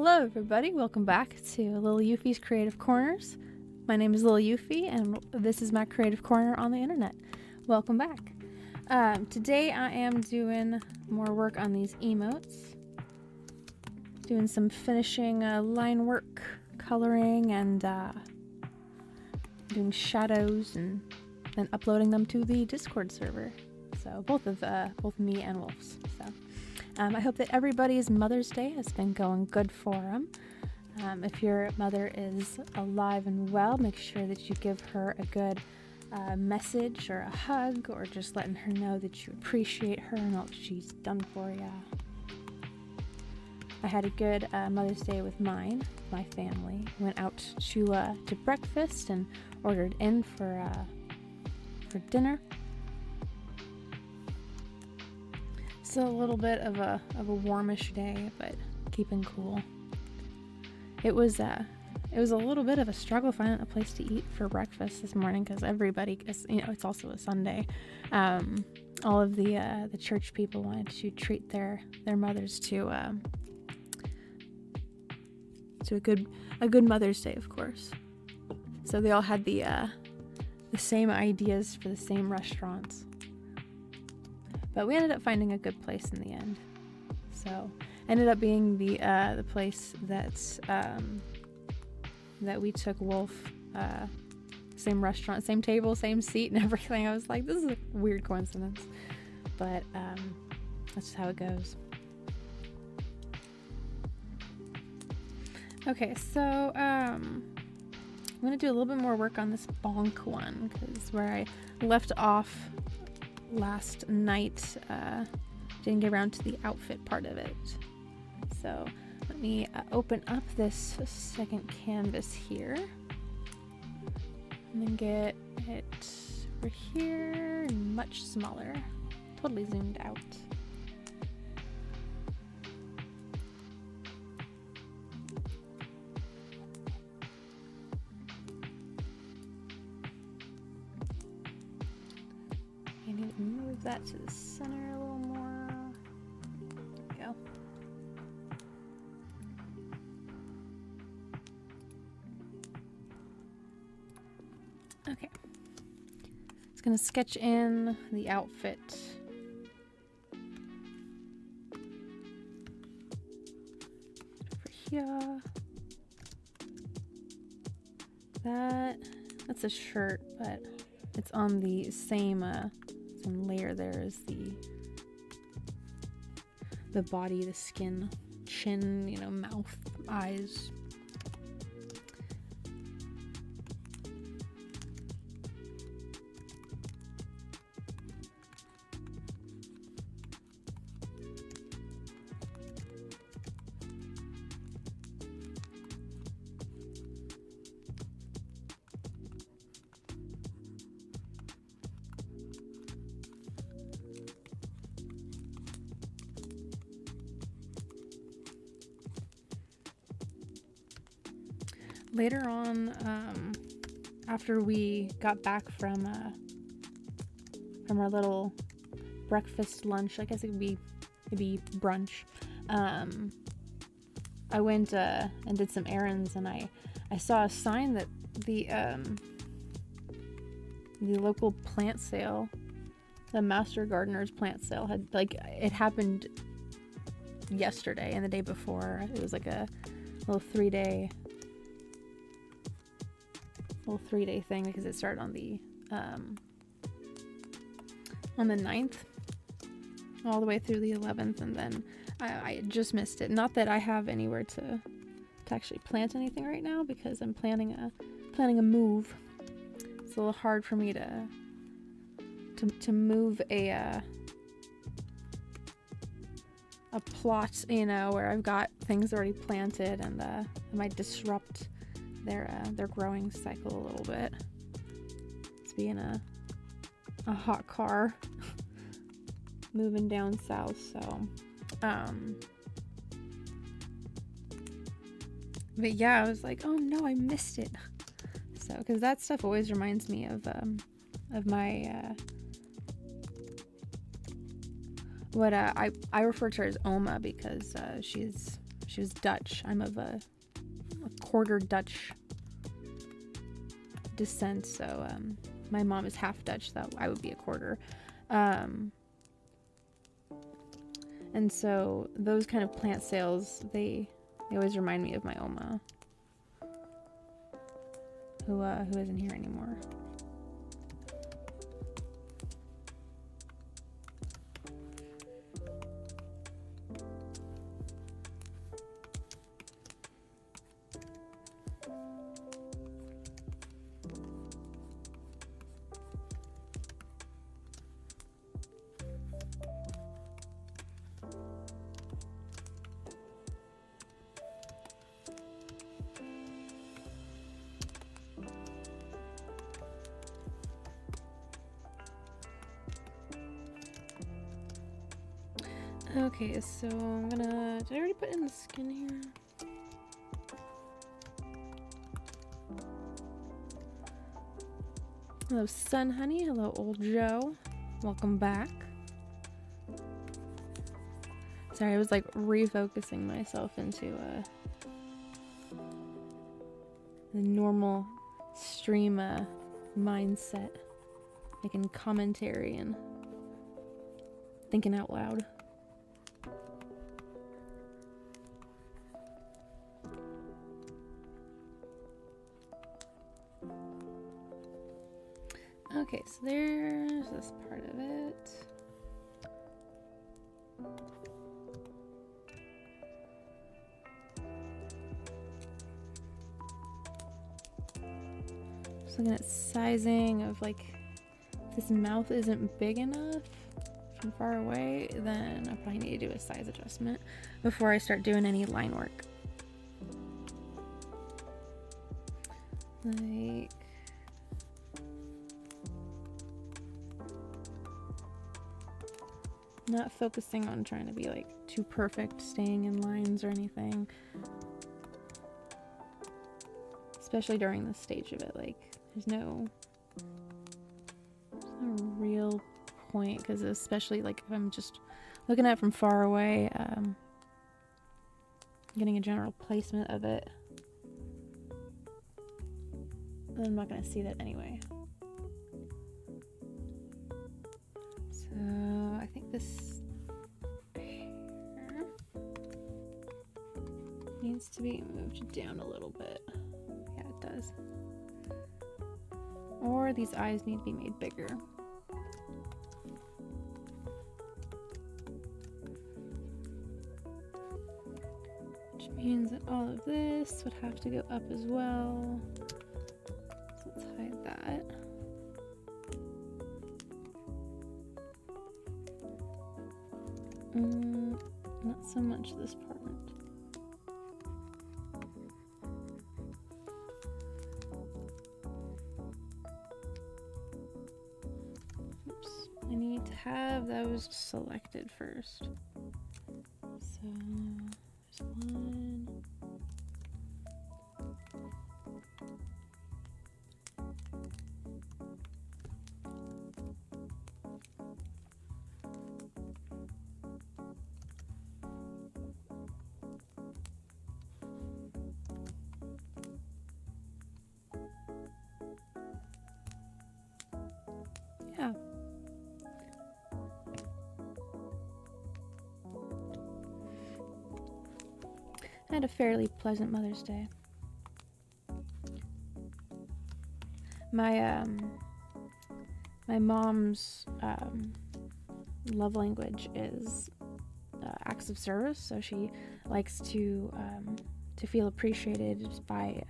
Hello everybody, welcome back to Lil Euphie's Creative Corners. My name is Lil Euphie and this is my creative corner on the internet. Welcome back. Today I am doing more work on these emotes. Doing some finishing line work, coloring, and doing shadows and then uploading them to the Discord server. So both me and Wolf's. So I hope that everybody's Mother's Day has been going good for them. If your mother is alive and well, make sure that you give her a good message or a hug, or just letting her know that you appreciate her and all that she's done for you. I had a good Mother's Day with my family. Went out to breakfast and ordered in for dinner. Still a little bit of a warmish day, but keeping cool. It was a little bit of a struggle finding a place to eat for breakfast this morning because everybody, it's also a Sunday. All of the church people wanted to treat their mothers to a good Mother's Day, of course. So they all had the same ideas for the same restaurants. But we ended up finding a good place in the end. So ended up being the place that we took Wolf. Same restaurant, same table, same seat, and everything. I was like, this is a weird coincidence, but that's just how it goes. Okay, so I'm gonna do a little bit more work on this bonk one because where I left off last night, didn't get around to the outfit part of it. So let me open up this second canvas here and then get it over here and much smaller, totally zoomed out. I need to move that to the center a little more. There we go. Okay. It's gonna sketch in the outfit. Over here. That's a shirt, but it's on the same layer there as the body, the skin, chin, mouth, eyes. Later on, after we got back from our little breakfast lunch, I guess it could be brunch, I went and did some errands, and I saw a sign that the local plant sale, the Master Gardener's plant sale, had, it happened yesterday and the day before. It was like a little three-day thing because it started on the 9th all the way through the 11th, and then I just missed it. Not that I have anywhere to actually plant anything right now because I'm planning a move. It's a little hard for me to move a plot, where I've got things already planted, and it might disrupt their growing cycle a little bit. It's being a hot car moving down south, so but yeah, I was like, oh no, I missed it. So because that stuff always reminds me of my what I refer to her as Oma because she's She was Dutch. I'm of a quarter Dutch descent, so my mom is half Dutch, so I would be a quarter. And so those kind of plant sales, they always remind me of my Oma, who isn't here anymore. Okay, so I'm gonna... Did I already put in the skin here? Hello, Sun Honey. Hello, Old Joe. Welcome back. Sorry, I was like refocusing myself into the normal stream mindset, making commentary and thinking out loud. Okay, so there's this part of it. Just looking at sizing of like, if this mouth isn't big enough from far away, then I probably need to do a size adjustment before I start doing any line work. Like, not focusing on trying to be like too perfect, staying in lines or anything. Especially during this stage of it, like there's no real point, because especially like if I'm just looking at it from far away, getting a general placement of it, then I'm not going to see that anyway. So I think this hair needs to be moved down a little bit. Yeah, it does. Or these eyes need to be made bigger. Which means that all of this would have to go up as well. So let's hide that. Not so much this part. Oops, I need to have those selected first. So there's one. Yeah. I had a fairly pleasant Mother's Day. My mom's love language is acts of service, so she likes to feel appreciated by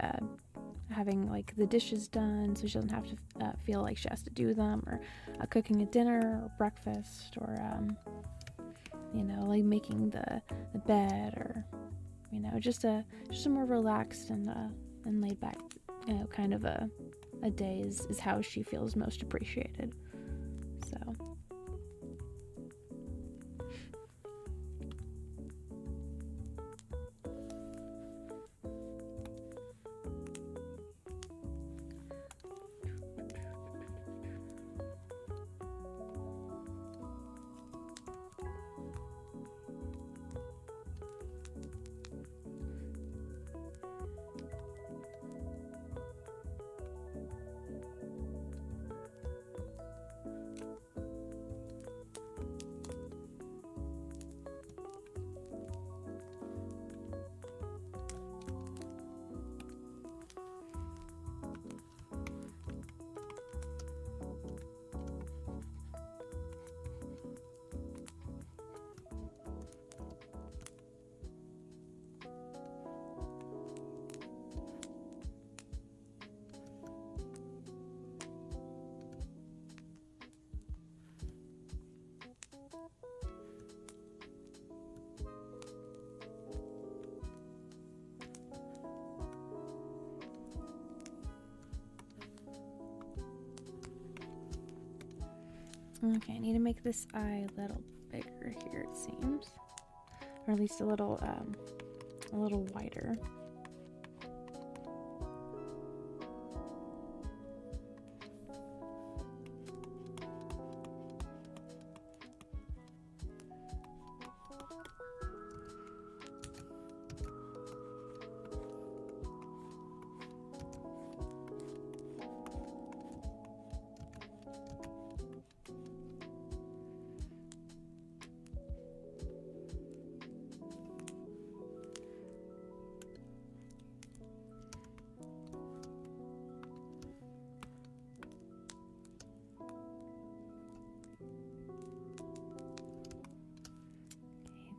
having like the dishes done, so she doesn't have to feel like she has to do them, or cooking a dinner or breakfast, or you know, like making the bed, or you know, just a more relaxed and laid back, you know, kind of a day is how she feels most appreciated. So Okay, I need to make this eye a little bigger here, it seems. Or at least a little wider.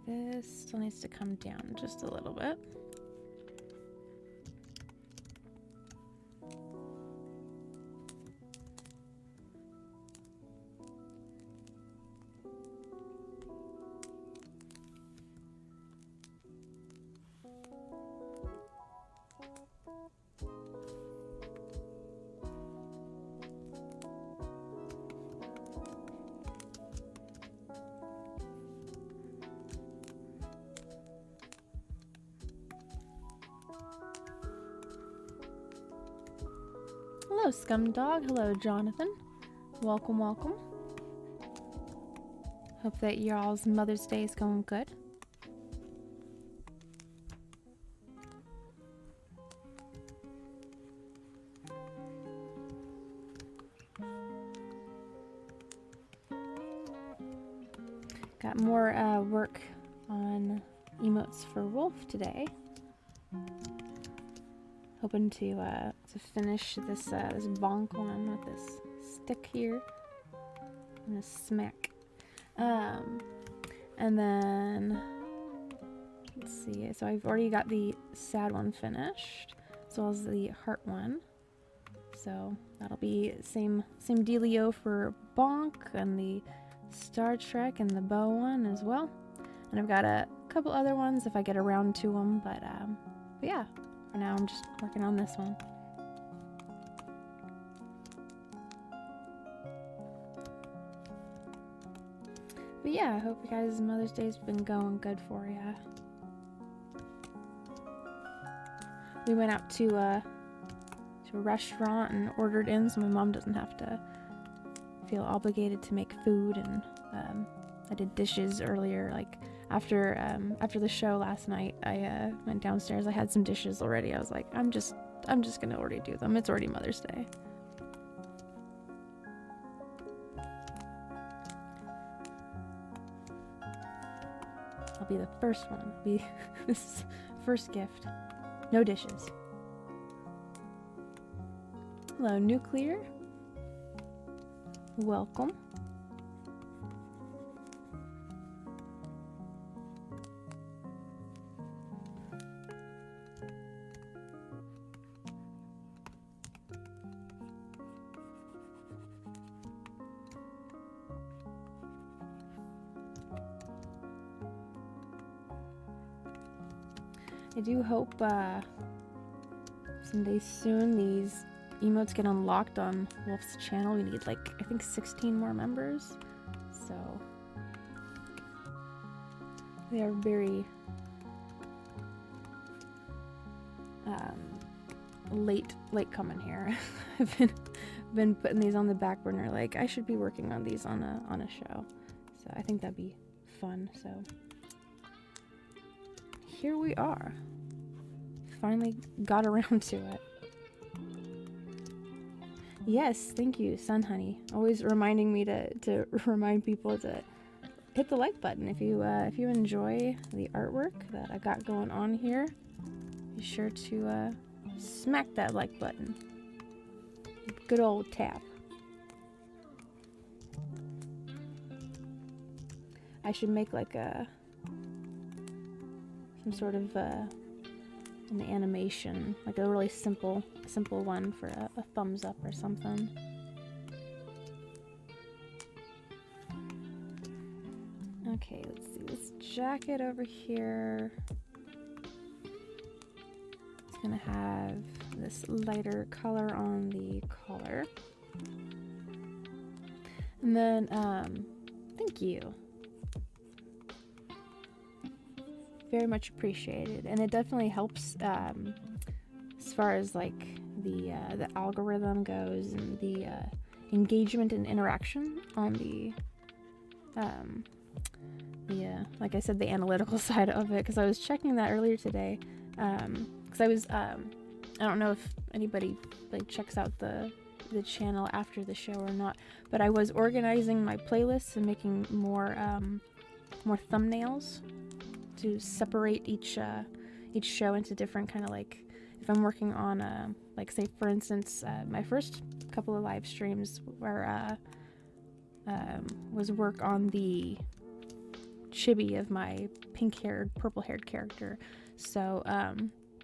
This still needs to come down just a little bit. Hello, Scumdog. Hello, Jonathan. Welcome, welcome. Hope that y'all's Mother's Day is going good. Got more work on emotes for Wolf today. Hoping to finish this this bonk one with this stick here and a smack. And then let's see. So I've already got the sad one finished, as well as the heart one. So that'll be same dealio for bonk and the Star Trek and the bow one as well. And I've got a couple other ones if I get around to them, but yeah. For now, I'm just working on this one. But yeah, I hope you guys' Mother's Day's been going good for ya. We went out to a restaurant and ordered in, so my mom doesn't have to feel obligated to make food. And I did dishes earlier, like after the show last night. I went downstairs. I had some dishes already. I was like, I'm just gonna already do them. It's already Mother's Day. I'll be the first one. Be this first gift. No dishes. Hello, Nuclear. Welcome. I do hope someday soon these emotes get unlocked on Wolf's channel. We need like, I think 16 more members. So they are very late coming here. I've been putting these on the back burner, like I should be working on these on a show. So I think that'd be fun. So here we are. Finally got around to it. Yes, thank you, Sun Honey. Always reminding me to remind people to hit the like button if you enjoy the artwork that I got going on here. Be sure to smack that like button. Good old tap. I should make like some sort of an animation, like a really simple one for a thumbs up or something. Okay, let's see. This jacket over here, it's gonna have this lighter color on the collar. And then, thank you. Very much appreciated. And it definitely helps, as far as like the algorithm goes and the engagement and interaction on the like I said, the analytical side of it, because I was checking that earlier today, because I was I don't know if anybody like checks out the channel after the show or not, but I was organizing my playlists and making more thumbnails to separate each show into different kind of, like, if I'm working on like, say for instance, my first couple of live streams where was work on the chibi of my pink-haired, purple-haired character. So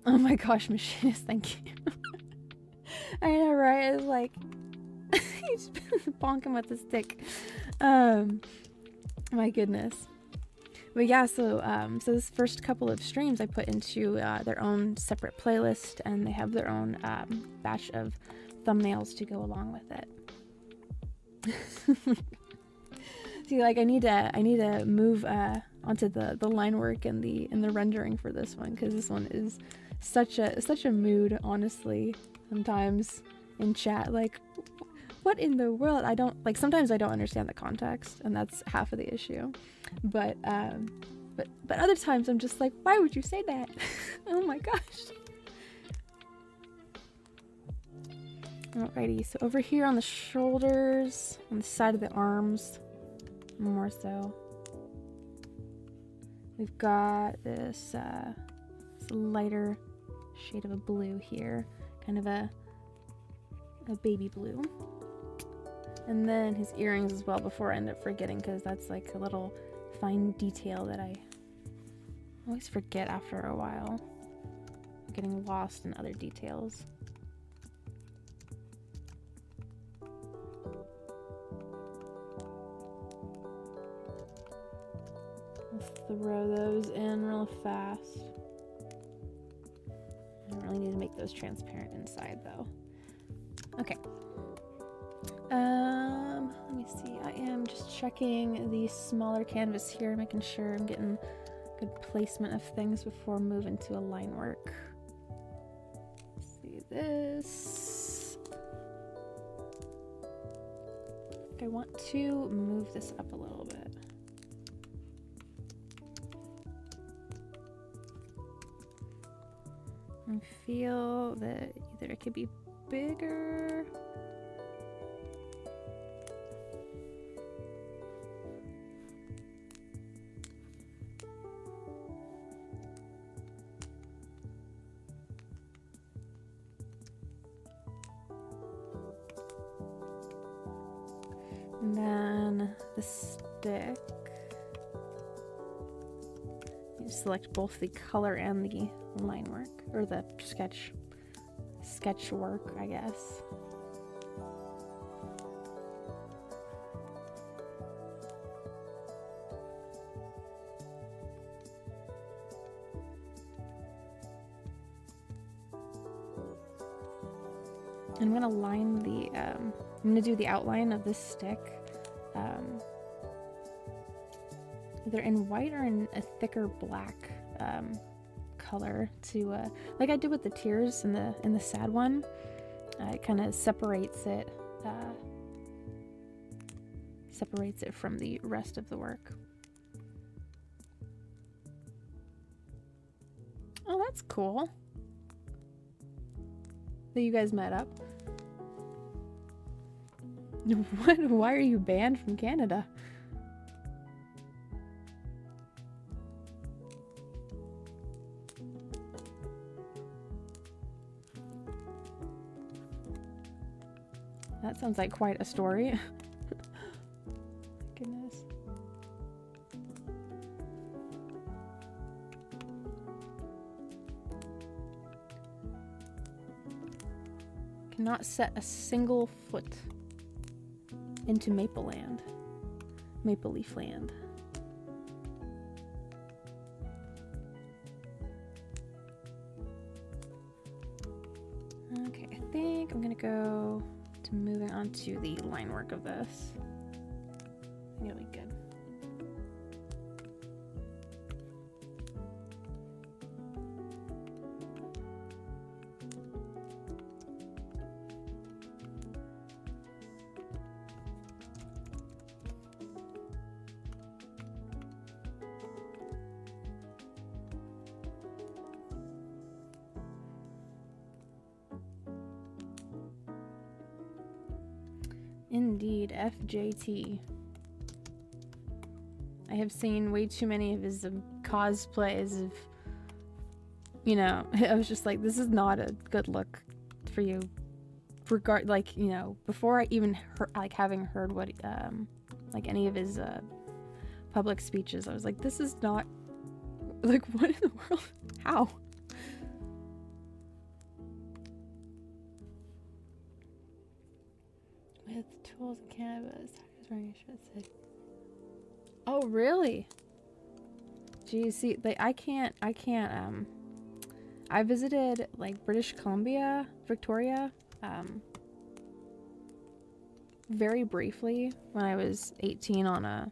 oh my gosh, Machinist, thank you. I know, right? It's like he's bonking with the stick. My goodness. But yeah, so so this first couple of streams I put into their own separate playlist, and they have their own batch of thumbnails to go along with it. See, like I need to move onto the line work and the rendering for this one, because this one is such a mood, honestly. Sometimes in chat, like, what in the world? I don't, like, sometimes I don't understand the context, and that's half of the issue. But other times I'm just like, why would you say that? Oh my gosh. Alrighty, so over here on the shoulders, on the side of the arms, more so, we've got this lighter shade of a blue here, kind of a baby blue. And then his earrings as well, before I end up forgetting, because that's like a little fine detail that I always forget after a while, getting lost in other details. Let's throw those in real fast. I don't really need to make those transparent inside though. Okay. Let me see. I am just checking the smaller canvas here, making sure I'm getting good placement of things before moving to a line work. Let's see this. I want to move this up a little bit. I feel that either it could be bigger. And then the stick. You select both the color and the line work, or the sketch work, I guess. I'm gonna line the I'm gonna do the outline of this stick either in white or in a thicker black color, to like I did with the tears in the sad one. It kind of separates it from the rest of the work. Oh, that's cool that you guys met up. What? Why are you banned from Canada? That sounds like quite a story. Goodness. Cannot set a single foot into Maple Land. Maple Leaf Land. Okay, I think I'm gonna go to moving on to the line work of this. You'll be good. Indeed, FJT. I have seen way too many of his cosplays of, you know, I was just like, this is not a good look for you. Like, you know, before I even heard, like, having heard what, like, any of his public speeches, I was like, this is not, like, what in the world? How? With tools and cannabis. Oh, really? Geez, see, like, I can't, I visited, like, British Columbia, Victoria, very briefly when I was 18 on a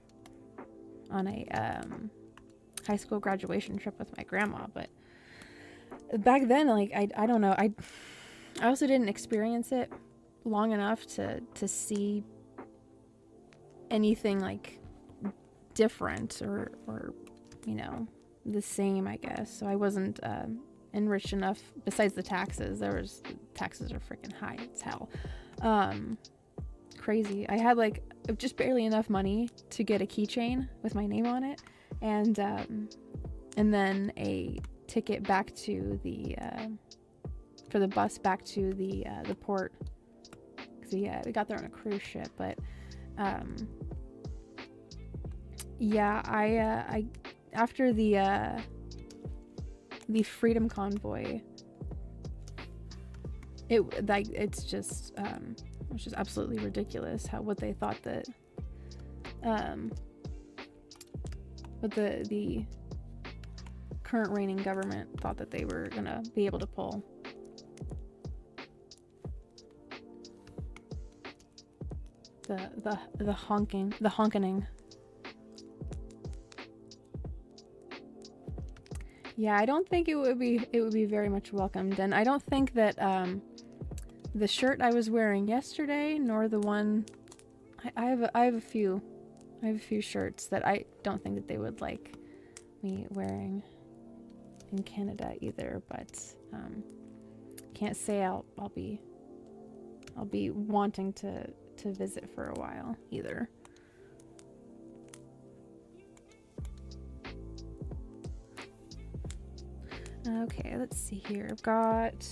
high school graduation trip with my grandma, but back then, like, I don't know, I also didn't experience it long enough to see anything, like, different or you know, the same, I guess. So I wasn't enriched enough. Besides the taxes, taxes are freaking high as hell. Crazy. I had, like, just barely enough money to get a keychain with my name on it, and then a ticket back to the for the bus back to the port, because we got there on a cruise ship. But yeah, I after the Freedom Convoy, it's just absolutely ridiculous what they thought that what the current reigning government thought that they were gonna be able to pull. The honkening. Yeah, I don't think it would be very much welcomed, and I don't think that the shirt I was wearing yesterday, nor the one I have a few shirts that I don't think that they would like me wearing in Canada either, but can't say I'll be wanting to visit for a while either. Okay, let's see here. I've got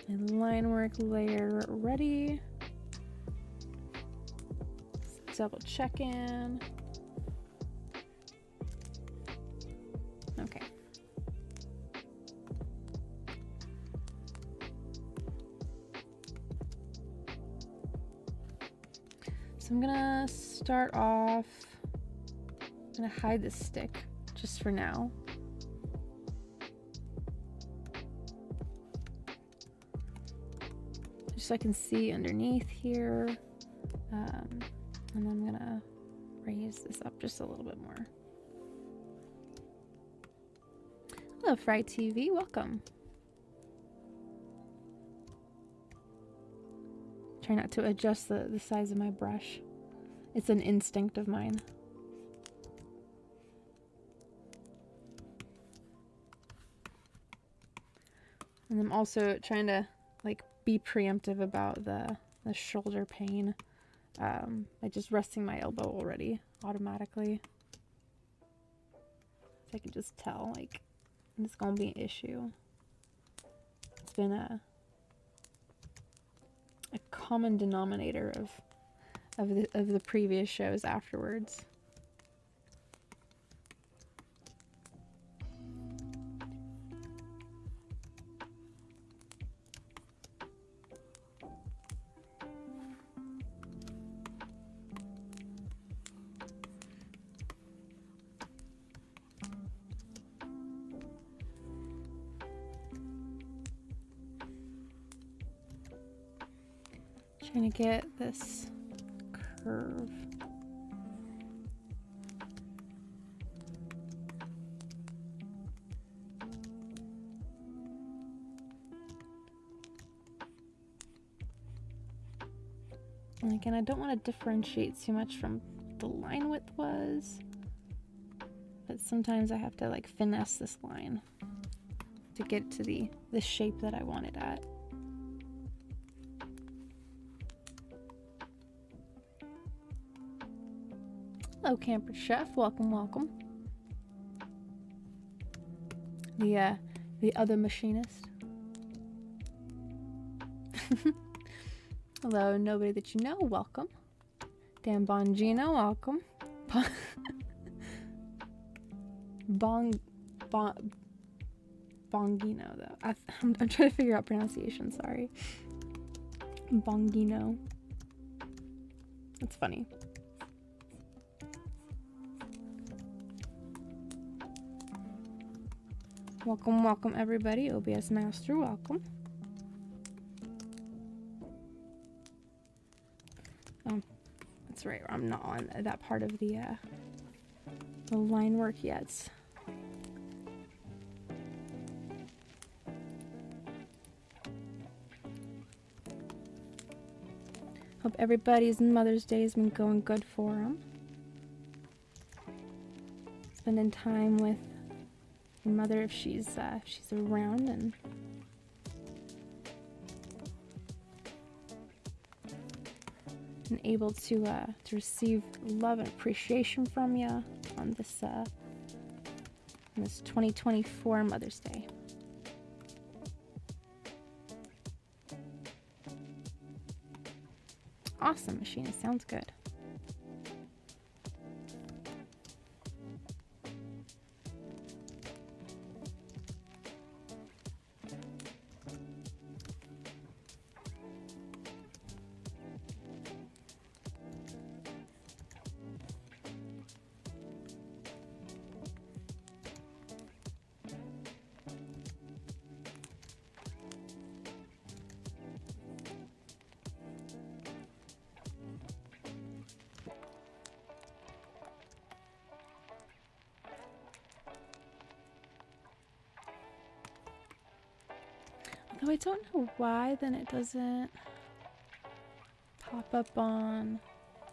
my line work layer ready. Let's double check in. Okay. So I'm gonna start off, I'm gonna hide this stick just for now. Just so I can see underneath here. And then I'm gonna raise this up just a little bit more. Hello, Fry TV, welcome. Try not to adjust the size of my brush. It's an instinct of mine. And I'm also trying to, like, be preemptive about the shoulder pain. By just resting my elbow already automatically. So I can just tell, like, it's gonna be an issue. It's been a common denominator of the previous shows afterwards. Trying to get this curve And again, I don't want to differentiate too much from the line width was, but sometimes I have to like finesse this line to get to the shape that I want it at. Hello, Camper Chef. Welcome, welcome. The other machinist. Hello, nobody that you know. Welcome. Dan Bongino. Welcome. Bongino though. I'm trying to figure out pronunciation. Sorry. Bongino. That's funny. Welcome, welcome everybody. OBS Master, welcome. Oh, that's right. I'm not on that part of the line work yet. Hope everybody's Mother's Day has been going good for them. Spending time with your mother if she's around, and able to receive love and appreciation from you on this 2024 Mother's Day. Awesome, Machina. Sounds good. Though I don't know why then it doesn't pop up on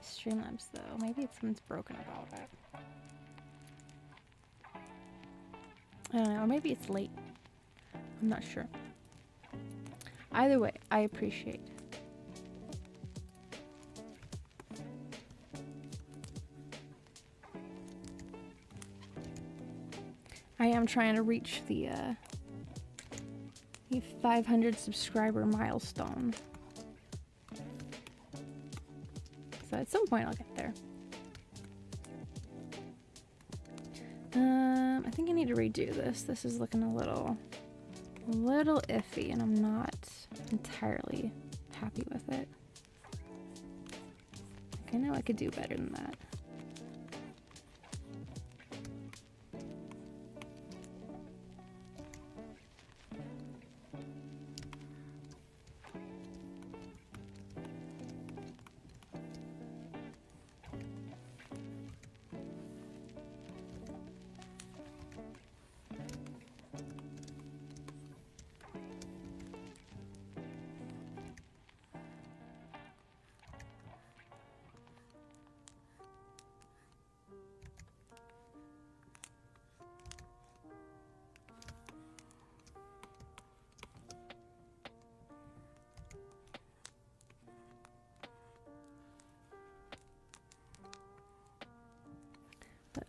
Streamlabs though. Maybe it's something's broken about it. I don't know, or maybe it's late. I'm not sure. Either way, I appreciate it. I am trying to reach the 500 subscriber milestone. So at some point I'll get there. I think I need to redo this. This is looking a little iffy and I'm not entirely happy with it. I know I could do better than that.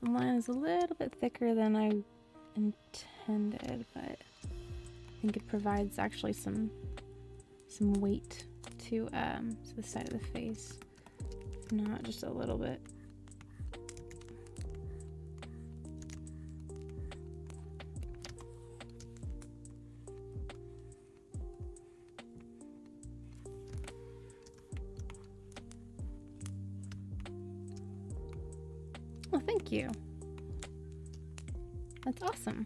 The line is a little bit thicker than I intended, but I think it provides actually some weight to the side of the face, not just a little bit. Well, thank you. That's awesome.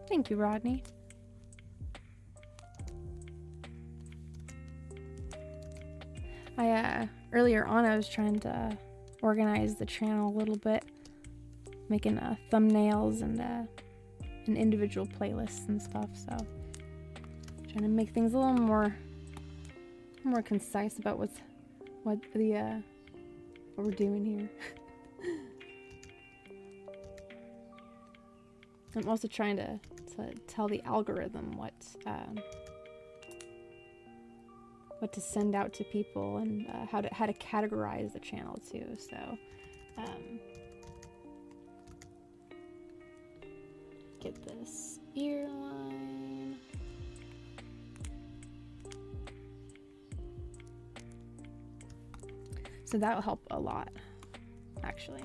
Thank you, Rodney. Earlier on I was trying to organize the channel a little bit, making thumbnails and individual playlists and stuff, so Trying to make things a little more concise about what we're doing here. I'm also trying to tell the algorithm what to send out to people, and how to categorize the channel too. So get this ear line. So that will help a lot, actually.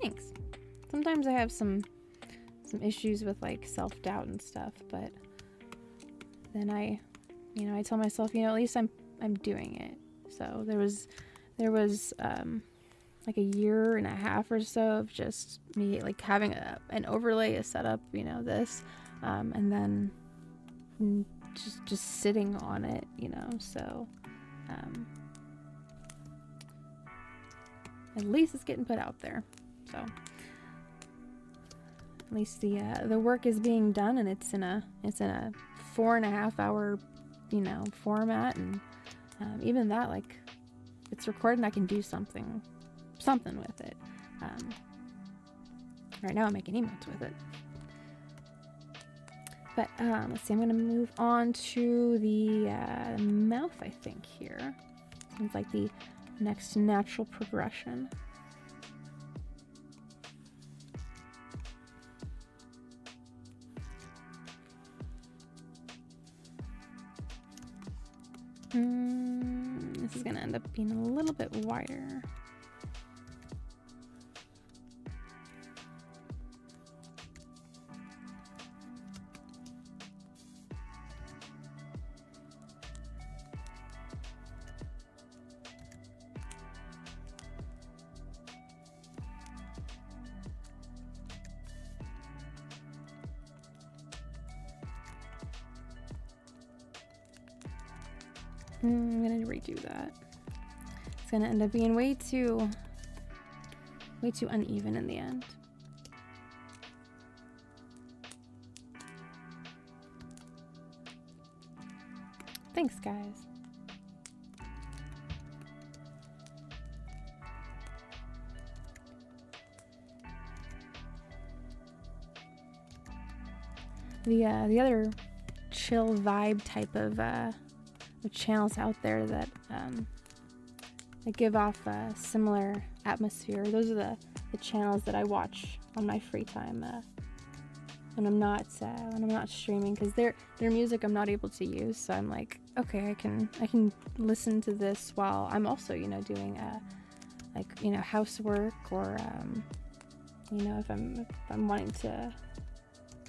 Thanks. Sometimes I have some issues with like self-doubt and stuff, but then I tell myself, at least I'm doing it. So there was like a year and a half or so of just me like having an overlay, a setup, this, and then just sitting on it, so at least it's getting put out there. So at least the work is being done, and it's in a 4.5 hour format, and even that, like, it's recorded and I can do something with it. Right now I'm making emotes with it. But let's see, I'm gonna move on to the mouth, I think, here. Seems like the next natural progression. This is gonna end up being a little bit wider. I'm gonna redo that. It's gonna end up being way too uneven in the end. Thanks, guys. The other chill vibe type of the channels out there that give off a similar atmosphere. Those are the channels that I watch on my free time when I'm not streaming, because their music I'm not able to use. So I'm like, okay, I can listen to this while I'm also doing housework, or if I'm wanting to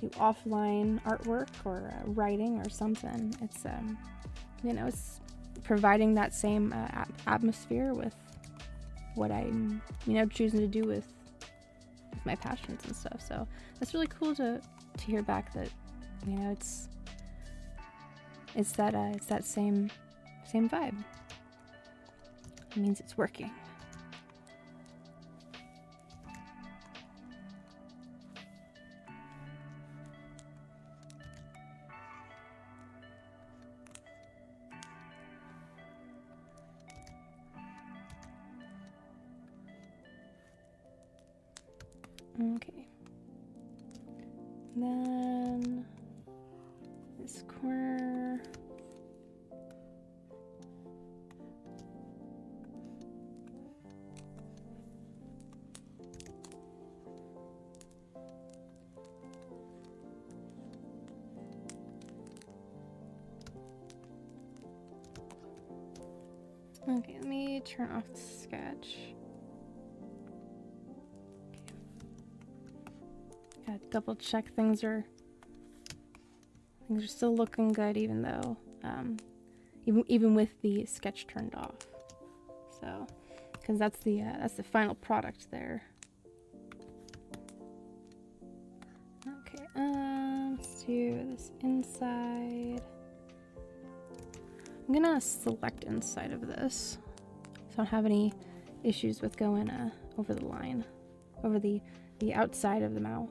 do offline artwork or writing or something. It's it's providing that same atmosphere with what I'm choosing to do with my passions and stuff. So that's really cool to hear back that it's that same vibe. It means it's working. Okay. Then this corner. Okay, let me turn off the sketch. Gotta double check things are still looking good, even though even with the sketch turned off. So, because that's the final product there. Okay, let's do this inside. I'm gonna select inside of this, so I don't have any issues with going over the line, over the the outside of the mouth.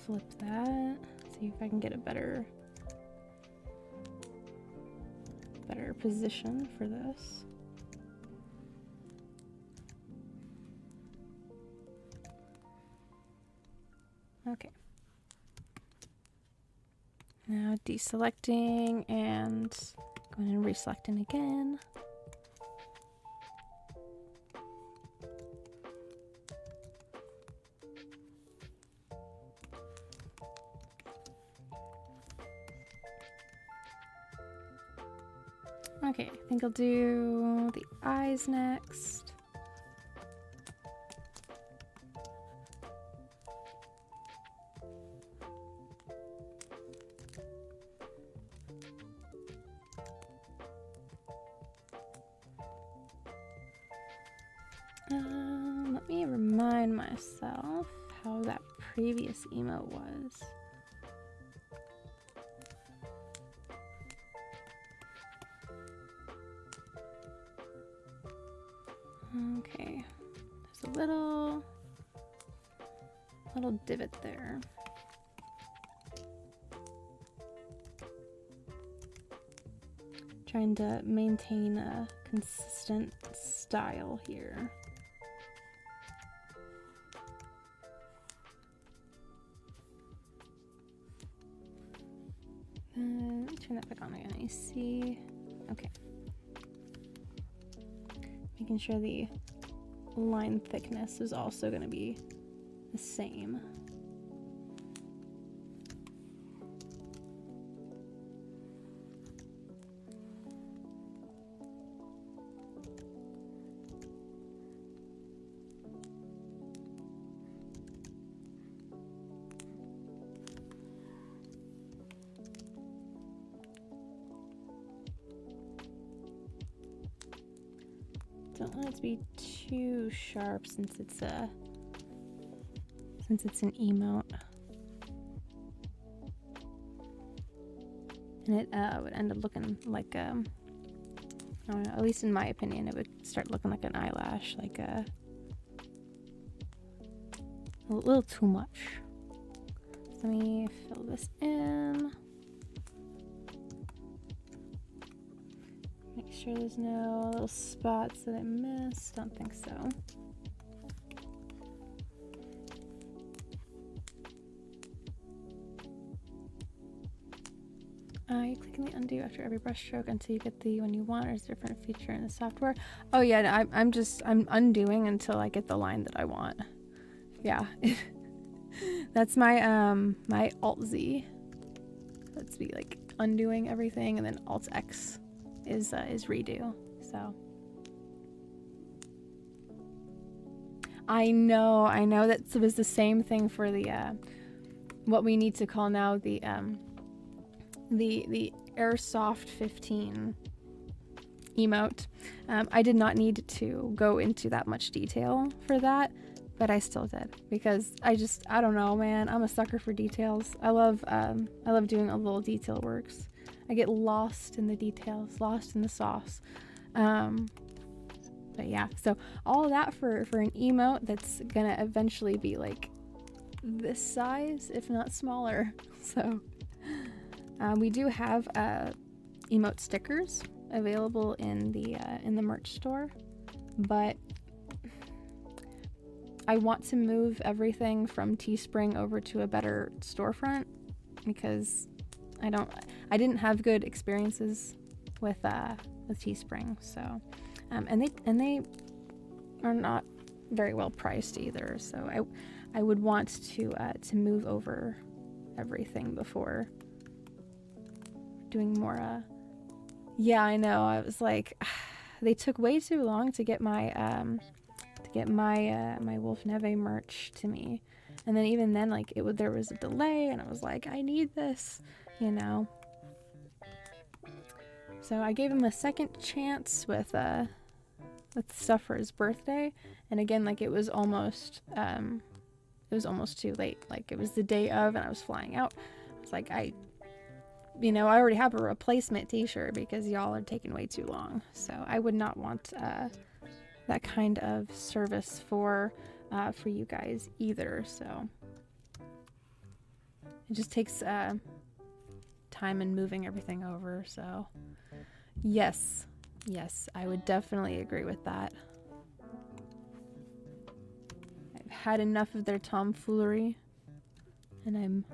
Flip that, see if I can get a better position for this. Okay. Now deselecting and going and reselecting again. Okay, I think I'll do the eyes next. Let me remind myself how that previous emote was. Okay, there's a little divot there. Trying to maintain a consistent style here. Turn that back on again. I see. Okay. Making sure the line thickness is also going to be the same. Don't want it to be too sharp since it's an emote, and it would end up looking like I don't know, at least in my opinion, it would start looking like an eyelash, like a little too much. So let me fill this in. Make sure there's no little spots that I missed. Don't think so. You clicking the undo after every brush stroke until you get the one you want, or is there a different feature in the software? Oh yeah, I'm undoing until I get the line that I want. Yeah. That's my my Alt Z. Let's be like undoing everything, and then Alt X is redo. So I know that was the same thing for the what we need to call now the Airsoft 15 emote. I did not need to go into that much detail for that, but I still did because I don't know, man. I'm a sucker for details. I love doing a little detail works. I get lost in the details, lost in the sauce. But yeah, so all of that for an emote that's gonna eventually be like this size, if not smaller. So we do have emote stickers available in the merch store, but I want to move everything from Teespring over to a better storefront because I didn't have good experiences with Teespring. So and they are not very well priced either. So I would want to move over everything before doing more. Yeah, I know. I was like, they took way too long to get my my Wolf Neve merch to me, and then even then, like there was a delay, and I was like, I need this, you know. So I gave him a second chance with stuff for his birthday, and again, like it was almost too late. Like it was the day of, and I was flying out. it's like you know, I already have a replacement t-shirt because y'all are taking way too long. So I would not want that kind of service for you guys either. So it just takes time and moving everything over. So yes, I would definitely agree with that. I've had enough of their tomfoolery, and I'm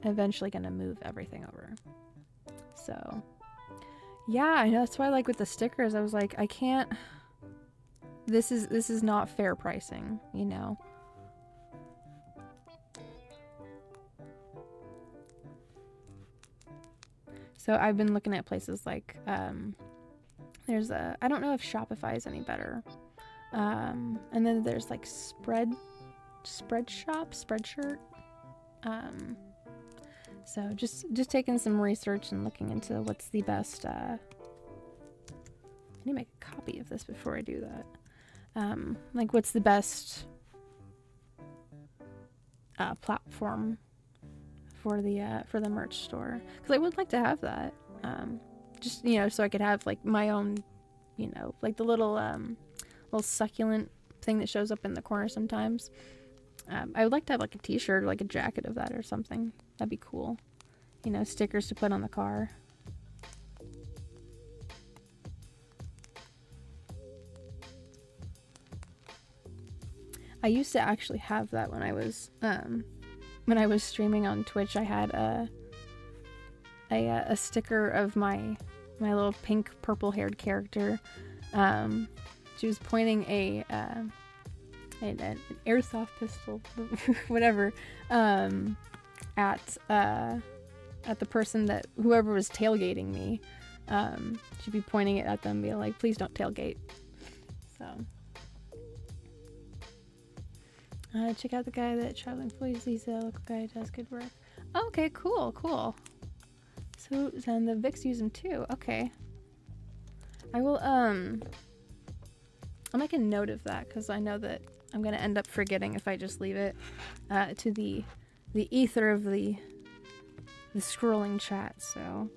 eventually gonna move everything over. So yeah, I know, that's why, like, with the stickers, I was like, I can't, this is not fair pricing, you know. So I've been looking at places like there's I don't know if Shopify is any better, and then there's like Spreadshirt. So just taking some research and looking into what's the best. I need to make a copy of this before I do that. Like, what's the best platform for the merch store? Because I would like to have that. Just, you know, so I could have like my own, you know, like the little succulent thing that shows up in the corner sometimes. I would like to have like a t-shirt or like a jacket of that or something. That'd be cool. You know, stickers to put on the car. I used to actually have that when I was streaming on Twitch. I had a sticker of my little pink purple haired character. She was pointing an airsoft pistol, whatever, at the person that, whoever was tailgating me. She'd be pointing it at them, being like, please don't tailgate. So check out the guy that traveling employees. He's a local guy who does good work. Okay, cool. So then the Vicks use them too. Okay. I will I'll make a note of that, because I know that I'm gonna end up forgetting if I just leave it to the ether of the scrolling chat. So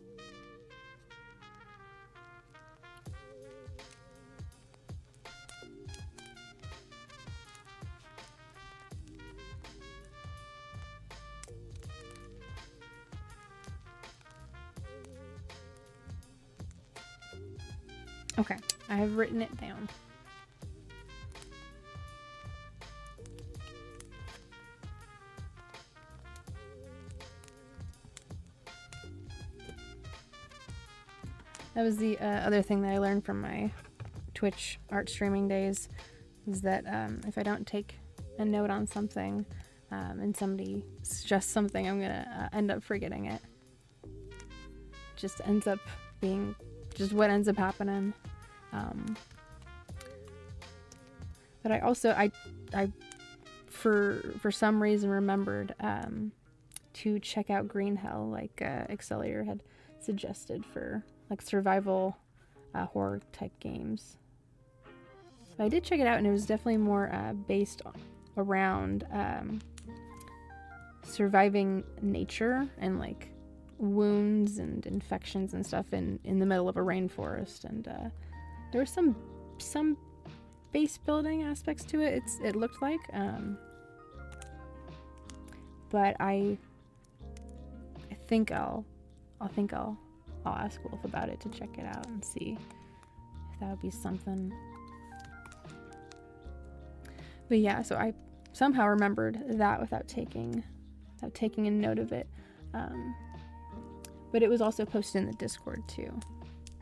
okay, I have written it down. That was the other thing that I learned from my Twitch art streaming days, is that if I don't take a note on something and somebody suggests something, I'm gonna end up forgetting it. Just ends up being just what ends up happening. But I also I for some reason remembered to check out Green Hell, like Accelerator had suggested, for like survival horror type games. So I did check it out, and it was definitely more based around surviving nature and like wounds and infections and stuff in the middle of a rainforest. And there was some base building aspects to it. It looked like, but I think I'll ask Wolf about it to check it out and see if that would be something. But yeah, so I somehow remembered that without taking a note of it. But it was also posted in the Discord too,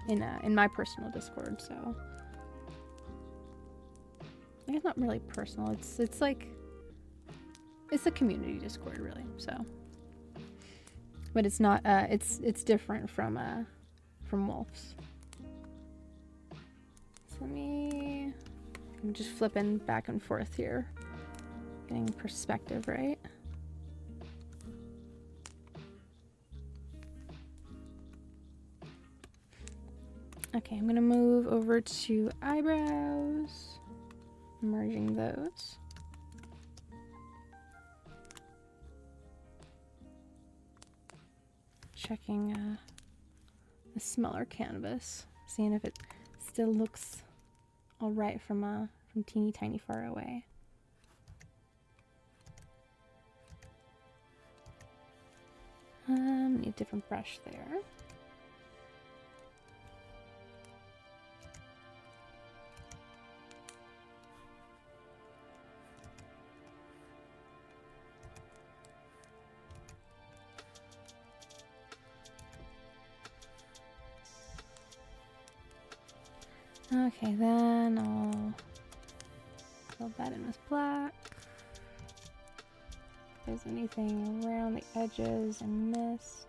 in my personal Discord. So I guess not really personal. It's like, it's a community Discord, really. So, but it's not. It's different from Wolf's. So I'm just flipping back and forth here, getting perspective right. Okay, I'm gonna move over to eyebrows, merging those. checking the smaller canvas, seeing if it still looks all right from teeny tiny far away. Need a different brush there. Okay, then I'll fill that in with black. If there's anything around the edges I missed.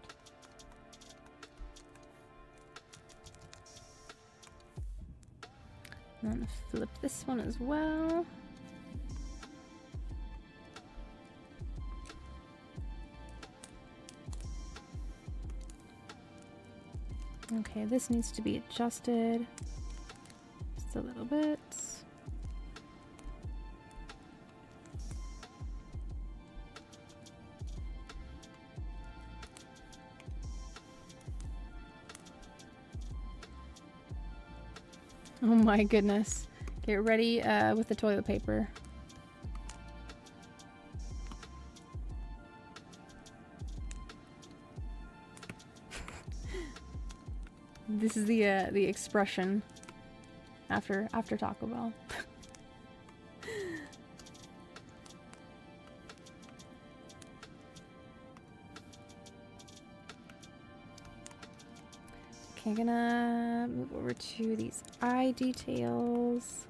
And then flip this one as well. Okay, this needs to be adjusted. Just a little bit. Oh my goodness. Get ready with the toilet paper. This is the expression after Taco Bell. Okay, gonna move over to these eye details.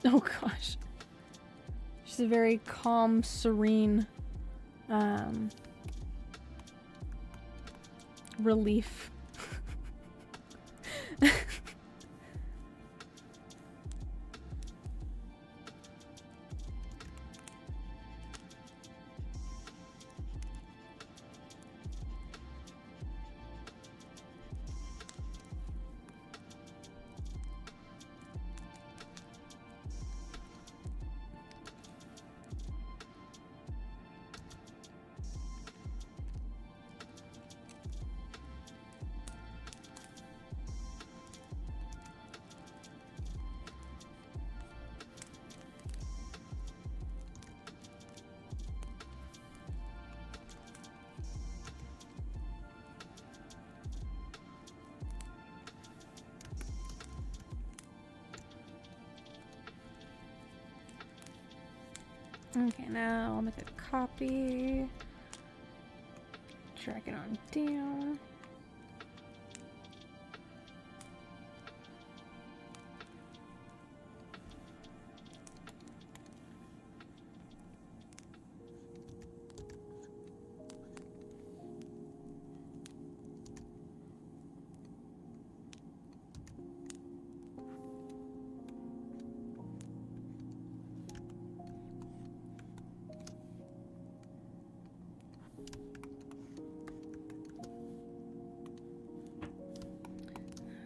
Oh gosh. She's a very calm, serene relief. Okay, now I'll make a copy. Drag it on down.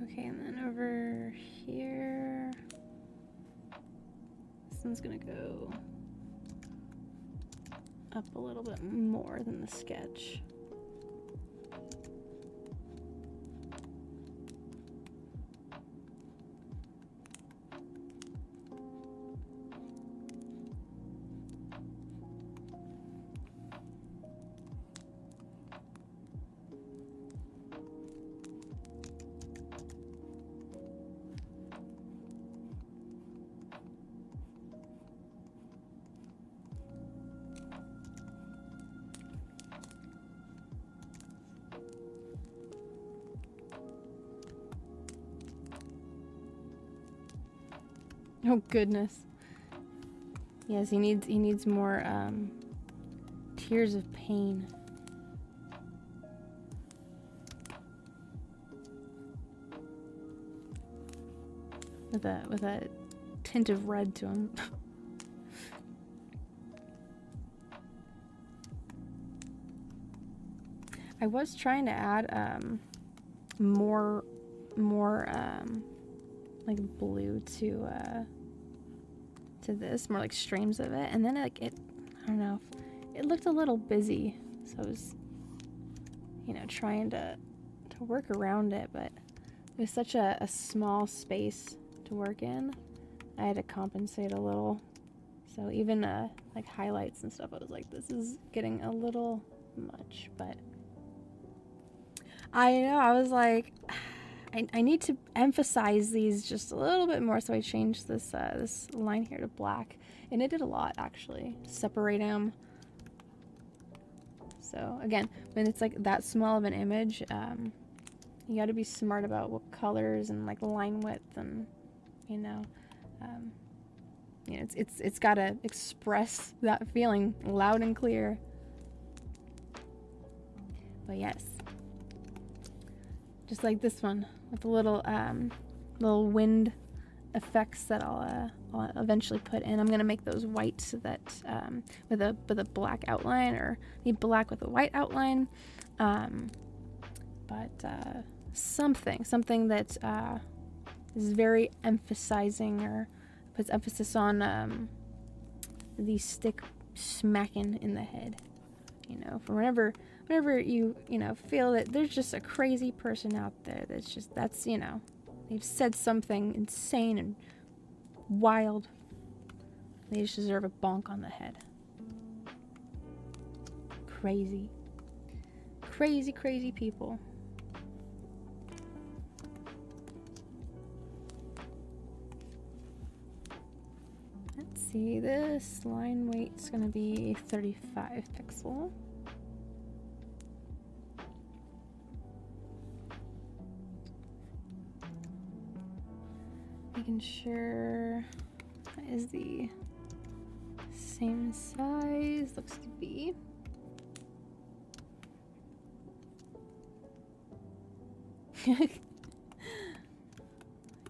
Okay, and then over here, this one's gonna go up a little bit more than the sketch. Oh goodness. Yes, he needs more tears of pain. With a tint of red to him. I was trying to add more like blue to to this, more like streams of it, and then like I don't know, it looked a little busy, so I was, you know, trying to work around it, but it was such a small space to work in. I had to compensate a little. So even like highlights and stuff, I was like, this is getting a little much. But I know, I was like, I need to emphasize these just a little bit more. So I changed this this line here to black, and it did a lot actually, separate them. So again, when it's like that small of an image, you got to be smart about what colors and like line width, and you know, it's got to express that feeling loud and clear. But yes, just like this one with the little wind effects that I'll eventually put in. I'm gonna make those white so that with a black outline, or maybe black with a white outline, but something that is very emphasizing or puts emphasis on the stick smacking in the head. You know, for whenever you know, feel that there's just a crazy person out there that's you know, they've said something insane and wild, they just deserve a bonk on the head. Crazy people. Let's see, this line weight's gonna be 35 pixel. Making sure that is the same size, looks to be.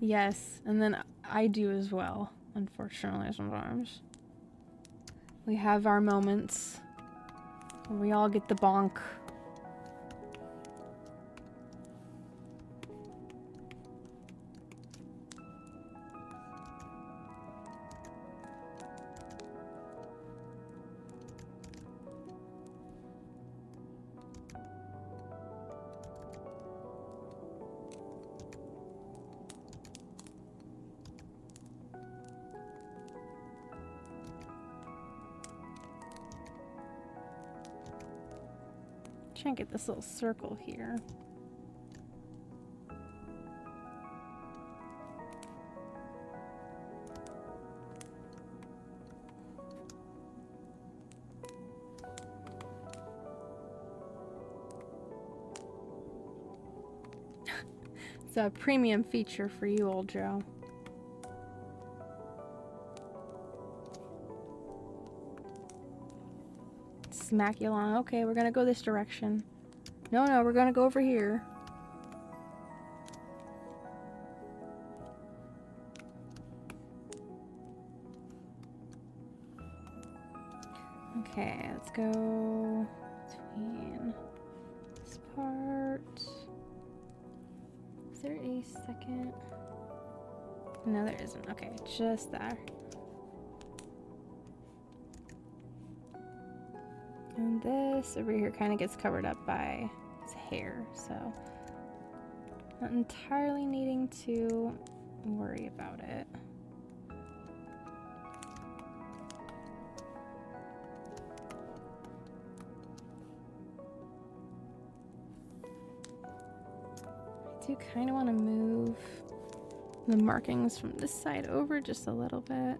Yes, and then I do as well, unfortunately, sometimes. We have our moments where we all get the bonk. Try and get this little circle here. It's a premium feature for you, old Joe. Smack you along. Okay, we're gonna go this direction. No, we're gonna go over here. Okay, let's go between this part. Is there a second? No, there isn't. Okay, just there. And this over here kind of gets covered up by his hair, so not entirely needing to worry about it. I do kind of want to move the markings from this side over just a little bit.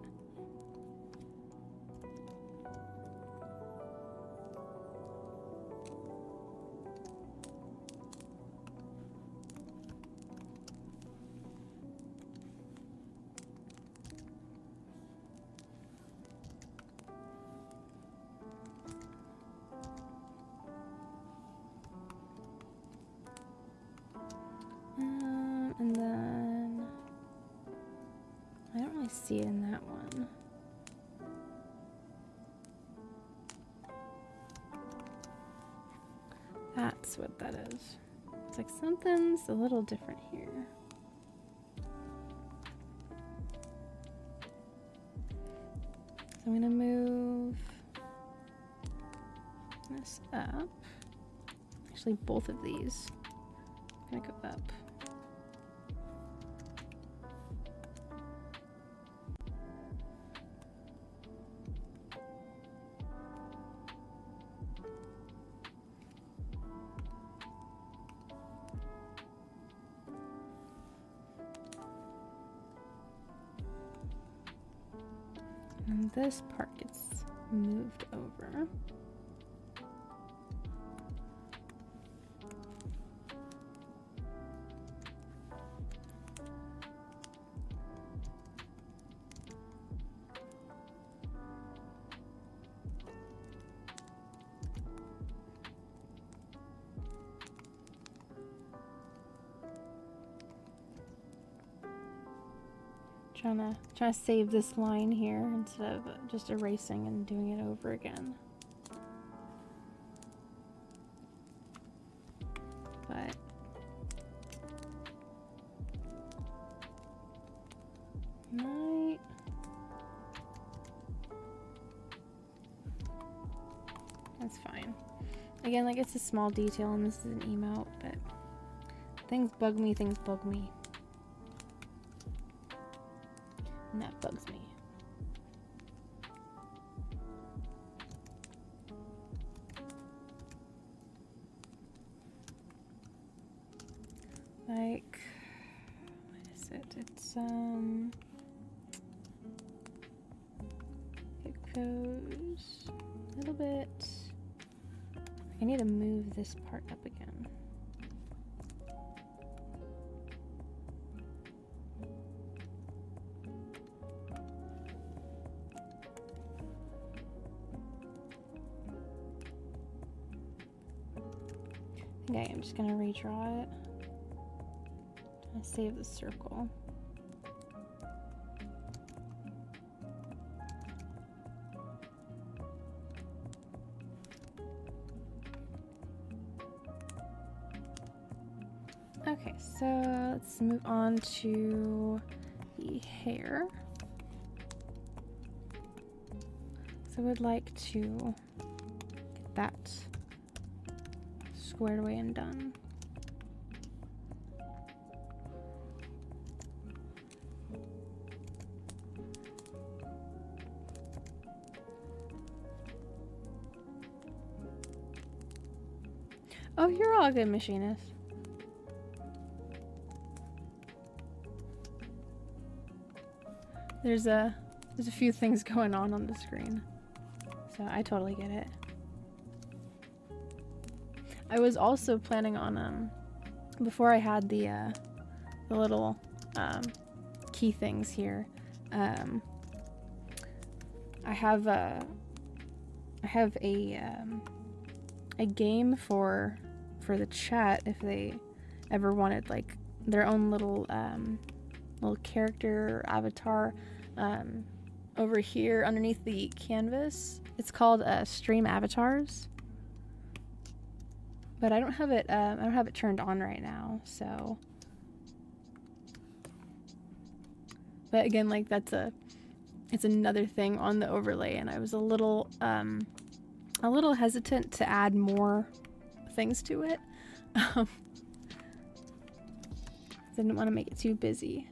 And then I don't really see it in that one. That's what that is. It's like something's a little different here. I'm gonna move this up. Actually, both of these. I'm gonna go up. And this part gets moved over. Trying to save this line here instead of just erasing and doing it over again. But that's fine. Again, like, it's a small detail and this is an emote, but things bug me, and that bugs me. Like, what is it? It's it goes a little bit. I need to move this part up again. Okay, I'm just gonna redraw it. I save the circle. Okay, so let's move on to the hair. So I would like to get that squared away and done. Oh, you're all good, machinist. There's a few things going on the screen, so I totally get it. I was also planning on before I had the little key things here. I have a game for the chat if they ever wanted like their own little character avatar over here underneath the canvas. It's called Stream Avatars, but I don't have it turned on right now, so. But again, like, it's another thing on the overlay, and I was a little hesitant to add more things to it. Didn't want to make it too busy,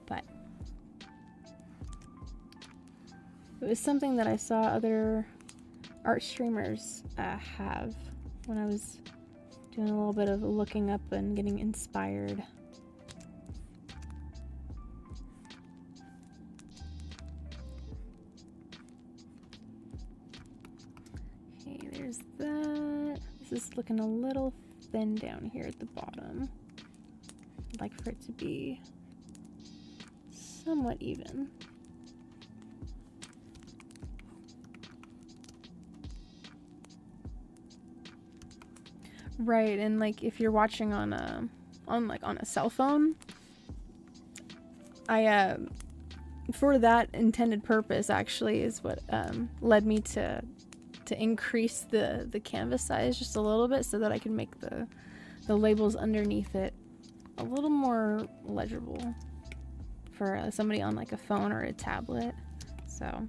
but it was something that I saw other art streamers have when I was doing a little bit of looking up and getting inspired. Okay, there's that. This is looking a little thin down here at the bottom. I'd like for it to be somewhat even. Right, and like if you're watching on a cell phone, I for that intended purpose actually is what led me to increase the canvas size just a little bit so that I can make the labels underneath it a little more legible for somebody on like a phone or a tablet. So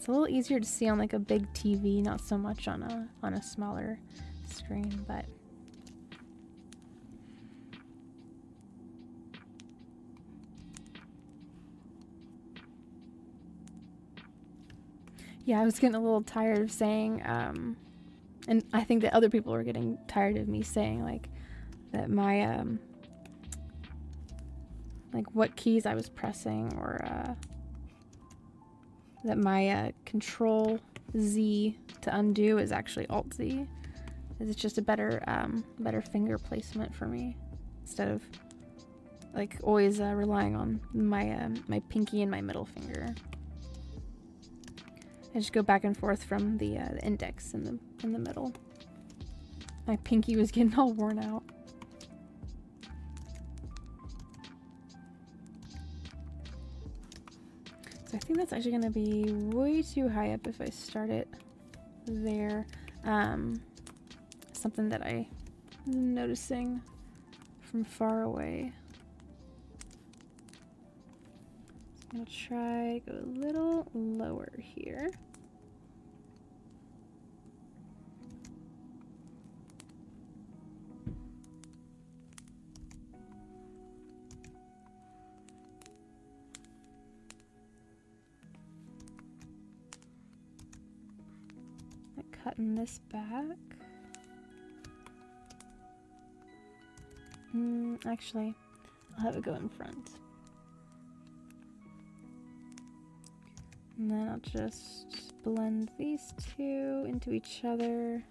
It's a little easier to see on like a big TV, not so much on a smaller screen, but yeah, I was getting a little tired of saying, and I think that other people were getting tired of me saying like that my like what keys I was pressing, or that my Control Z to undo is actually Alt Z. It's just a better better finger placement for me, instead of like always relying on my my pinky and my middle finger. I just go back and forth from the index in the middle. My pinky was getting all worn out. So I think that's actually going to be way too high up if I start it there. Something that I'm noticing from far away. I'm going to try go a little lower here. Cutting this back. Actually, I'll have it go in front. And then I'll just blend these two into each other.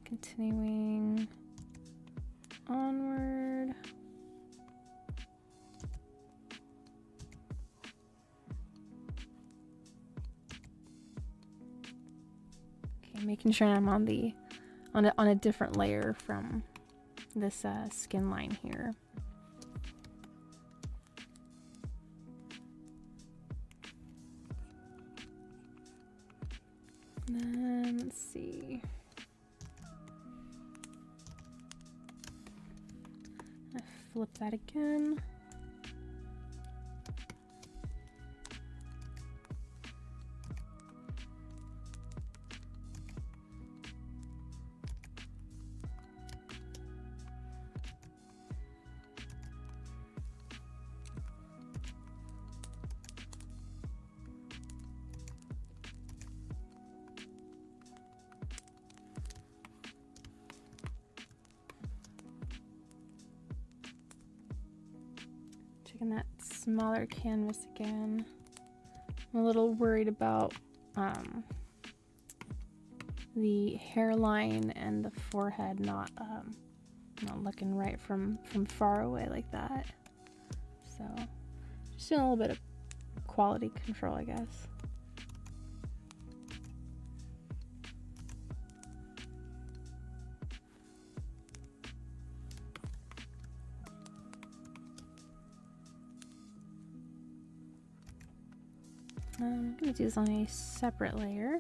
Continuing onward. Making sure I'm on a different layer from this skin line here. And then let's see. I flip that again. Checking that smaller canvas again. I'm a little worried about the hairline and the forehead not looking right from far away like that. So just doing a little bit of quality control, I guess. I'm going to do this on a separate layer.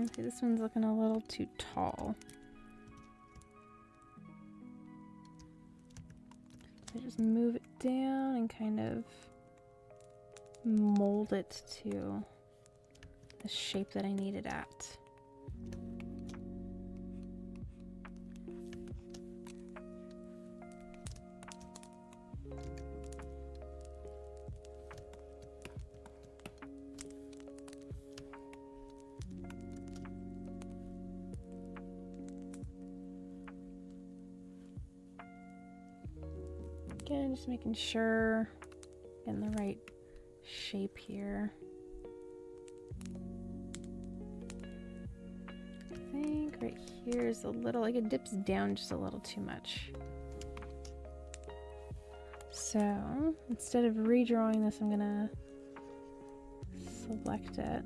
Okay, this one's looking a little too tall. So just move it down and kind of mold it to the shape that I need it at. Again, just making sure getting the right shape here. I think right here is a little, like it dips down just a little too much. So instead of redrawing this, I'm gonna select it.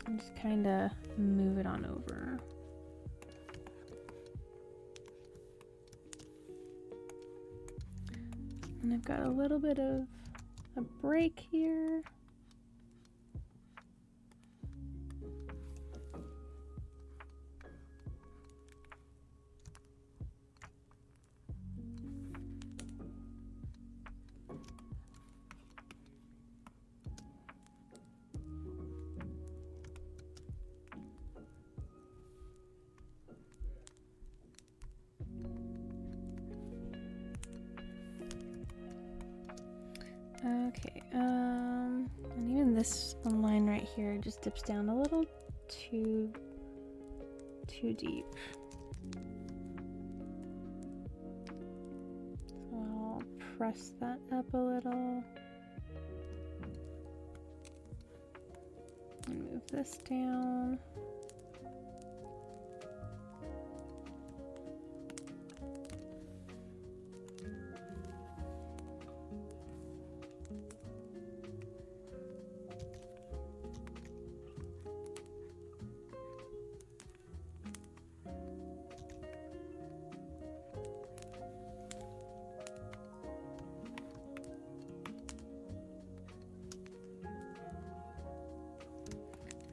And just kind of move it on over. And I've got a little bit of a break here. Okay, and even this line right here just dips down a little too deep. So I'll press that up a little. And move this down.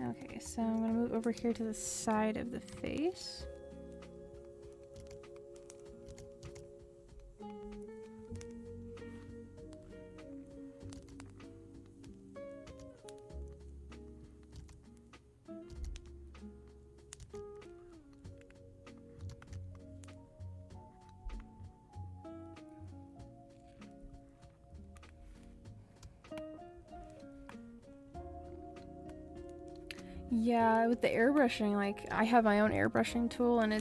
Okay, so I'm going to move over here to the side of the face. Yeah, with the airbrushing, like I have my own airbrushing tool, and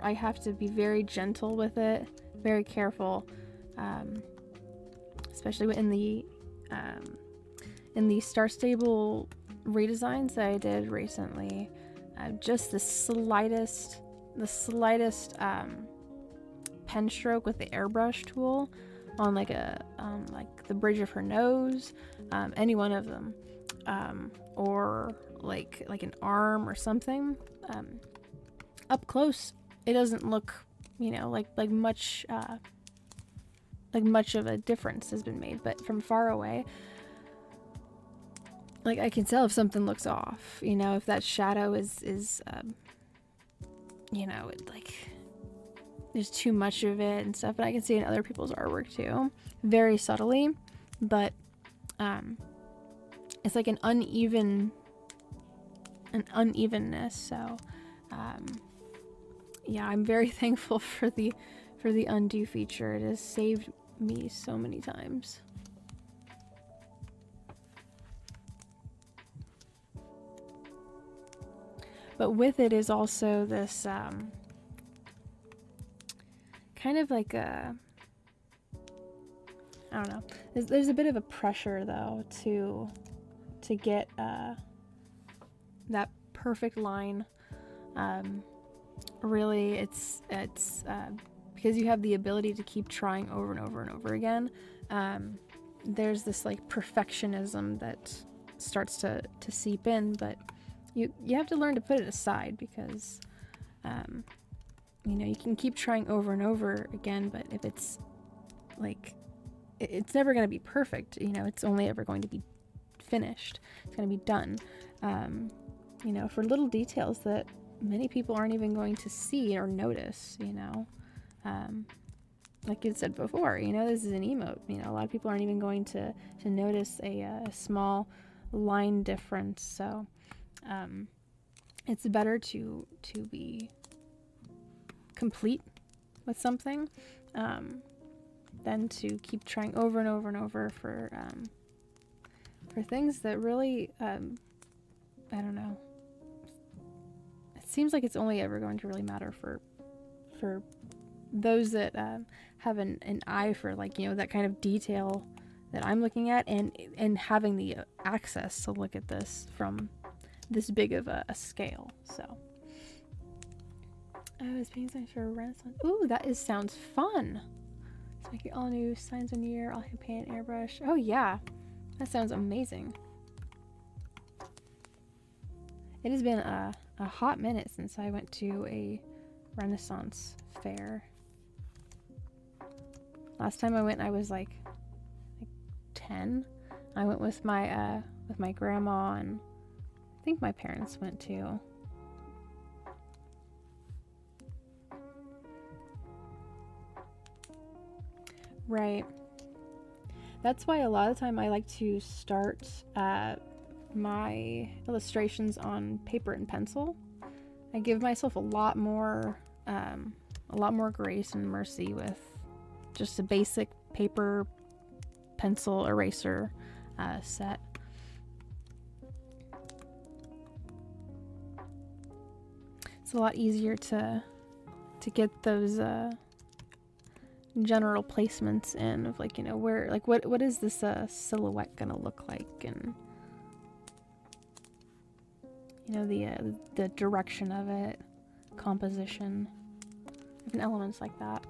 I have to be very gentle with it, very careful, especially in the Star Stable redesigns that I did recently. Just the slightest pen stroke with the airbrush tool on like the bridge of her nose, any one of them, or like an arm or something, up close it doesn't look, you know, like much of a difference has been made, but from far away, like I can tell if something looks off, you know, if that shadow is you know, like there's too much of it and stuff. And I can see in other people's artwork too, very subtly, but it's like an unevenness. So yeah, I'm very thankful for the undo feature. It has saved me so many times. But with it is also this kind of like a, I don't know. There's a bit of a pressure though to get that perfect line. Really, it's because you have the ability to keep trying over and over and over again. There's this like perfectionism that starts to seep in, but you have to learn to put it aside, because you know, you can keep trying over and over again, but if it's like, it's never going to be perfect, you know, it's only ever going to be finished, it's going to be done, you know, for little details that many people aren't even going to see or notice, you know, like you said before, you know, this is an emote, you know, a lot of people aren't even going to notice a small line difference, so it's better to be complete with something than to keep trying over and over and over for things that really I don't know, it seems like it's only ever going to really matter for those that have an eye for, like, you know, that kind of detail that I'm looking at, and having the access to look at this from this big of a scale. So Oh, it's painting signs for a Renaissance. Ooh, sounds fun. Let's make it all new signs on year. All hand paint, airbrush. Oh yeah, that sounds amazing. It has been a hot minute since I went to a Renaissance fair. Last time I went, I was like 10. I went with my grandma, and I think my parents went too. Right. That's why a lot of the time I like to start my illustrations on paper and pencil. I give myself a lot more grace and mercy with just a basic paper pencil eraser set. It's a lot easier to get those general placements in of, like, you know, where, like, what is this silhouette gonna look like, and you know, the direction of it, composition, different elements like that.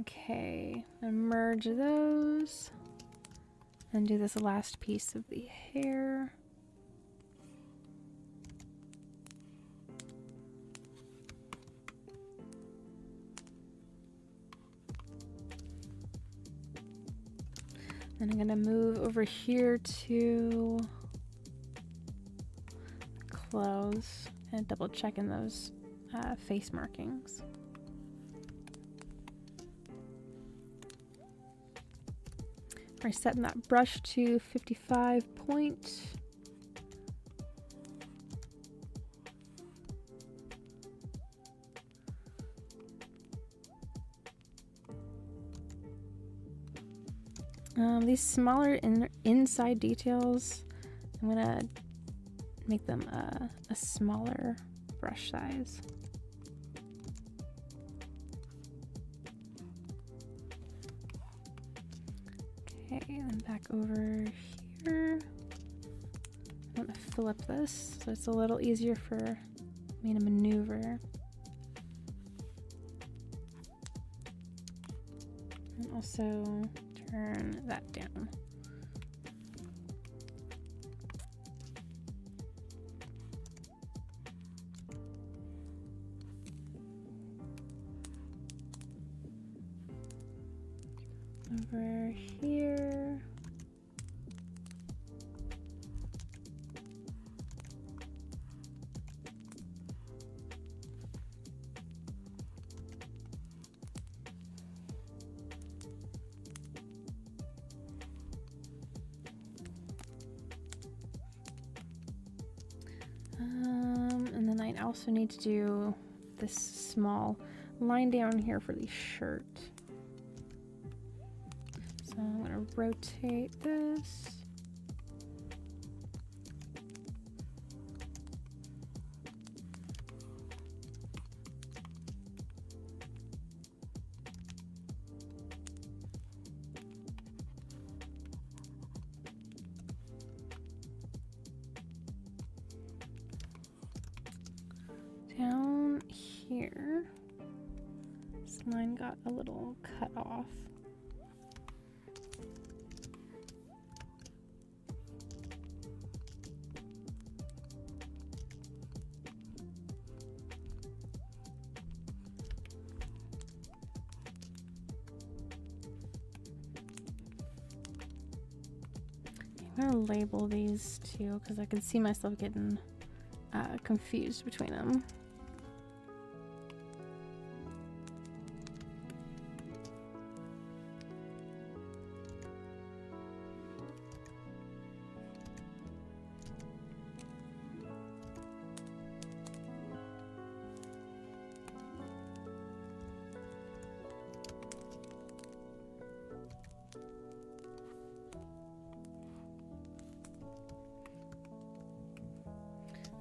Okay, and merge those and do this last piece of the hair. Then I'm gonna move over here to clothes and double checking those face markings. We're setting that brush to 55 point. These smaller inside details, I'm gonna make them a smaller brush size. Okay, then back over here. I want to fill up this so it's a little easier for me to maneuver. And also turn that down. Over here. And then I also need to do this small line down here for the shirt. So I'm going to rotate this. Down here, this line got a little cut off. I'm gonna label these two because I can see myself getting confused between them.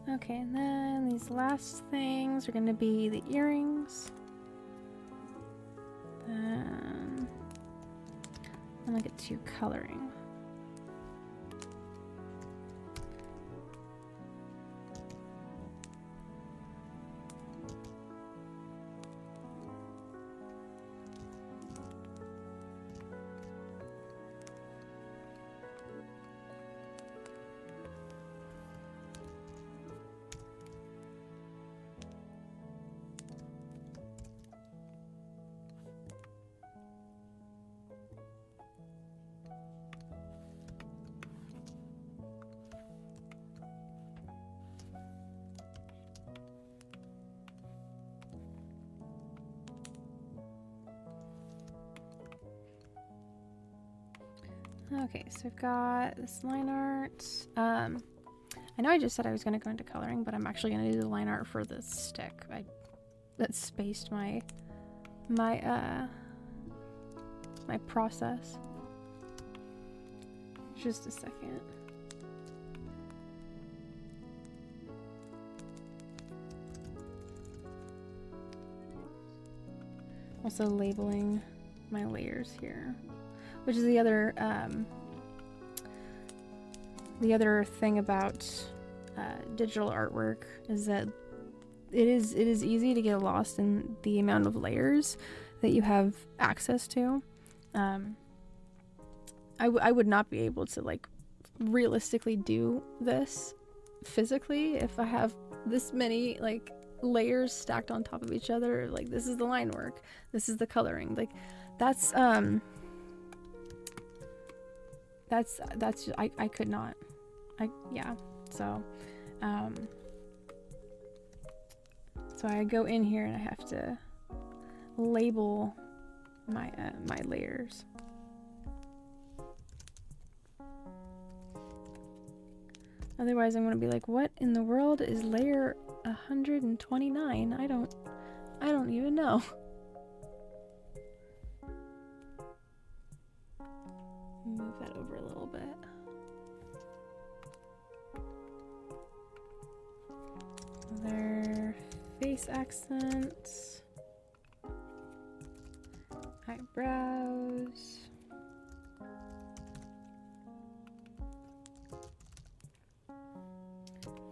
Okay, and then these last things are going to be the earrings. Then I'll get to coloring. Okay, so I've got this line art. I know I just said I was going to go into coloring, but I'm actually going to do the line art for the stick. That spaced my process. Just a second. Also labeling my layers here, which is the other thing about digital artwork is that it is easy to get lost in the amount of layers that you have access to. I would not be able to like realistically do this physically if I have this many like layers stacked on top of each other. Like, this is the line work, this is the coloring, like that's I could not. So I go in here and I have to label my my layers. Otherwise I'm gonna be like, what in the world is layer 129? I don't even know. Move that over a little bit. Other face accents. Eyebrows.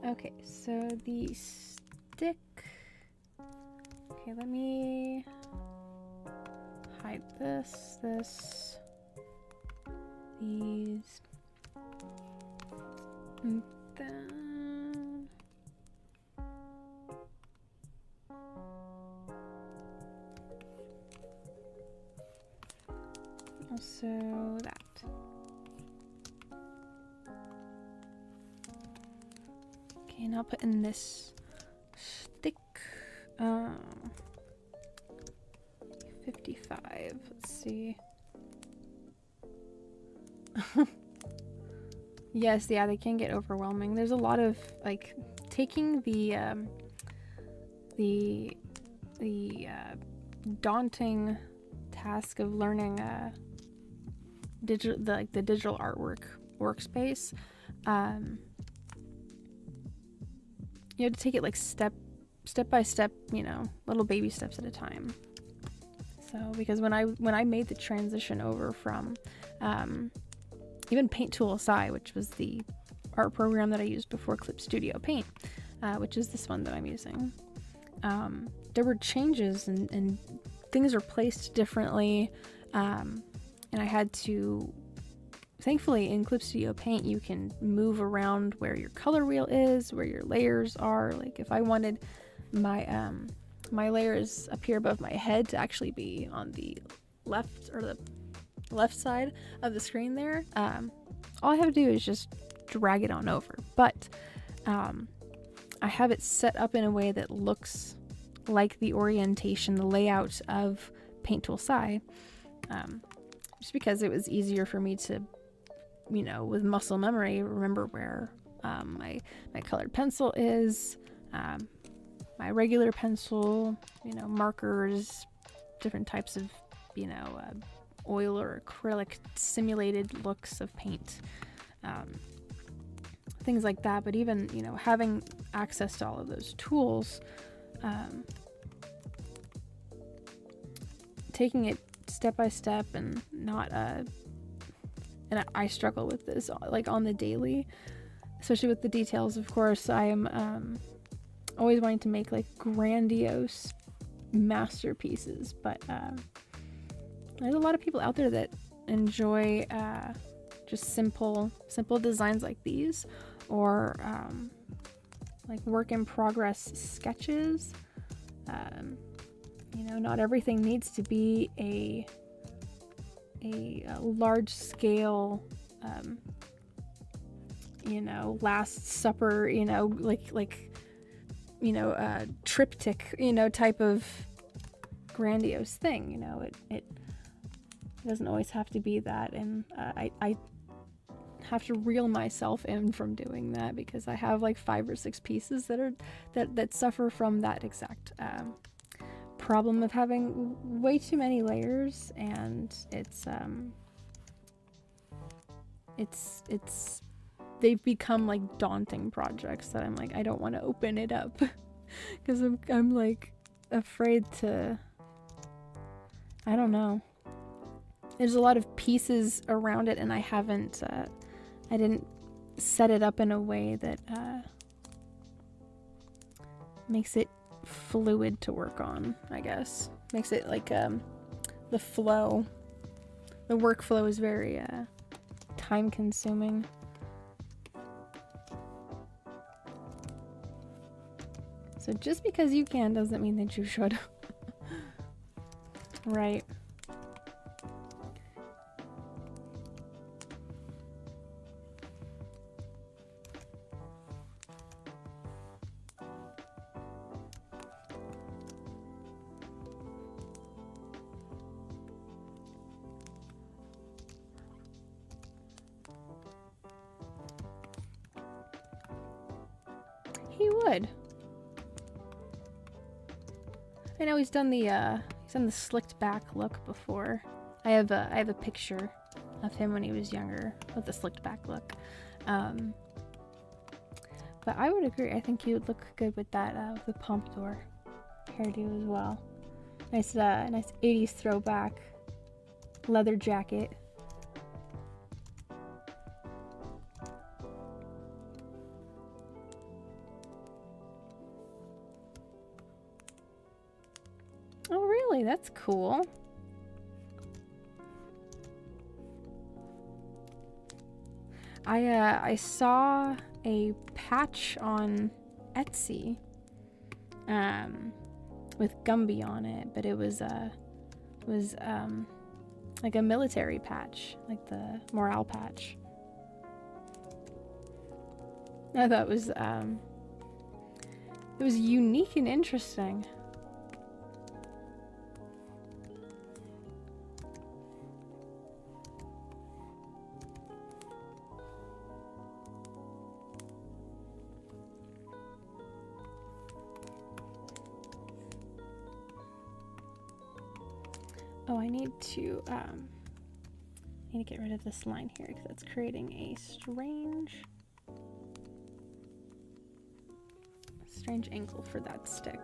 Okay, so the stick. Okay, let me hide this, these, and then also that. Okay, now put in this stick. 55. Let's see. Yes, yeah, they can get overwhelming. There's a lot of like taking the daunting task of learning the digital artwork workspace. You have to take it like step by step, you know, little baby steps at a time. So because when I made the transition over from even Paint Tool SI, which was the art program that I used before Clip Studio Paint, which is this one that I'm using, there were changes and things are placed differently, and I had to. Thankfully, in Clip Studio Paint, you can move around where your color wheel is, where your layers are. Like if I wanted my my layers up here above my head to actually be on the left or the left side of the screen there, all I have to do is just drag it on over. But I have it set up in a way that looks like the orientation, the layout of Paint Tool SI, just because it was easier for me to, you know, with muscle memory, remember where my colored pencil is, my regular pencil, you know, markers, different types of, you know, oil or acrylic simulated looks of paint, things like that. But even, you know, having access to all of those tools, taking it step by step and not and I struggle with this like on the daily, especially with the details. Of course, I am always wanting to make like grandiose masterpieces, but there's a lot of people out there that enjoy just simple designs like these, or like work in progress sketches. You know, not everything needs to be a large scale, you know, Last Supper, you know, like you know, triptych, you know, type of grandiose thing. You know, it doesn't always have to be that. And I have to reel myself in from doing that, because I have like 5 or 6 pieces that suffer from that exact problem of having way too many layers, and they've become like daunting projects that I'm like, I don't want to open it up because I'm like afraid to, I don't know. There's a lot of pieces around it, and I didn't set it up in a way that makes it fluid to work on, I guess. Makes it like the workflow is very time consuming. So just because you can doesn't mean that you should. Right. He would. I know he's done the slicked back look before. I have a picture of him when he was younger with the slicked back look. But I would agree. I think he would look good with that with the pompadour hairdo as well. Nice 80s throwback leather jacket. Oh, really? That's cool. I saw a patch on Etsy with Gumby on it, but it was like a military patch, like the morale patch. I thought it was unique and interesting. Oh, I need to get rid of this line here because it's creating a strange angle for that stick.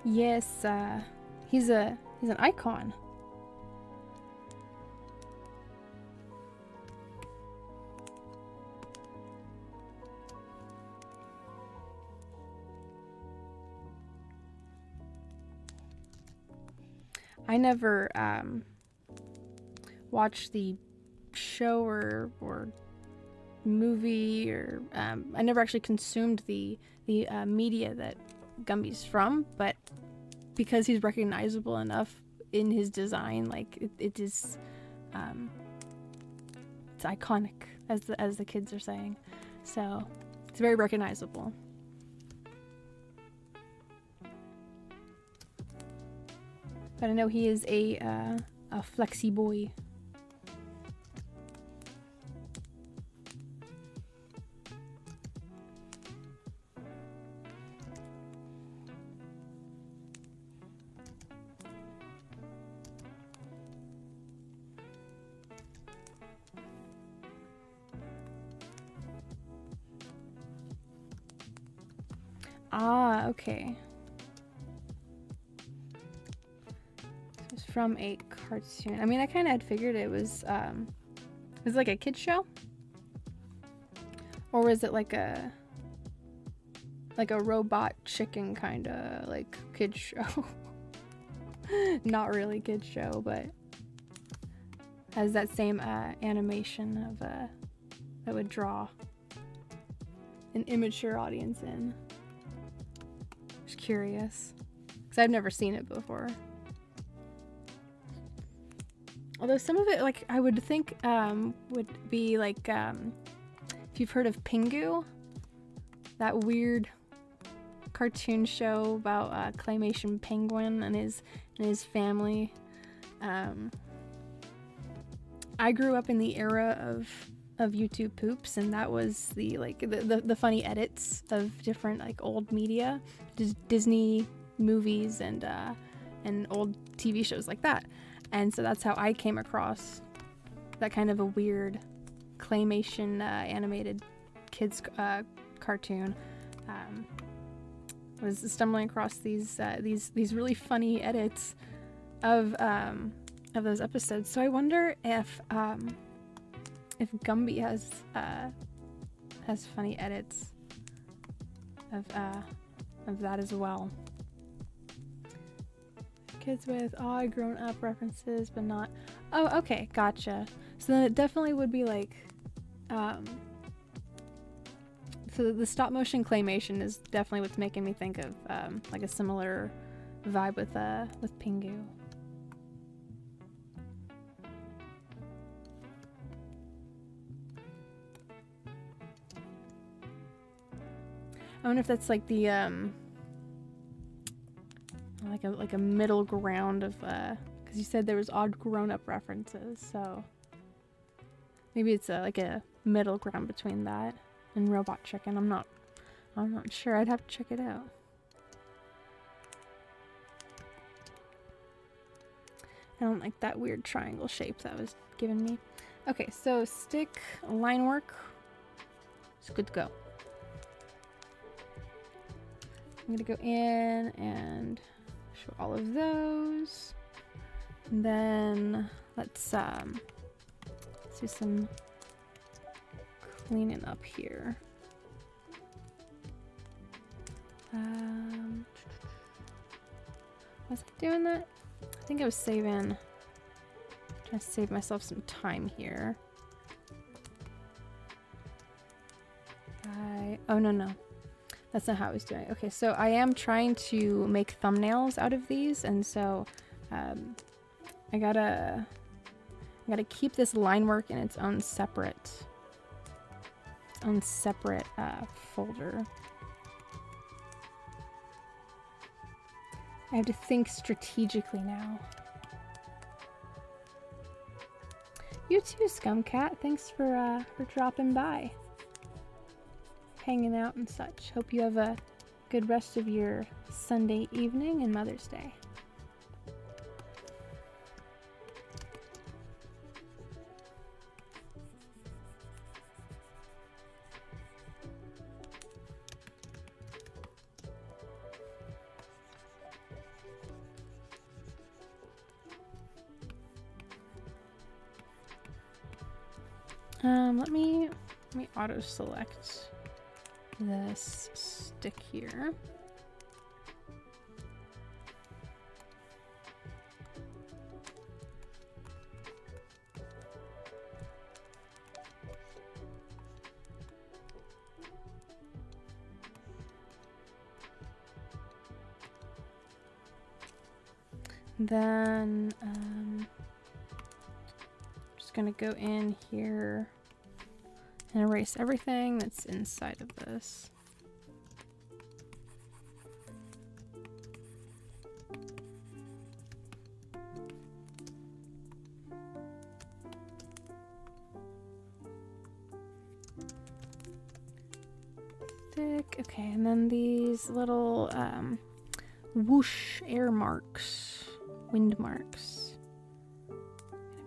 Yes, he's an icon. I never watched the show or movie, or I never actually consumed the media that Gumby's from, but because he's recognizable enough in his design, like it is, it's iconic, as the kids are saying. So it's very recognizable. But I know he is a flexi boy. Ah, okay. It was from a cartoon. I mean, I kind of had figured it was like a kid's show? Or was it like a robot chicken kind of like kid's show? Not really kid's show, but has that same animation of that would draw an immature audience in. Just curious, because I've never seen it before. Although some of it, like, I would think would be like, if you've heard of Pingu, that weird cartoon show about claymation penguin and his family. I grew up in the era of YouTube poops, and that was the funny edits of different like old media, Disney movies and old TV shows like that. And so that's how I came across that kind of a weird claymation animated kids cartoon. Was stumbling across these really funny edits of those episodes. So I wonder if Gumby has funny edits of that as well. Kids with odd grown-up references, but not. Oh, okay, gotcha. So then it definitely would be like. So the stop-motion claymation is definitely what's making me think of like a similar vibe with Pingu. I wonder if that's like the like a middle ground of because you said there was odd grown-up references, so maybe it's like a middle ground between that and Robot Chicken. I'm not sure. I'd have to check it out. I don't like that weird triangle shape that was given me. Okay, so stick line work. It's good to go. I'm gonna go in and show all of those. And then let's do some cleaning up here. Was I doing that? I think I was trying to save myself some time here. Oh, no. That's not how I was doing it. Okay, so I am trying to make thumbnails out of these, and so I gotta keep this line work in its own separate folder. I have to think strategically now. You too, Scumcat. Thanks for dropping by, hanging out and such. Hope you have a good rest of your Sunday evening and Mother's Day. Let me auto select this stick here. Then I'm just gonna go in here and erase everything that's inside of this. Thick. Okay, and then these little whoosh air marks, wind marks. Gonna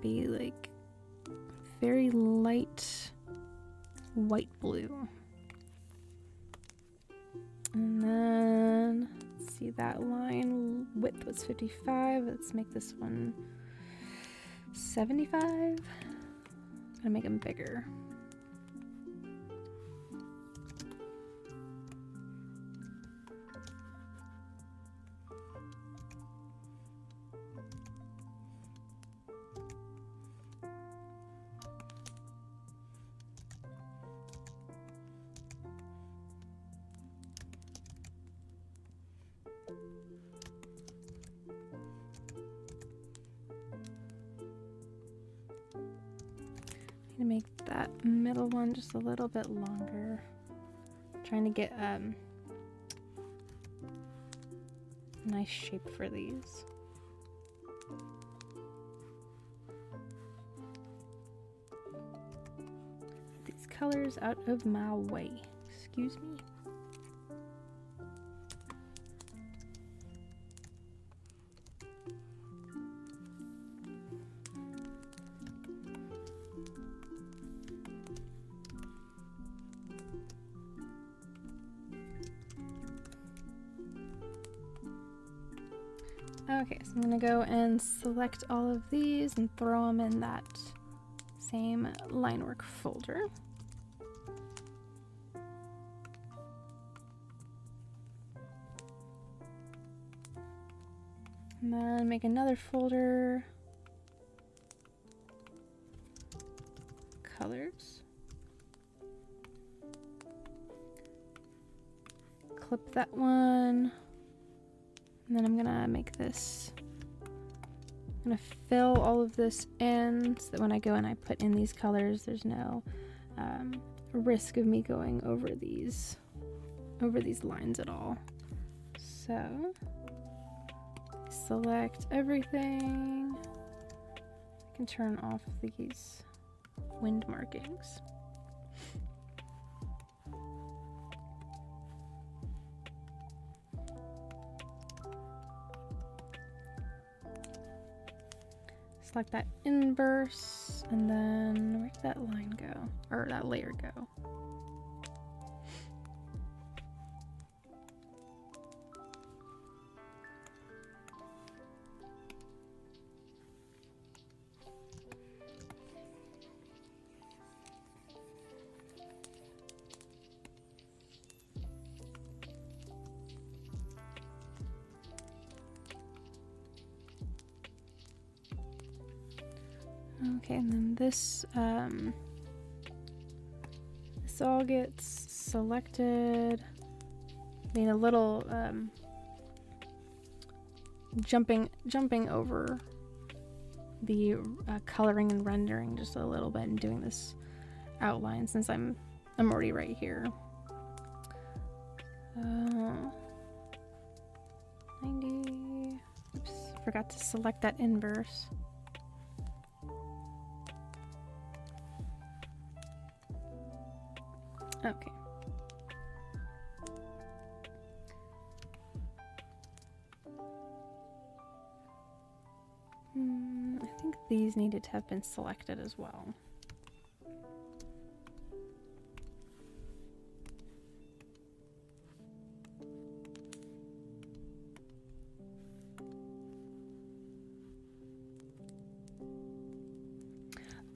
be like very light white blue. And then let's see, that line width was 55. Let's make this one 75. I'm gonna make them bigger. gonna make that middle one just a little bit longer. Trying to get nice shape for these. These colors out of my way. Excuse me. Okay, so I'm gonna go and select all of these and throw them in that same line work folder. And then make another folder. Colors. Clip that one. And then I'm gonna make this, I'm gonna fill all of this in so that when I go and I put in these colors, there's no risk of me going over these lines at all. So select everything. I can turn off these wind markings. Select that inverse, and then where did that line go? Or that layer go? Okay, and then this all gets selected. I mean, a little jumping over the coloring and rendering just a little bit and doing this outline since I'm already right here. 90. Oops, forgot to select that inverse. Okay. I think these needed to have been selected as well.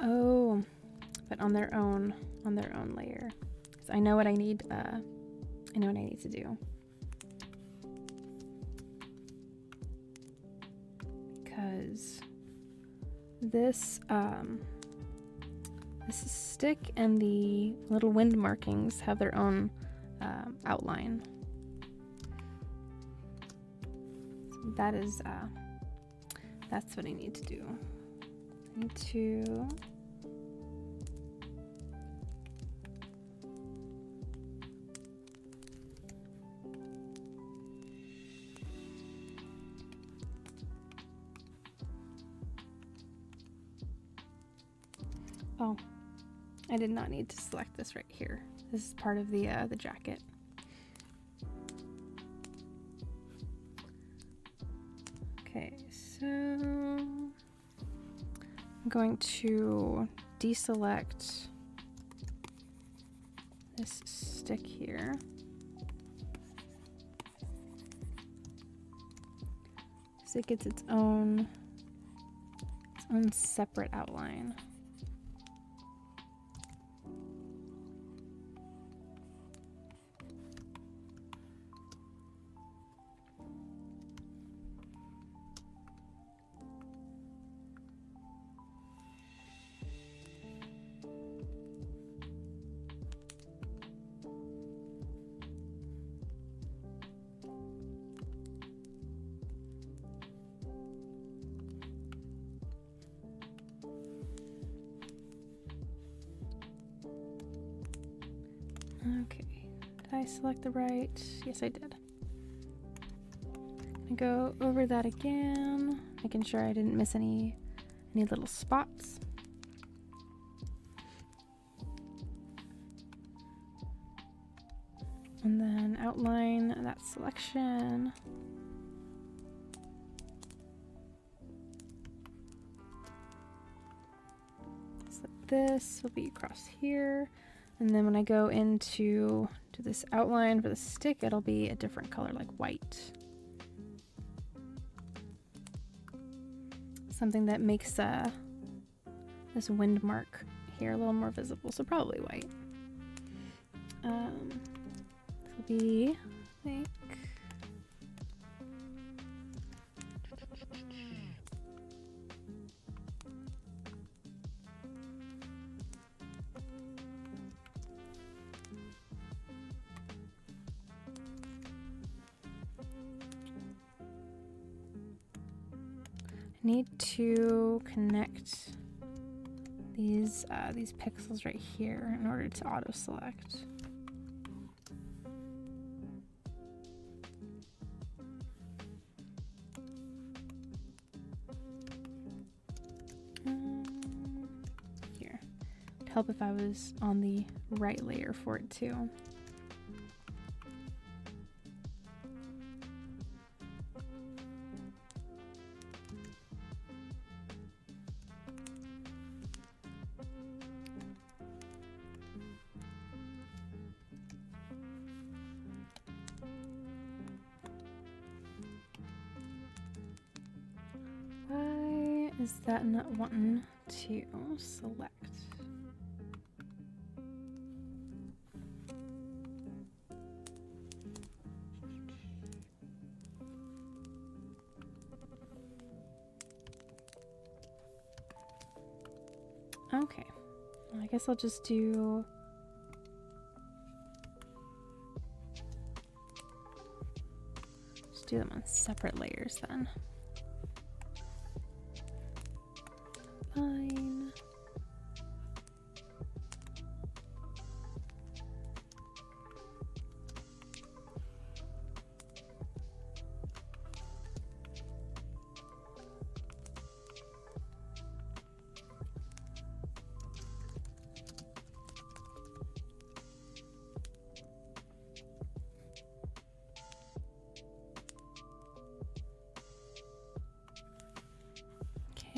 Oh, but on their own layer. So I know what I need. I know what I need to do. Because this stick and the little wind markings have their own outline. So that's what I need to do. I need to oh, I did not need to select this right here. This is part of the jacket. Okay, so I'm going to deselect this stick here. So it gets its own separate outline. Okay, did I select the right? Yes, I did. I go over that again, making sure I didn't miss any little spots. And then outline that selection. So this will be across here. And then when I go into this outline for the stick, it'll be a different color, like white. Something that makes this wind mark here a little more visible, so probably white. This will be, I think, I need to connect these pixels right here in order to auto select. Here, it'd help if I was on the right layer for it too. Why is that not wanting to select? Okay, well, I guess I'll just do them on separate layers then. Fine.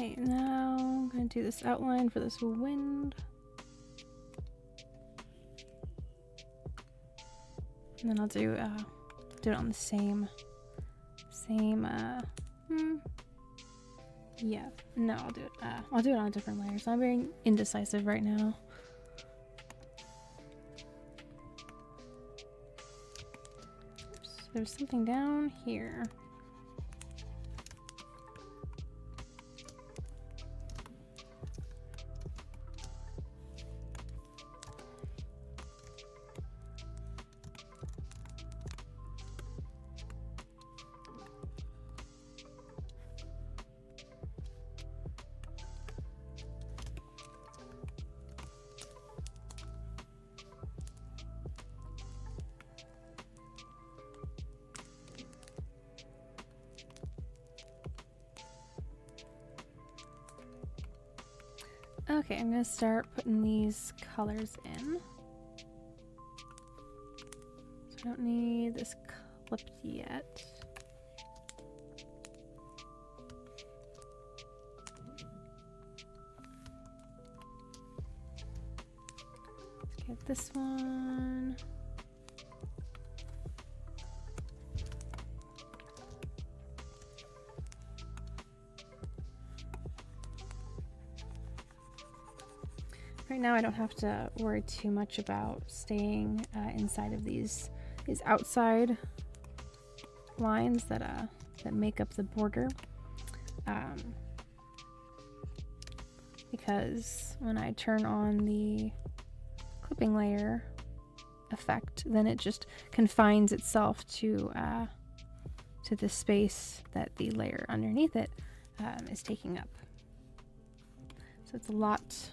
Okay, now I'm going to do this outline for this wind. And then I'll do it on the same yeah, no, I'll do it on a different layer. So I'm being indecisive right now. Oops, there's something down here. Okay, I'm gonna start putting these colors in. So I don't need this clipped yet. Let's get this one. Right now I don't have to worry too much about staying inside of these outside lines that make up the border, because when I turn on the clipping layer effect, then it just confines itself to the space that the layer underneath it is taking up. So it's a lot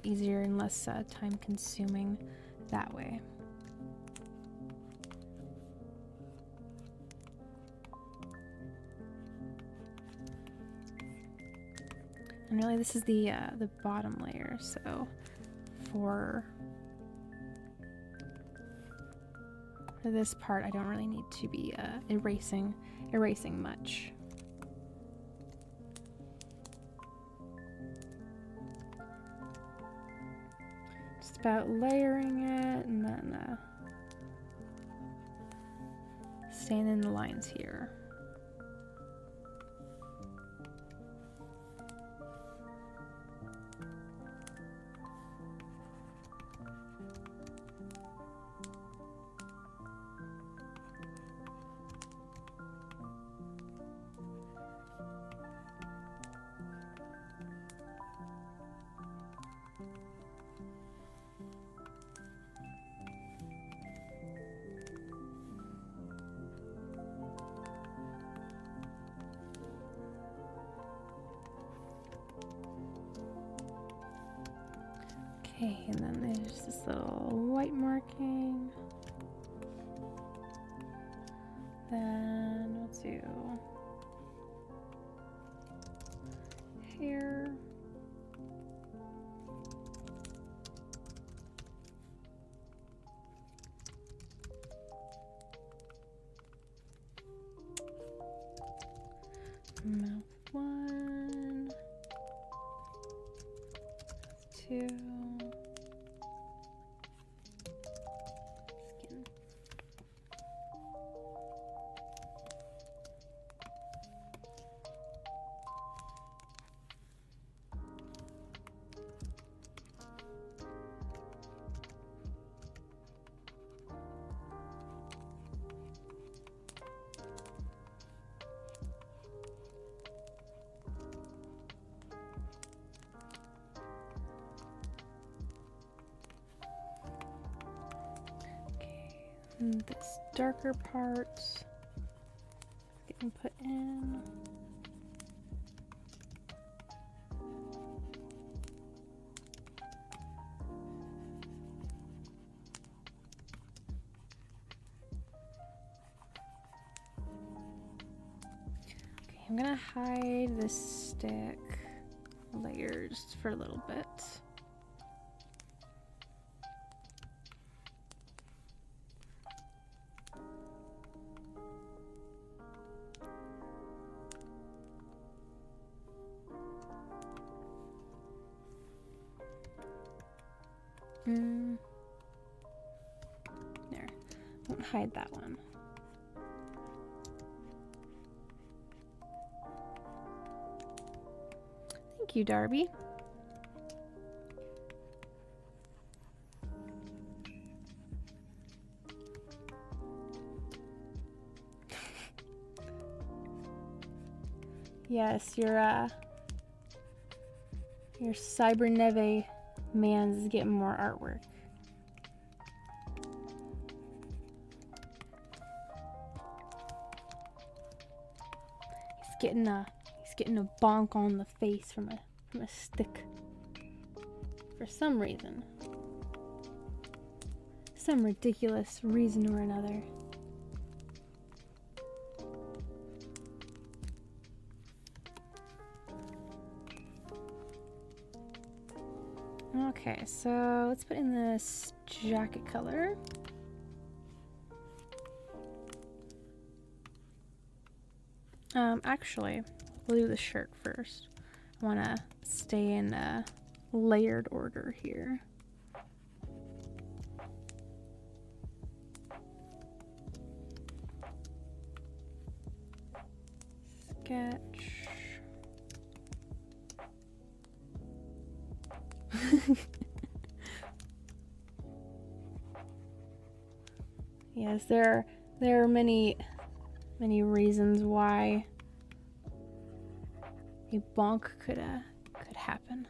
easier and less time consuming that way. And really this is the bottom layer, so for this part I don't really need to be erasing much. Just about layering it and then staying in the lines here. Okay, and then there's this little white marking. Then we'll do hair. Mouth 1, 2. Skin. And this darker part is getting put in. Okay, I'm gonna hide this stick layers for a little bit. There. Won't hide that one. Thank you, Darby. Yes, your Cyber Neve man's is getting more artwork. He's getting a bonk on the face from a stick. For some reason. Some ridiculous reason or another. Okay, so let's put in this jacket color. Actually, we'll do the shirt first. I want to stay in a layered order here. Sketch. Yes, there are many reasons why a bonk could happen.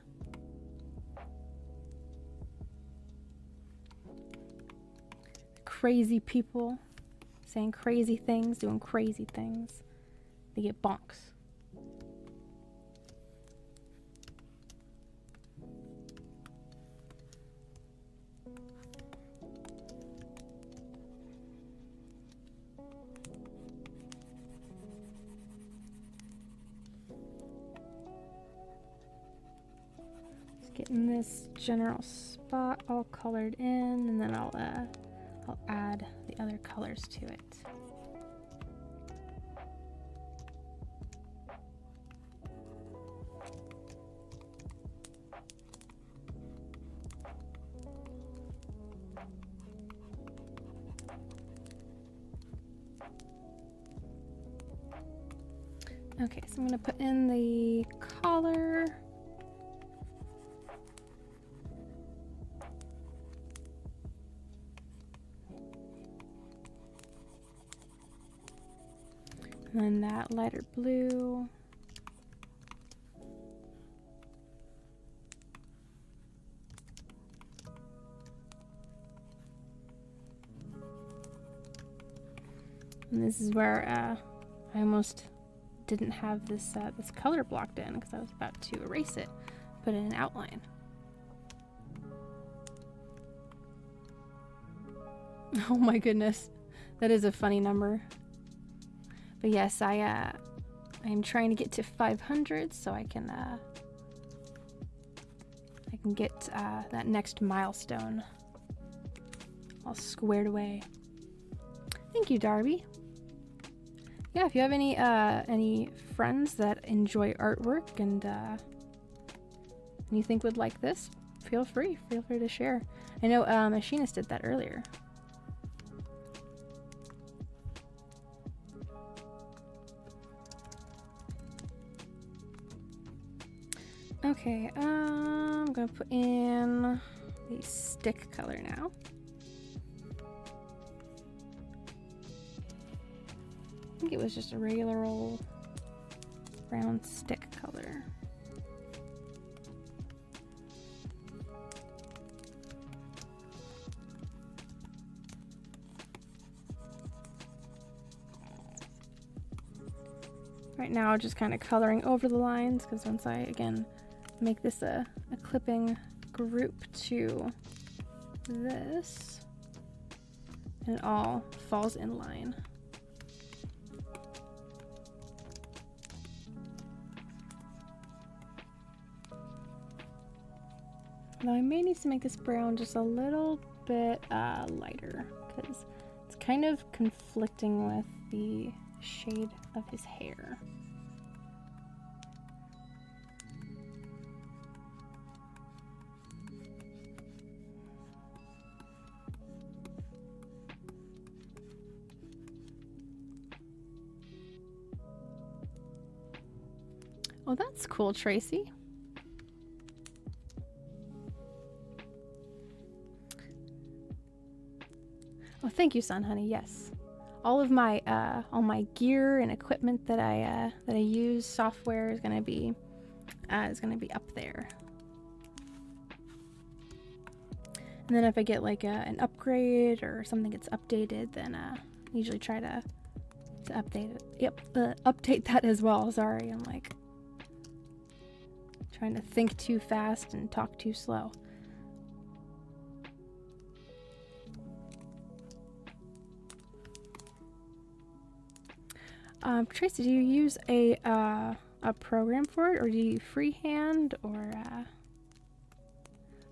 Crazy people saying crazy things, doing crazy things. They get bonks. Getting this general spot all colored in, and then I'll add the other colors to it. Okay, so I'm going to put in the collar. And then that lighter blue. And this is where I almost didn't have this this color blocked in because I was about to erase it, put in an outline. Oh my goodness, that is a funny number. But yes, I am trying to get to 500 so I can get that next milestone all squared away. Thank you, Darby. Yeah, if you have any friends that enjoy artwork and you think would like this, feel free to share. I know Machinist did that earlier. Okay, I'm gonna put in the stick color now. I think it was just a regular old brown stick color. Right now, just kind of coloring over the lines because once I, again, make this a clipping group to this, and it all falls in line. Now I may need to make this brown just a little bit lighter because it's kind of conflicting with the shade of his hair. Oh, that's cool, Tracy. Oh, thank you, Sun Honey. Yes, all my gear and equipment that I use, software is gonna be up there. And then if I get like an upgrade or something gets updated, then I usually try to update it. Yep, update that as well. Sorry, I'm like trying to think too fast and talk too slow. Tracy, do you use a program for it, or do you freehand, or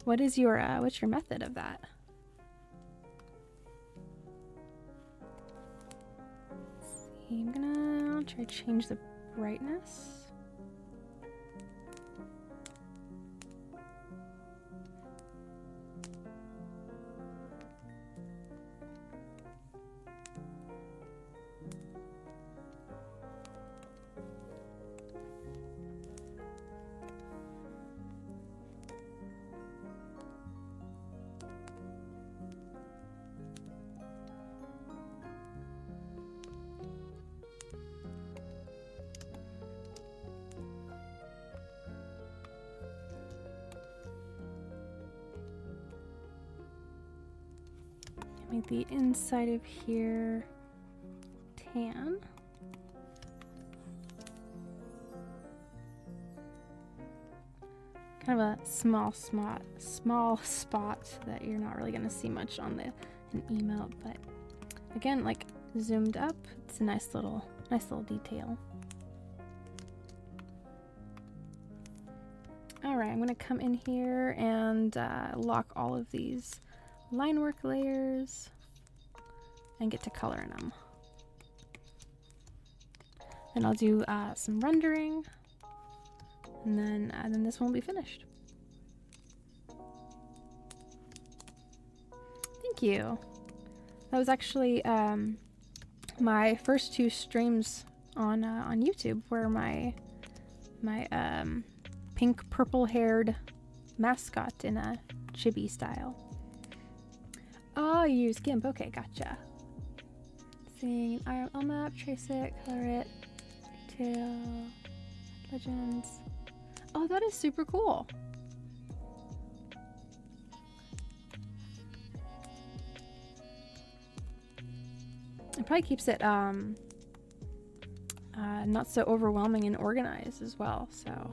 what's your method of that? Let's see, I'm gonna try to change the brightness. Make the inside of here tan. Kind of a small spot that you're not really gonna see much on an emote, but again, like zoomed up, it's a nice little detail. Alright, I'm gonna come in here and lock all of these line work layers and get to coloring them. Then I'll do some rendering, and then this one will be finished. Thank you. That was actually my first 2 streams on YouTube, where my pink purple haired mascot in a chibi style. Oh, you use GIMP. Okay, gotcha. Seeing IRL map, trace it, color it, detail, legends. Oh, that is super cool. It probably keeps it not so overwhelming and organized as well, so.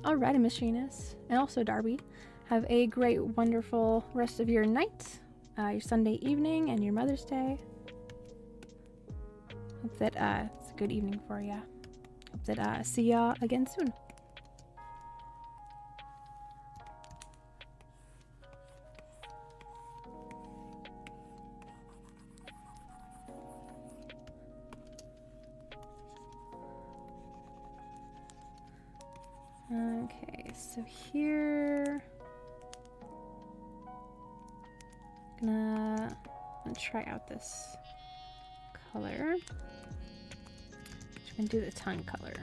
Alrighty, Miss Venus, and also Darby. Have a great, wonderful rest of your night, your Sunday evening, and your Mother's Day. Hope that it's a good evening for you. Hope that see ya again soon. Okay, so here, gonna try out this color. I'm gonna do the tongue color.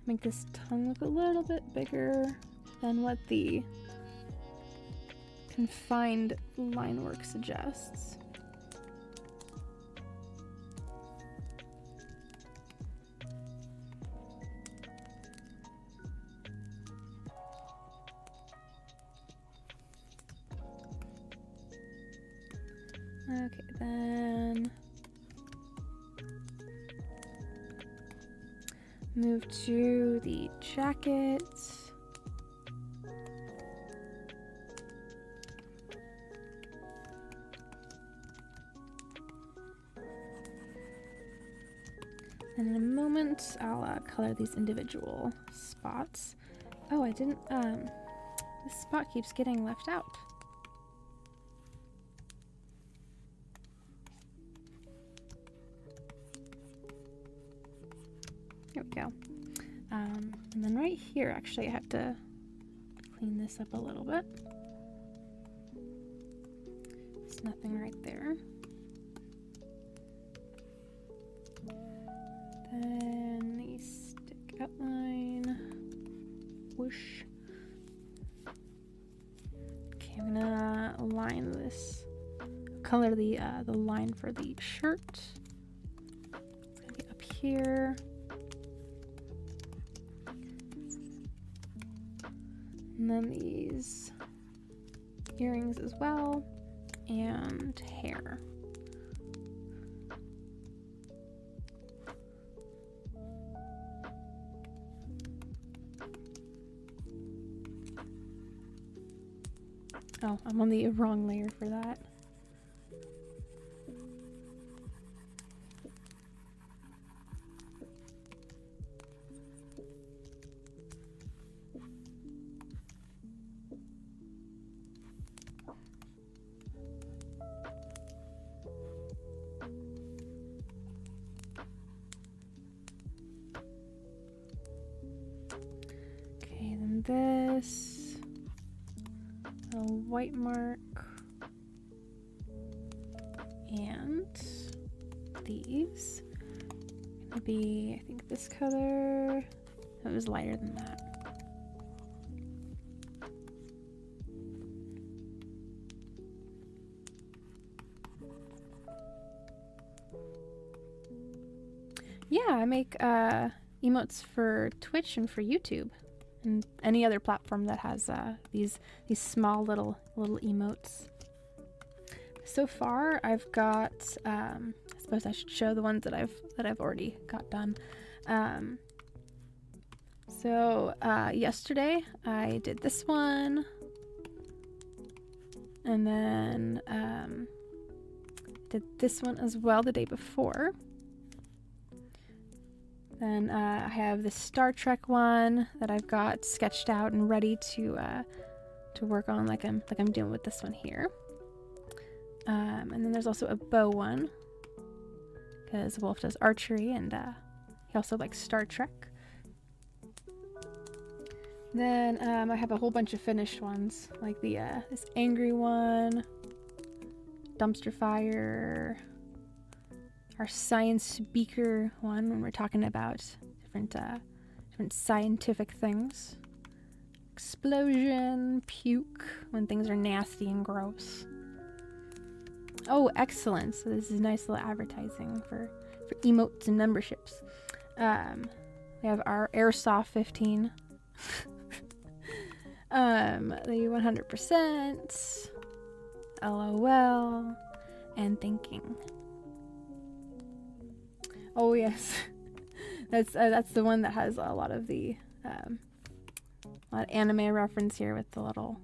Make this tongue look a little bit bigger than what the confined line work suggests. Okay, then move to the jacket. And in a moment, I'll color these individual spots. Oh, I didn't, this spot keeps getting left out. There we go. And then right here, actually, I have to clean this up a little bit. There's nothing right there. Then the stick outline. Whoosh. Okay, I'm gonna line this, color the line for the shirt. It's gonna be up here. And then these earrings as well, and hair. Oh, I'm on the wrong layer for that. Okay, then this. A white mark, and these gonna be, I think, this color. It was lighter than that. Yeah, I make emotes for Twitch and for YouTube. And any other platform that has these small little emotes. So far, I've got. I suppose I should show the ones that I've already got done. So yesterday I did this one, and then did this one as well the day before. Then I have the Star Trek one that I've got sketched out and ready to work on, like I'm doing with this one here. And then there's also a bow one, because Wolf does archery and he also likes Star Trek. Then I have a whole bunch of finished ones, like the this angry one, dumpster fire, our science beaker one when we're talking about different scientific things, explosion, puke when things are nasty and gross. Oh, excellent! So this is nice little advertising for emotes and memberships. We have our airsoft 15. The 100%, LOL, and thinking. Oh yes, that's the one that has a lot of the a lot of anime reference here with the little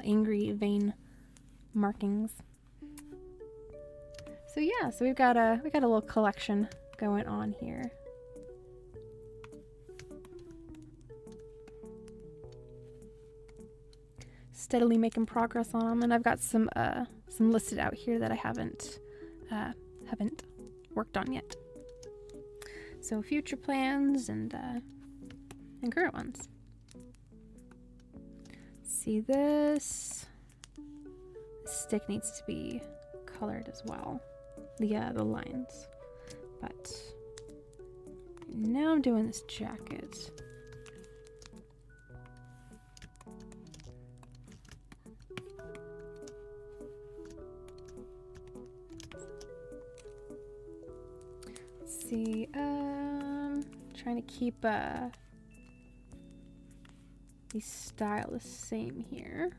angry vein markings. So yeah, so we got a little collection going on here. Steadily making progress on them, and I've got some listed out here that I haven't worked on yet. So future plans and current ones. See, this stick needs to be colored as well, the lines. But now I'm doing this jacket. See, trying to keep the style the same here.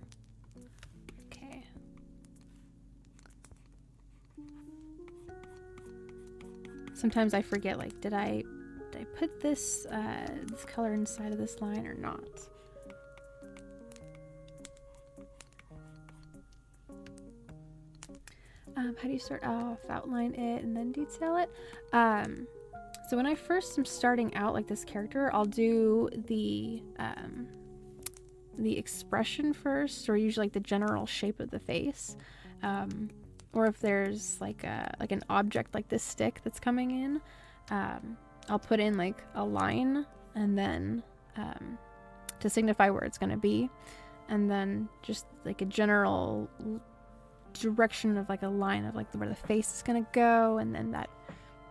Okay. Sometimes I forget, like, did I put this this color inside of this line or not? How do you start off? Outline it and then detail it. So when I first am starting out like this character, I'll do the expression first, or usually like the general shape of the face, or if there's like an object like this stick that's coming in, I'll put in like a line and then to signify where it's going to be, and then just like a general direction of like a line of like where the face is gonna go, and then that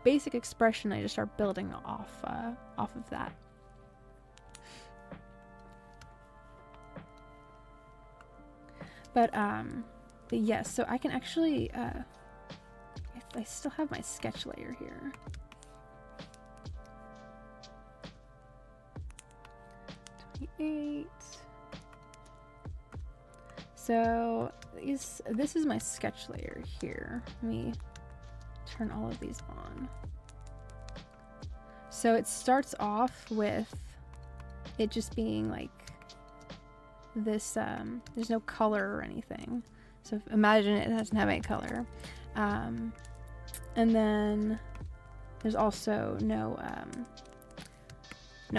basic expression I just start building off of that. But yes, so I can actually if I still have my sketch layer here. So this is my sketch layer here. Let me turn all of these on. So it starts off with it just being like this, there's no color or anything. So imagine it doesn't have any color. And then there's also no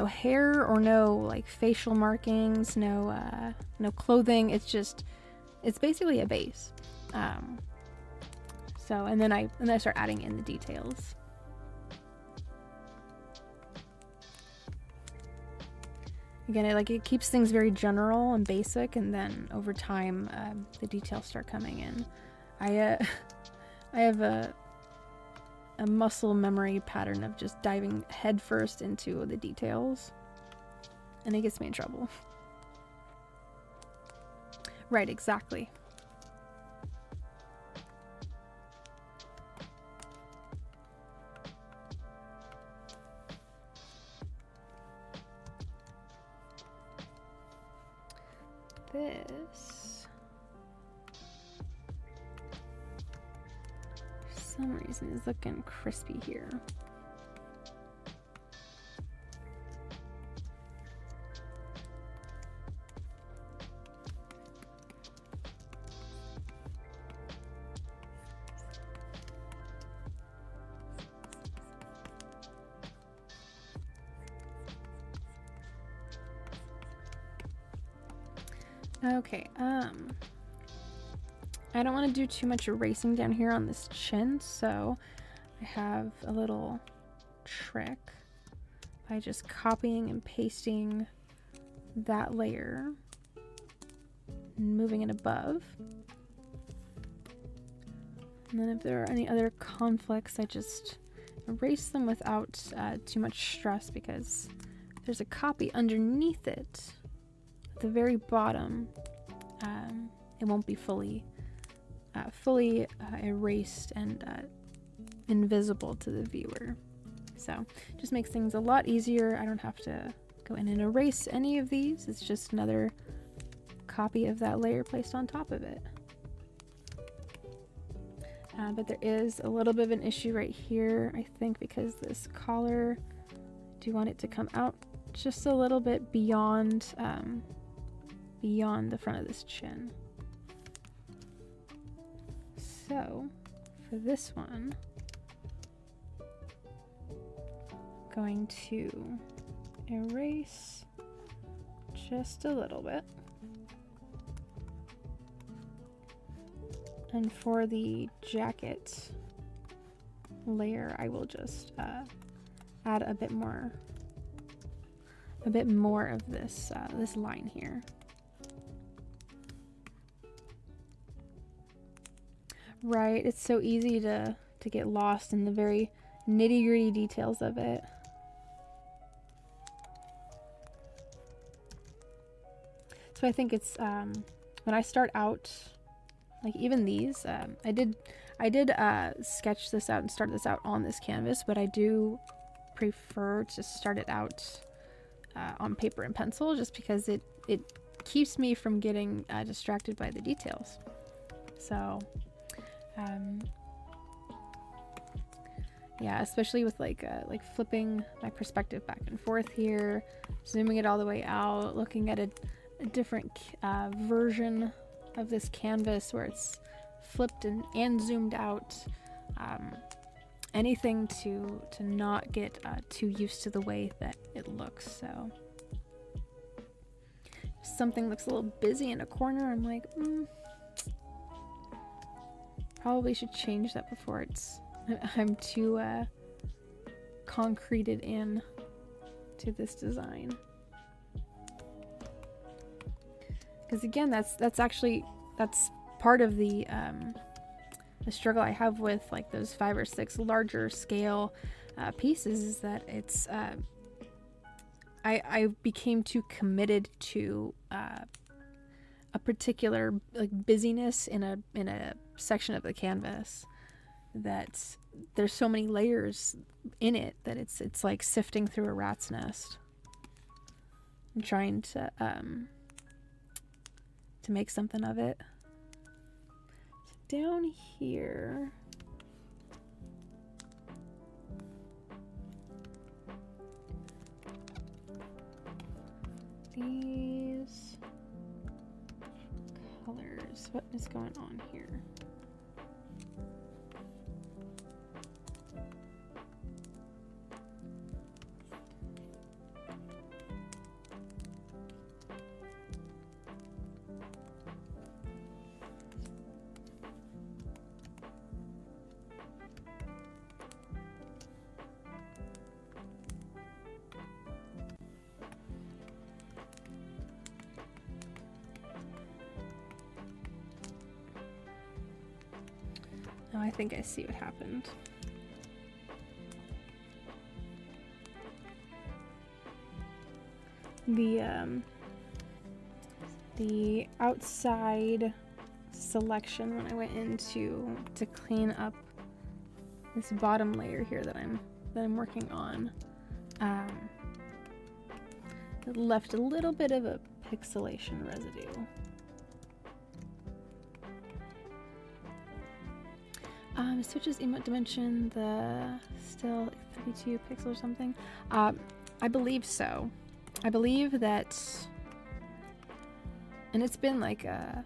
hair or no like facial markings, no clothing. It's basically a base. So and then I start adding in the details. Again, it keeps things very general and basic, and then over time the details start coming in. I have a muscle memory pattern of just diving headfirst into the details, and it gets me in trouble. Right, exactly. This, for some reason, is looking crispy here. Okay, I don't want to do too much erasing down here on this chin, so I have a little trick by just copying and pasting that layer and moving it above. And then if there are any other conflicts, I just erase them without too much stress, because there's a copy underneath it at the very bottom. It won't be fully erased and invisible to the viewer. So just makes things a lot easier. I don't have to go in and erase any of these. It's just another copy of that layer placed on top of it. But there is a little bit of an issue right here, I think, because this collar, I do want it to come out just a little bit beyond the front of this chin. So for this one, I'm going to erase just a little bit. And for the jacket layer, I will just add a bit more of this this line here. Right, it's so easy to get lost in the very nitty-gritty details of it. So I think it's when I start out, like even these, I did sketch this out and start this out on this canvas, but I do prefer to start it out on paper and pencil, just because it keeps me from getting distracted by the details. So yeah, especially with like flipping my perspective back and forth here, zooming it all the way out, looking at a different version of this canvas where it's flipped and zoomed out. Anything to not get too used to the way that it looks. So if something looks a little busy in a corner, I'm like, probably should change that before I'm too concreted in to this design. Because again, that's part of the struggle I have with like those 5 or 6 larger scale pieces, is that it's I became too committed to a particular like busyness in a section of the canvas, that there's so many layers in it that it's like sifting through a rat's nest. I'm trying to make something of it. So down here, these colors, what is going on here? Oh, I think I see what happened. The outside selection, when I went in to clean up this bottom layer here that I'm working on, it left a little bit of a pixelation residue. It switches emote dimension, the still 32 pixels or something. I believe so. I believe that, and it's been like a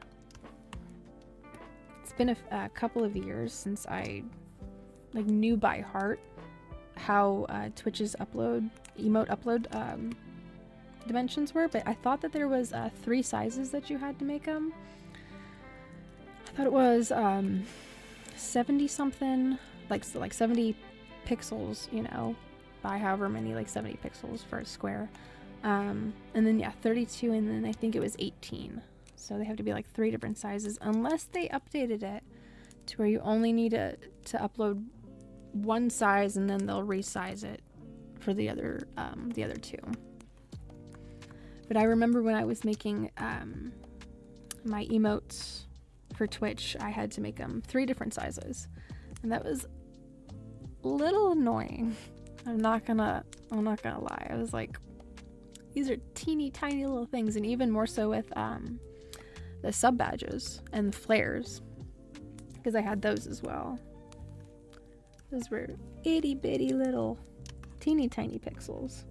couple of years since I like knew by heart how Twitch's emote upload dimensions were, but I thought that there was 3 sizes that you had to make them. I thought it was 70 something, like 70 pixels, you know, by however many, like 70 pixels for a square. And then yeah, 32, and then I think it was 18. So they have to be like 3 different sizes, unless they updated it to where you only need to upload one size, and then they'll resize it for the other 2. But I remember when I was making my emotes for Twitch, I had to make them 3 different sizes, and that was a little annoying. I'm not gonna lie. I was like, these are teeny tiny little things, and even more so with the sub badges and the flares, because I had those as well. Those were itty bitty little teeny tiny pixels.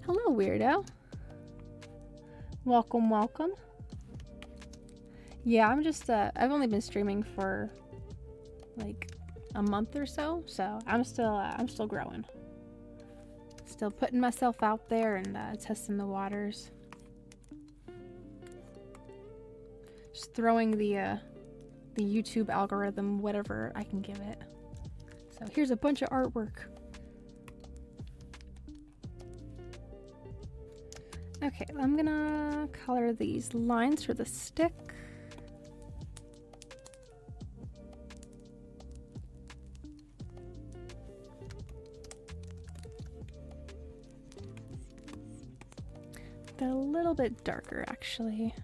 Hello, weirdo. Welcome, welcome. Yeah, I'm just, I've only been streaming for like a month or so, so I'm still growing. Still putting myself out there and testing the waters. Just throwing the YouTube algorithm whatever I can give it. So here's a bunch of artwork. Okay, I'm gonna color these lines for the stick. They're a little bit darker, actually.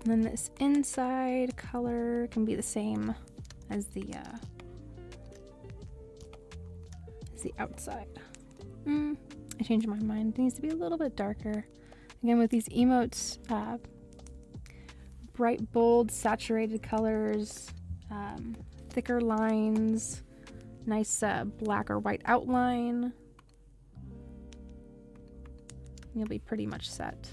And then this inside color can be the same as the outside. I changed my mind. It needs to be a little bit darker. Again, with these emotes, bright, bold, saturated colors, thicker lines, nice black or white outline. You'll be pretty much set.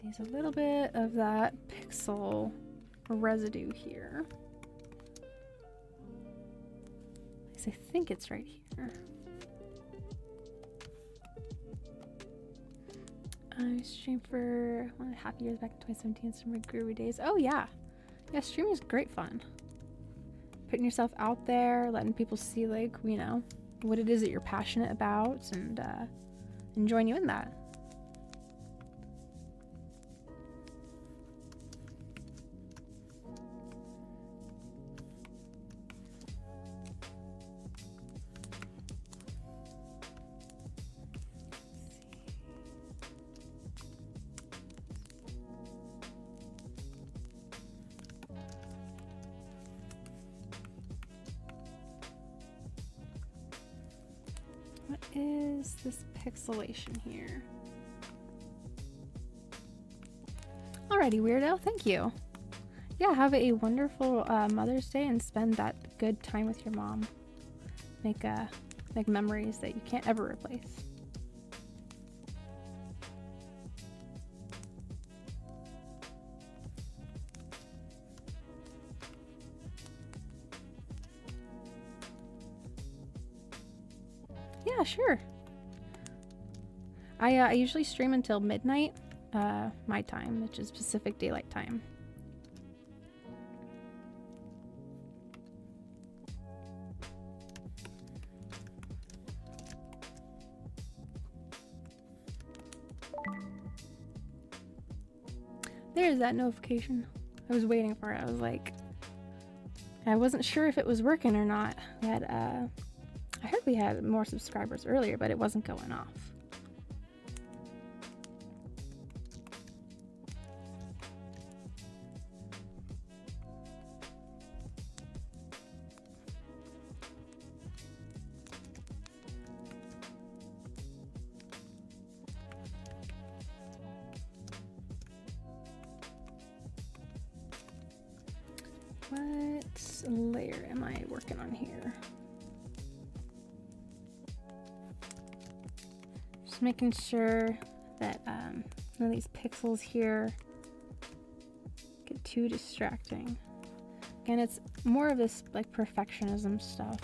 There's a little bit of that pixel residue here. At least I think it's right here. I streamed for 1.5 years back in 2017, some groovy days. Oh yeah. Yeah, streaming is great fun. Putting yourself out there, letting people see, like, you know, what it is that you're passionate about, and join you in that. What is this pixelation here? Alrighty, weirdo. Thank you. Yeah, have a wonderful Mother's Day and spend that good time with your mom. Make memories that you can't ever replace. Yeah, sure. I usually stream until midnight, my time, which is Pacific Daylight Time. There's that notification. I was waiting for it. I was like, I wasn't sure if it was working or not. We had, I heard we had more subscribers earlier, but it wasn't going off. What layer am I working on here? Just making sure that none of these pixels here get too distracting. Again, it's more of this like perfectionism stuff.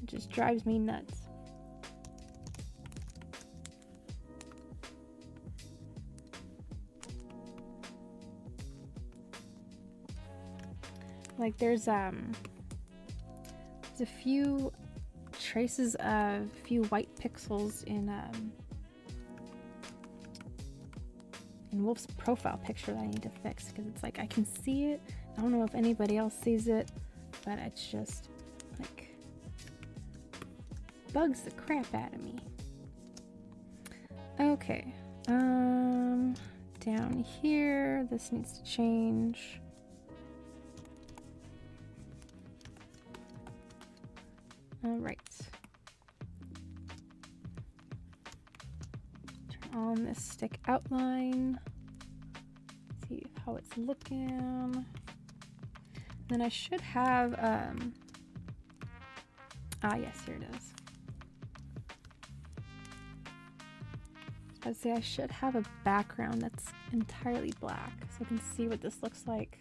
It just drives me nuts. Like there's a few traces of a few white pixels in Wolf's profile picture that I need to fix, because it's like I can see it. I don't know if anybody else sees it, but it's just like bugs the crap out of me. Okay, down here, this needs to change. All right. Turn on this stick outline. See how it's looking. Then I should have, yes, here it is. I'd say I should have a background that's entirely black so I can see what this looks like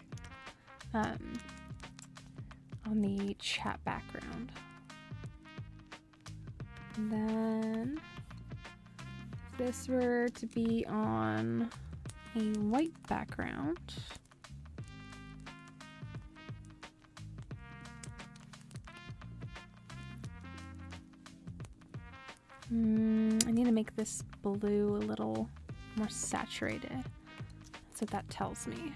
on the chat background. And then if this were to be on a white background, I need to make this blue a little more saturated. That's what that tells me.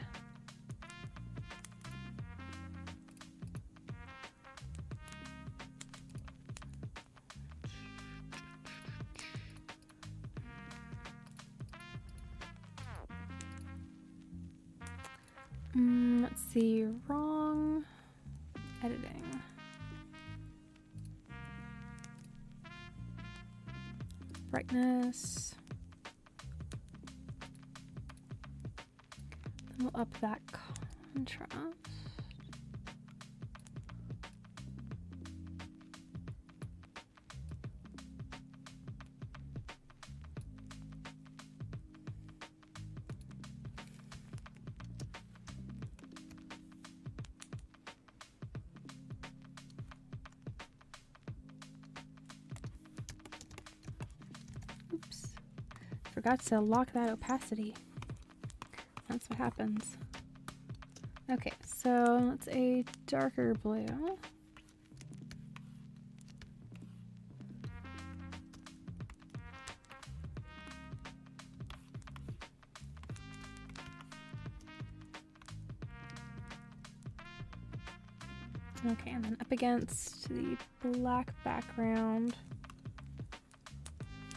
Let's see, wrong editing. Brightness. Then we'll up that contrast. Oops, forgot to lock that opacity. That's what happens. Okay, so it's a darker blue. Okay, and then up against the black background.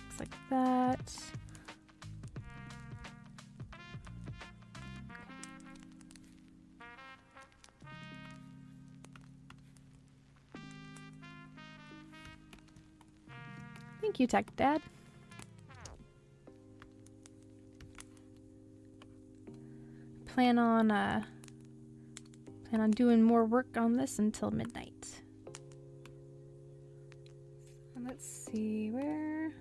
Looks like that. Thank you, Tech Dad. Plan on doing more work on this until midnight. Let's see where.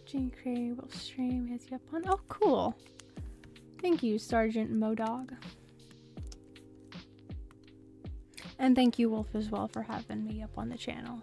Gene Cray will stream his you up on. Oh, cool. Thank you, Sergeant Modog. And thank you, Wolf, as well, for having me up on the channel.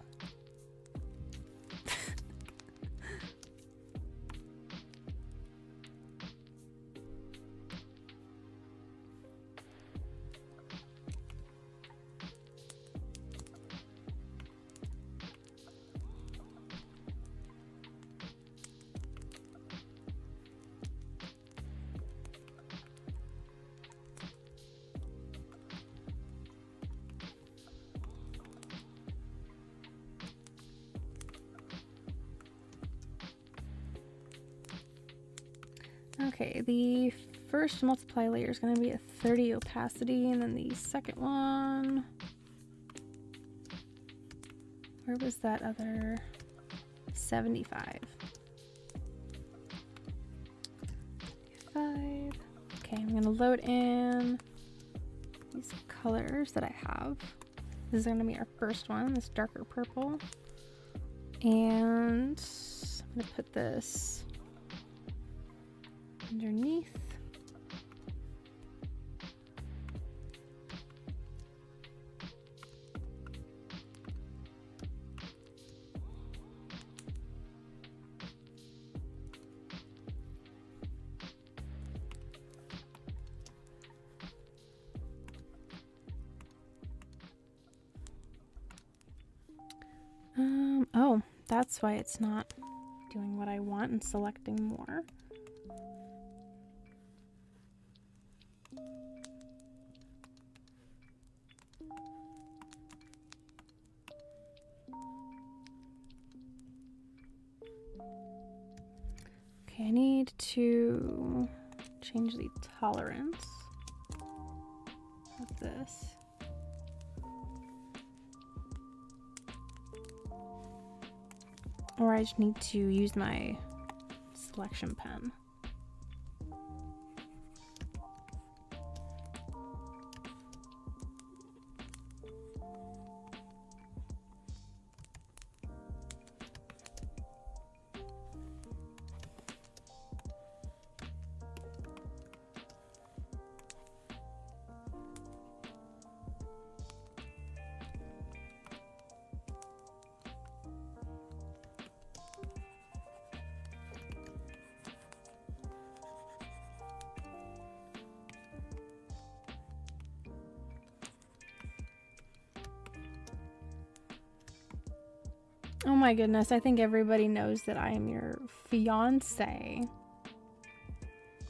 Okay, the first multiply layer is going to be a 30 opacity, and then the second one, where was that other? 75. 5. Okay, I'm going to load in these colors that I have. This is going to be our first one, this darker purple. And I'm going to put this underneath. Oh, that's why it's not doing what I want and selecting more. Okay, I need to change the tolerance of this. Or I just need to use my selection pen. Oh my goodness, I think everybody knows that I am your fiance.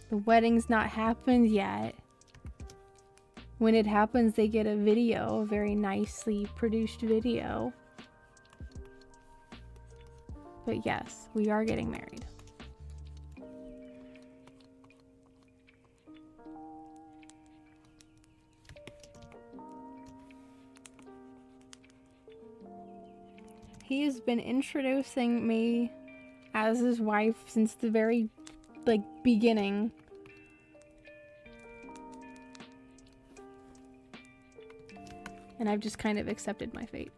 The wedding's not happened yet. When it happens, they get a video, a very nicely produced video. But yes, we are getting married. He has been introducing me as his wife since the very, beginning. And I've just kind of accepted my fate.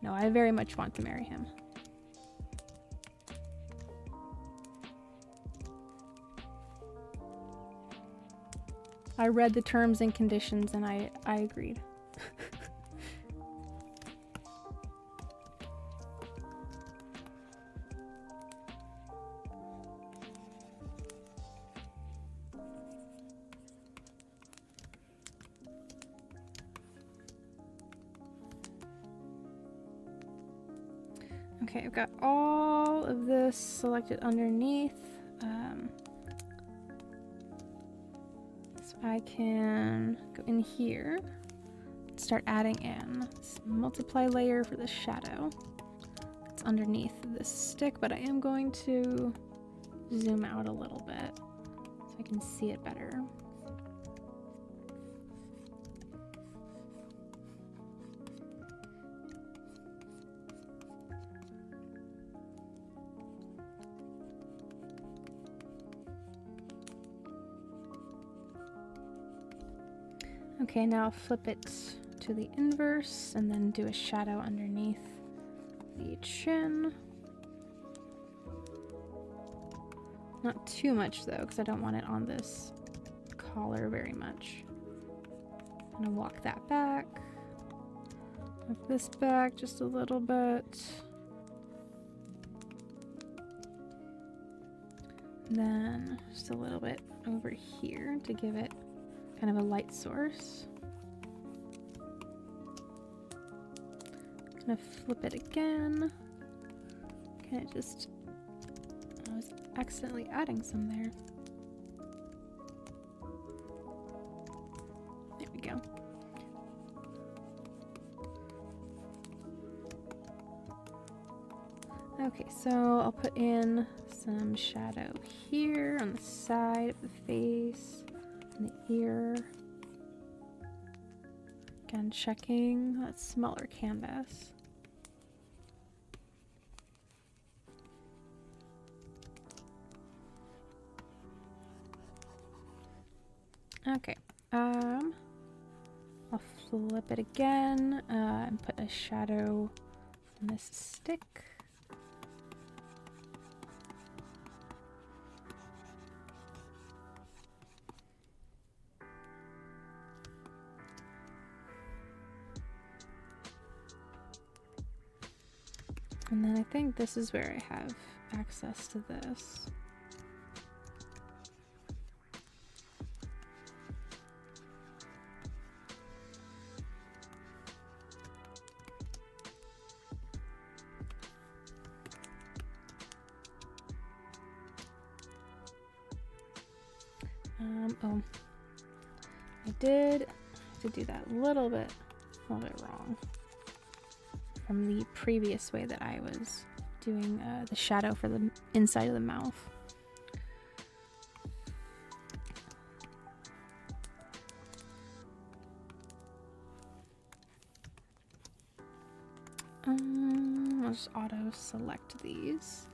No, I very much want to marry him. I read the terms and conditions and I agreed. Okay, I've got all of this selected underneath. So I can go in here and start adding in this multiply layer for the shadow. It's underneath this stick, but I am going to zoom out a little bit so I can see it better. Okay, now flip it to the inverse and then do a shadow underneath the chin. Not too much though, because I don't want it on this collar very much. I'm gonna walk that back. Move this back just a little bit. Then just a little bit over here to give it kind of a light source. Gonna flip it again. Kind of just, I was accidentally adding some there. There we go. Okay, so I'll put in some shadow here on the side of the face and the ear. Again, checking that smaller canvas. Okay, I'll flip it again and put a shadow on this stick. And then I think this is where I have access to this. Oh, I did do that a little bit wrong from the previous way that I was doing the shadow for the inside of the mouth. I'll just auto select these.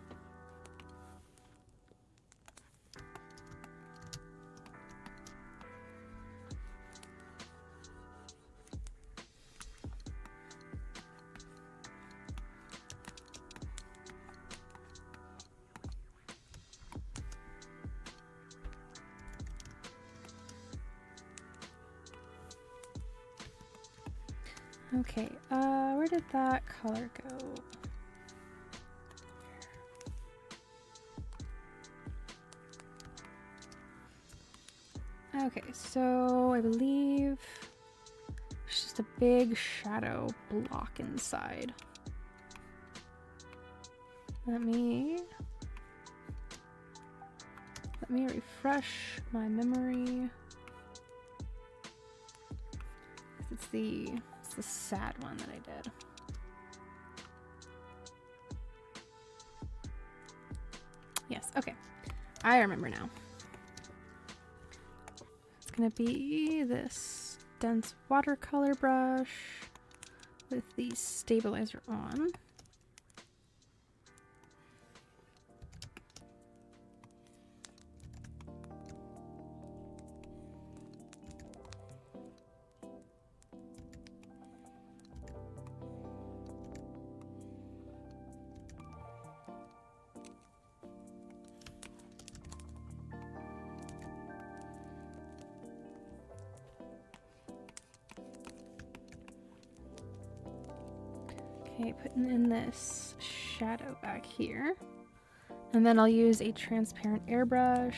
Okay, where did that color go? Okay, so I believe it's just a big shadow block inside. Let me refresh my memory. It's the sad one that I did. Yes, okay. I remember now. It's gonna be this dense watercolor brush with the stabilizer on. Okay, putting in this shadow back here. And then I'll use a transparent airbrush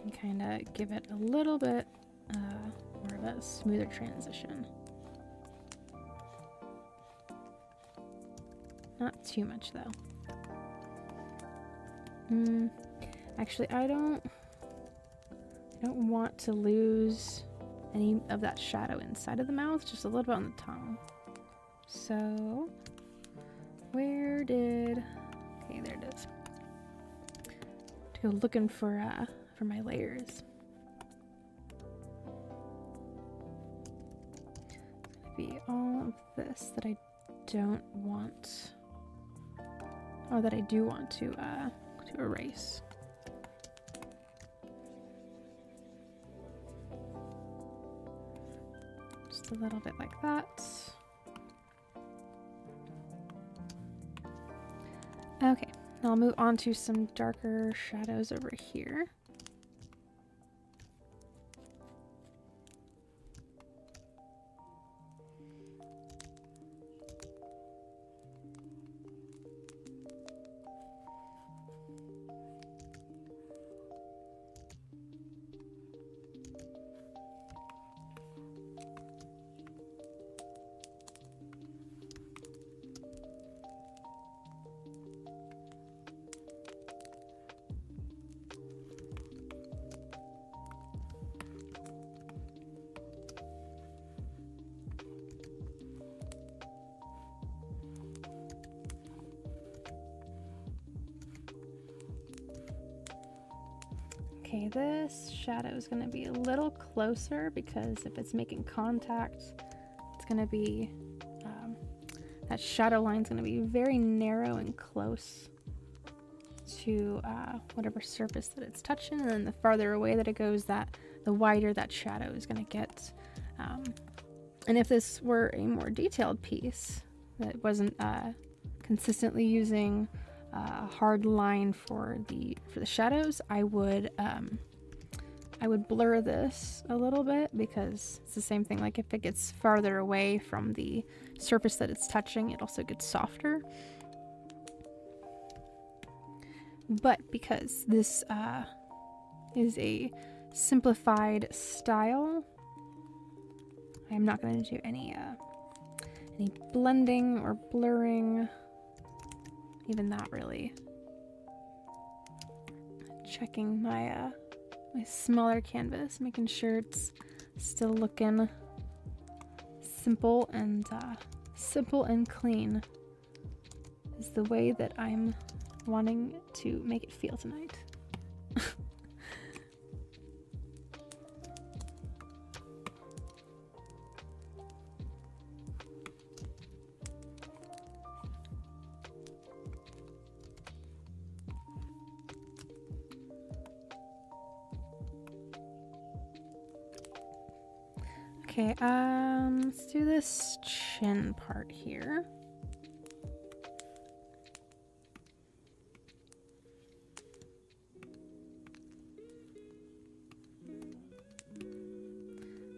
and kind of give it a little bit more of a smoother transition. Not too much though. Actually, I don't want to lose any of that shadow inside of the mouth, just a little bit on the tongue. So where did, okay, there it is. To go looking for my layers. It's gonna be all of this that I don't want, or that I do want to erase. Just a little bit like that. Okay, now I'll move on to some darker shadows over here. Okay, this shadow is going to be a little closer because if it's making contact, it's going to be, that shadow line is going to be very narrow and close to whatever surface that it's touching, and then the farther away that it goes, the wider that shadow is going to get. And if this were a more detailed piece that wasn't consistently using a hard line for the shadows, I would blur this a little bit, because it's the same thing. Like if it gets farther away from the surface that it's touching, it also gets softer. But because this is a simplified style, I'm not going to do any blending or blurring, even that really. Checking my my smaller canvas, making sure it's still looking simple and clean is the way that I'm wanting to make it feel tonight. Okay, let's do this chin part here.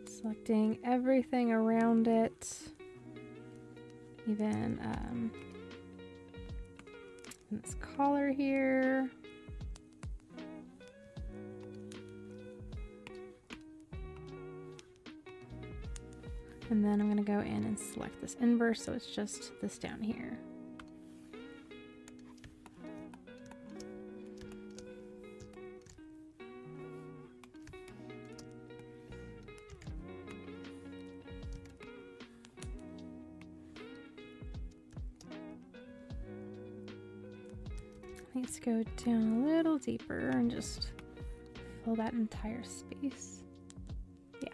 Selecting everything around it, even this collar here. And then I'm going to go in and select this inverse, so it's just this down here. Let's go down a little deeper and just fill that entire space. Yeah.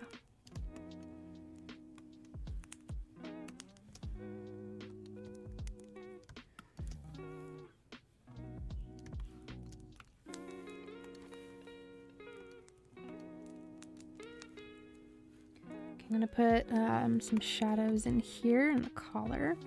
I'm gonna put some shadows in here in the collar.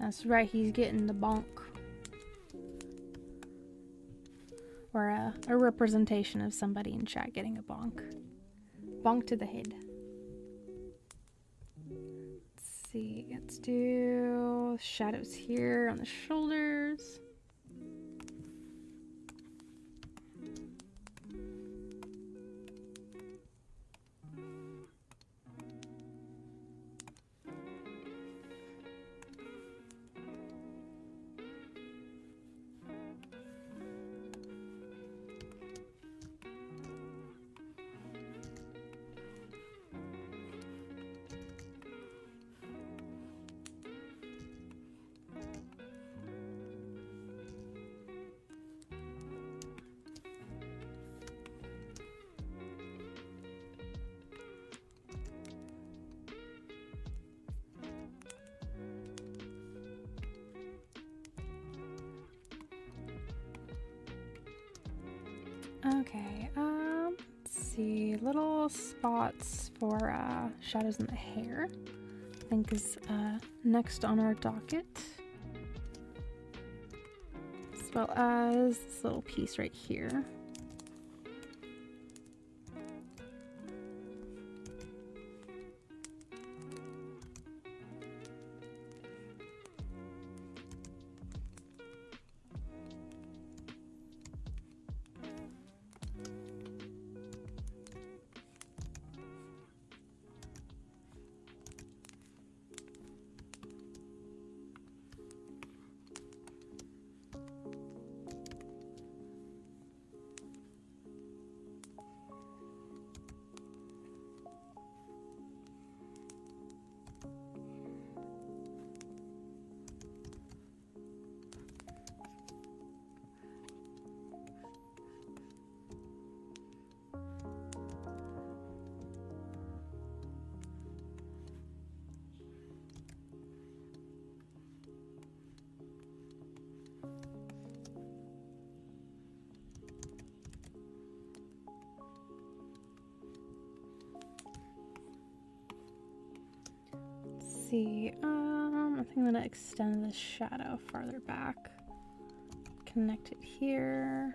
That's right, he's getting the bonk. Or a representation of somebody in chat getting a bonk. Bonk to the head. Let's see, let's do shadows here on the shoulders. Okay, let's see, little spots for shadows in the hair, I think is next on our docket, as well as this little piece right here. see. I think I'm gonna extend the shadow farther back. Connect it here.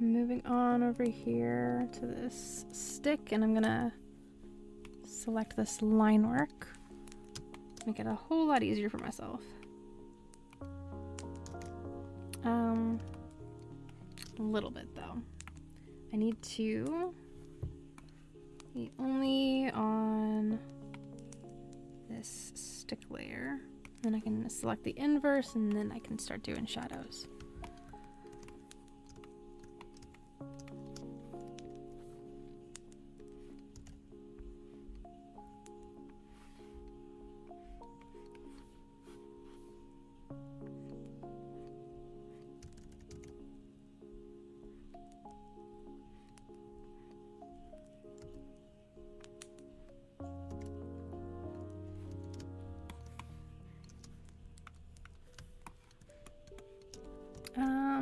Moving on over here to this stick, and I'm gonna select this line work. Make it a whole lot easier for myself. A little bit though. I need to be only on this stick layer. Then I can select the inverse, and then I can start doing shadows.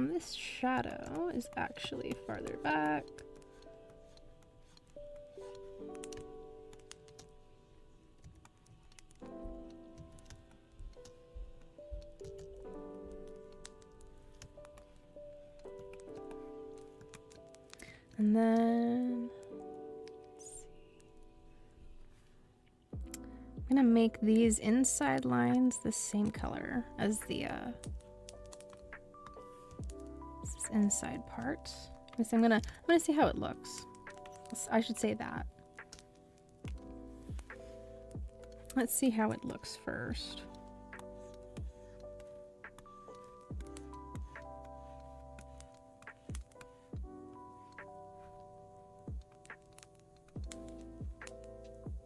This shadow is actually farther back. And then, let's see. I'm gonna make these inside lines the same color as the this inside part. So I'm gonna see how it looks. I should say that. Let's see how it looks first.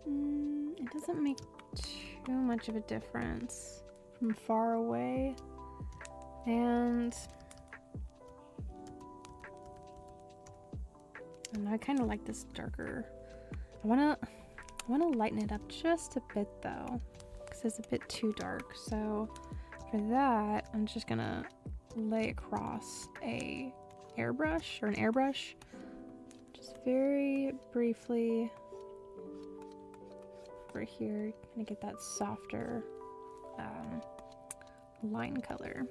It doesn't make too much of a difference from far away, and I kind of like this darker. I wanna lighten it up just a bit though, because it's a bit too dark. So for that, I'm just gonna lay across an airbrush, just very briefly over here, kind of get that softer line color.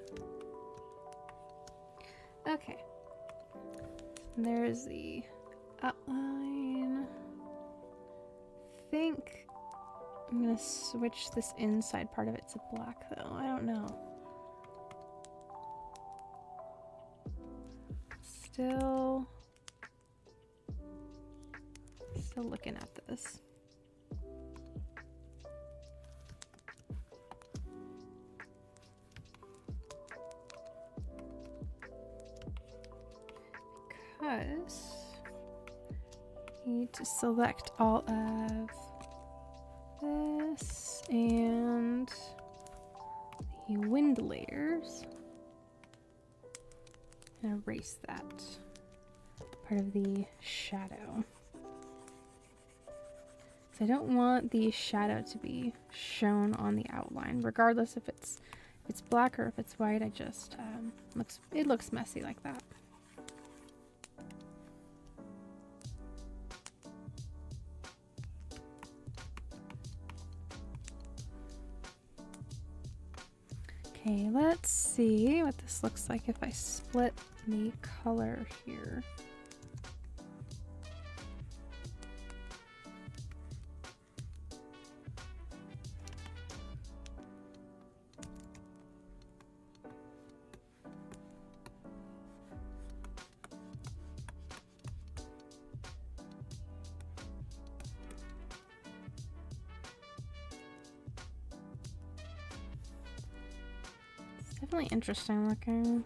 Okay, and there's the outline. I think I'm gonna switch this inside part of it to black though. I don't know. Still looking at this. Because I need to select all of this and the wind layers and erase that part of the shadow. So I don't want the shadow to be shown on the outline, regardless if it's black or if it's white. I just it looks messy like that. Okay, let's see what this looks like if I split the color here. definitely interesting looking.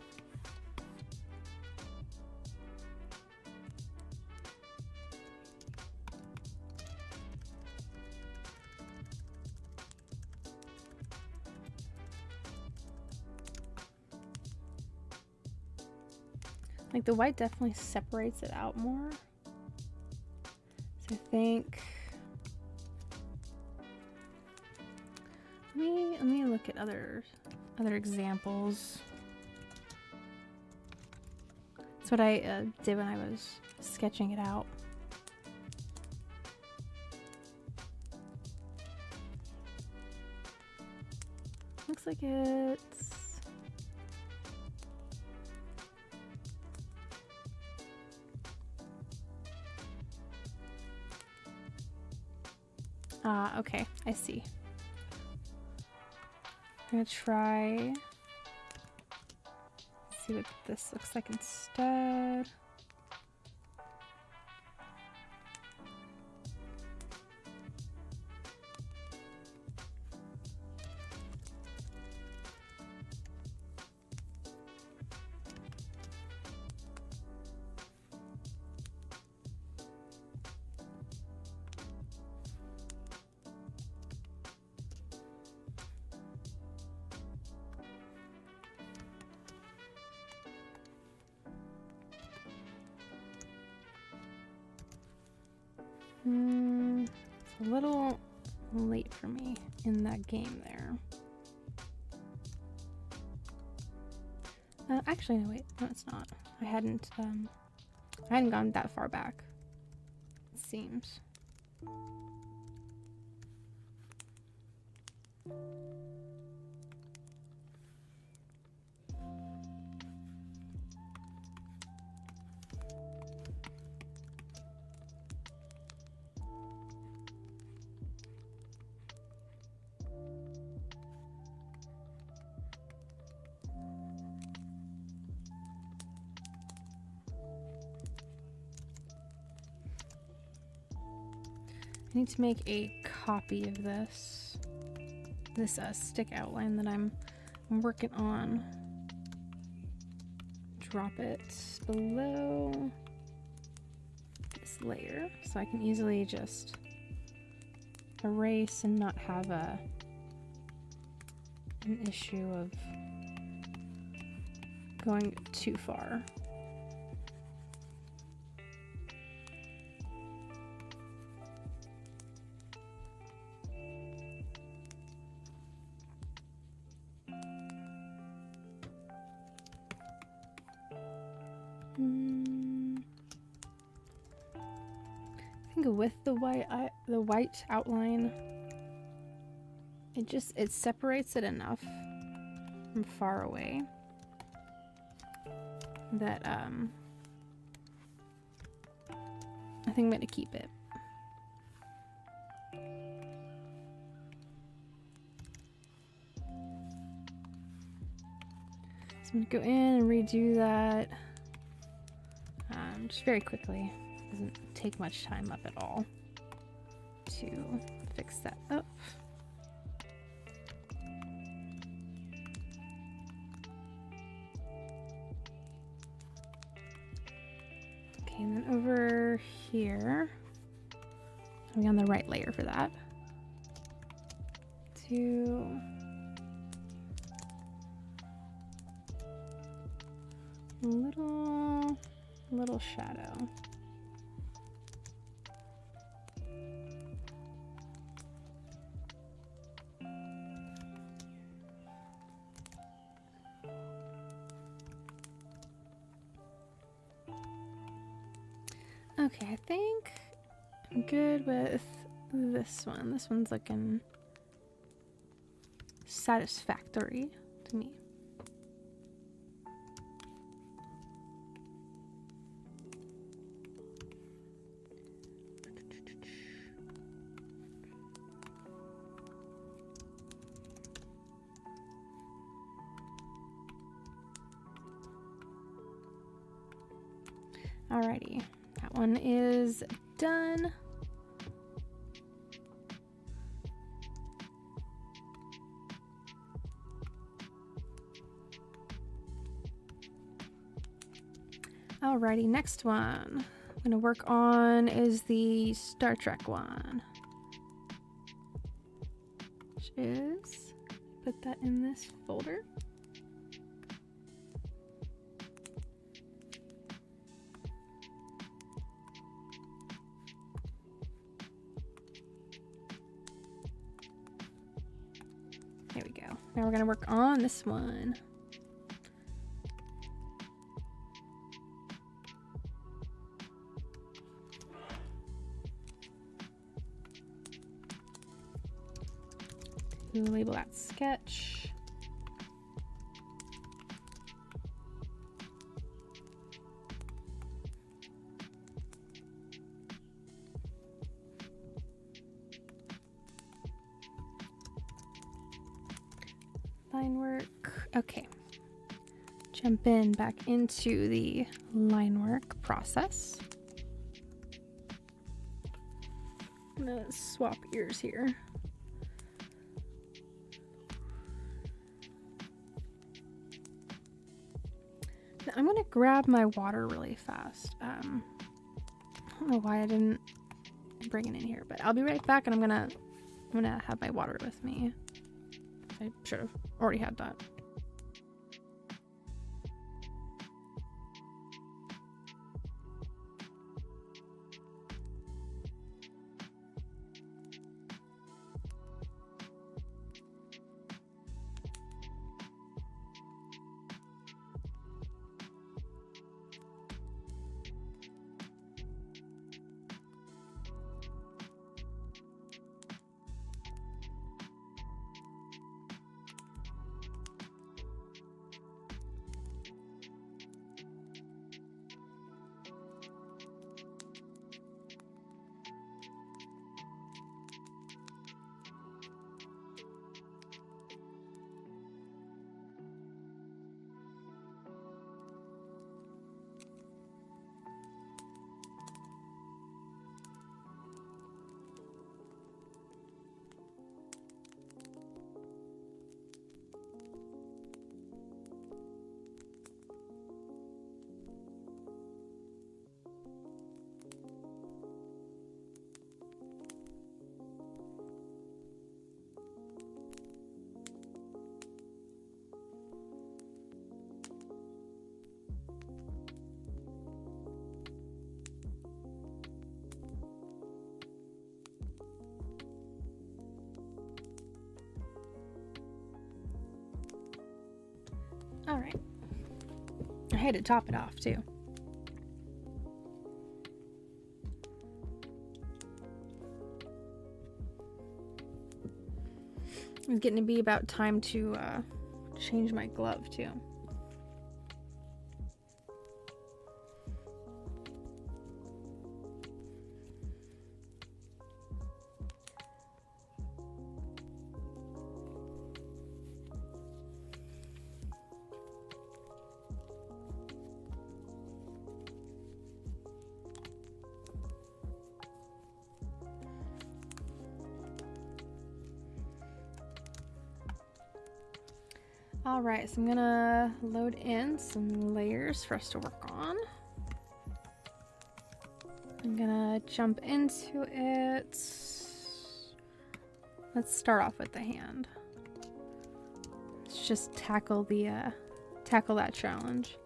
Like the white definitely separates it out more. So I think let me look at other examples. That's what I did when I was sketching it out. Looks like it's okay, I see. I'm gonna try see what this looks like instead. It's a little late for me in that game there. Actually, no, wait, no, it's not. I hadn't gone that far back, it seems. I need to make a copy of this stick outline that I'm working on. Drop it below this layer so I can easily just erase and not have an issue of going too far. I think with the white outline, it separates it enough from far away that I think I'm gonna keep it. So I'm gonna go in and redo that just very quickly. Doesn't take much time up at all to fix that up. Okay, and then over here, are we on the right layer for that? To little shadow. Okay, I think I'm good with this one. This one's looking satisfactory to me. Alrighty, that one is done. Alrighty, next one I'm gonna work on is the Star Trek one. Which is, put that in this folder. There we go. Now we're gonna work on this one. To label that sketch. Line work. Okay. Jump in back into the line work process. I'm gonna swap ears here. Now I'm gonna grab my water really fast. I don't know why I didn't bring it in here, but I'll be right back, and I'm gonna have my water with me. I should have already had that. All right. I had to top it off too. It's getting to be about time to change my glove too. All right, so I'm gonna load in some layers for us to work on. I'm gonna jump into it. Let's start off with the hand. Let's just tackle that challenge.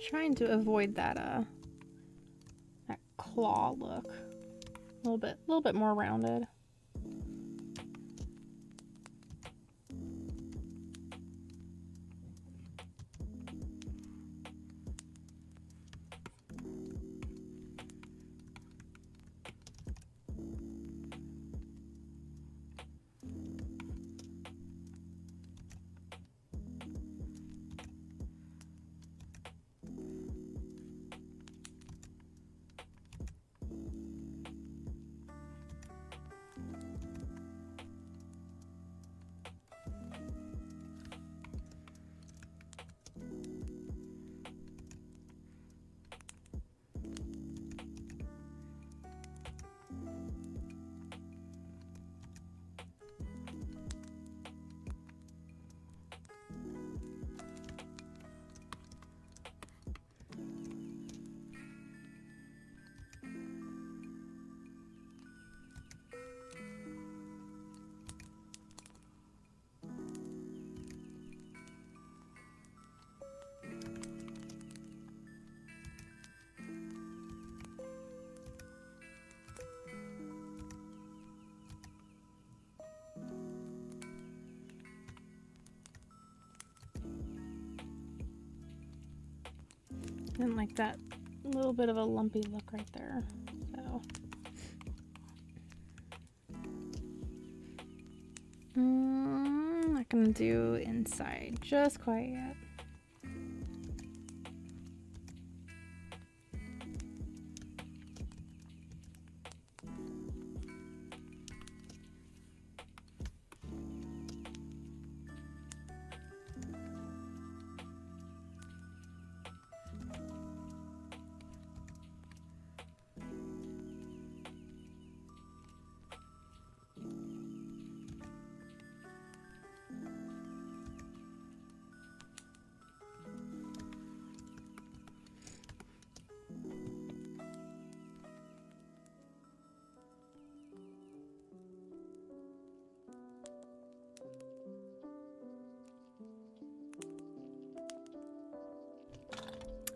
Trying to avoid that that claw look. A little bit more rounded. And like that little bit of a lumpy look right there. So not gonna do inside just quite yet.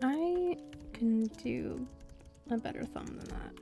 I can do a better thumb than that.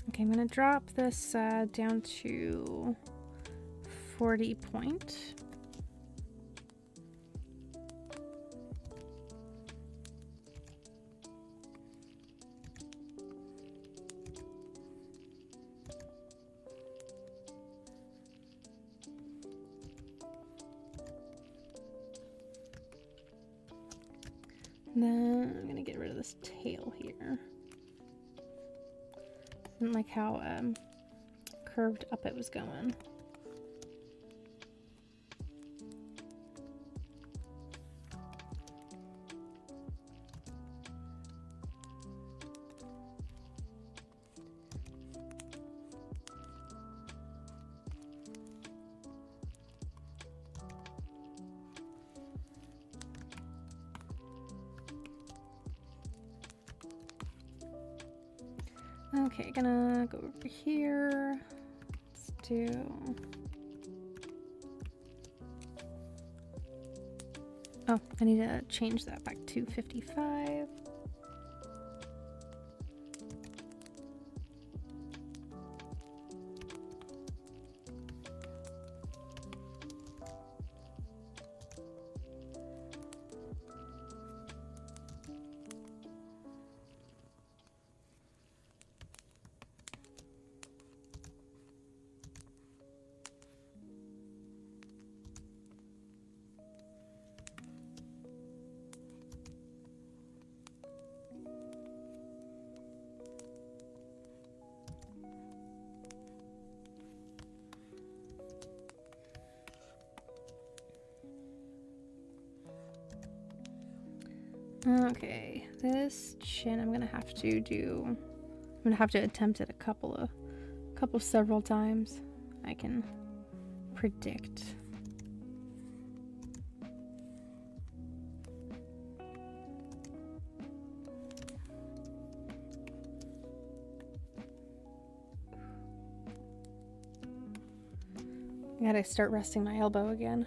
Okay, I'm gonna drop this down to 40 point. And then I'm gonna get rid of this tail here. Didn't like how curved up it was going. Okay, gonna go over here. Let's do... Oh, I need to change that back to 55. Okay, this chin I'm gonna have to attempt it several times. I can predict. I gotta start resting my elbow again.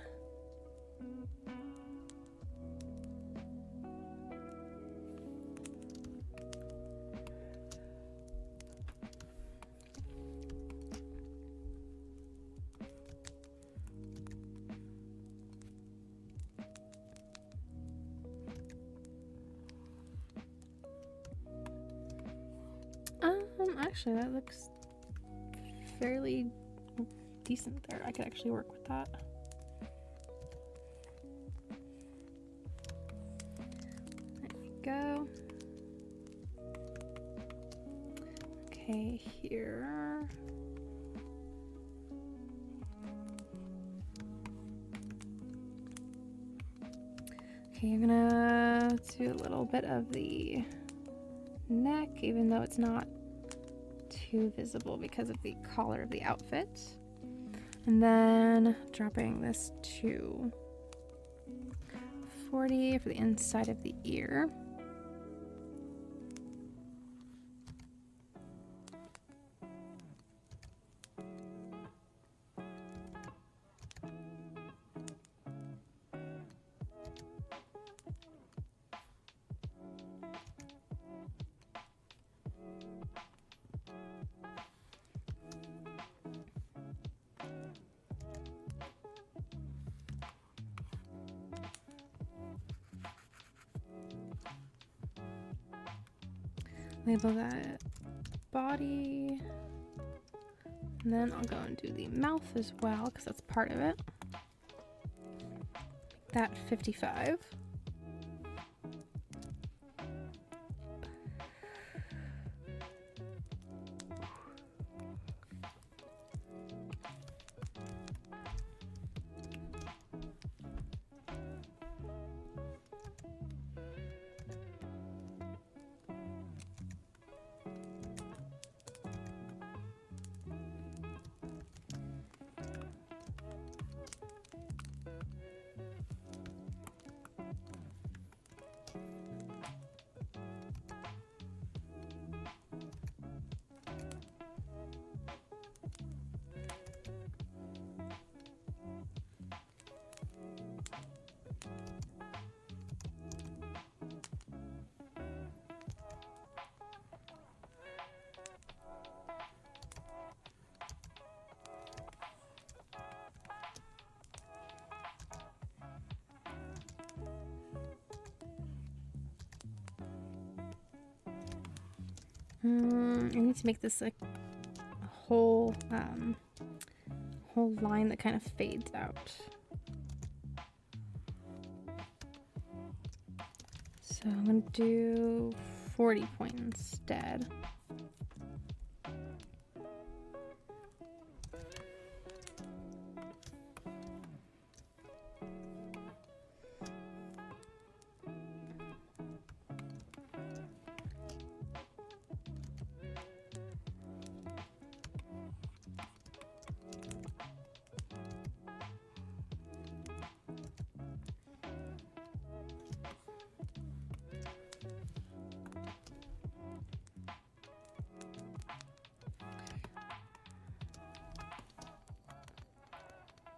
Actually, that looks fairly decent there. I could actually work with that. There we go. Okay, here. Okay, I'm gonna do a little bit of the neck, even though it's not too visible because of the collar of the outfit. And then dropping this to 40 for the inside of the ear. Label that body, and then I'll go and do the mouth as well because that's part of it. Make that 55. I need to make this like a whole line that kind of fades out. So I'm gonna do 40 point instead.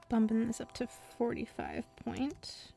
Bumping this up to 45 point.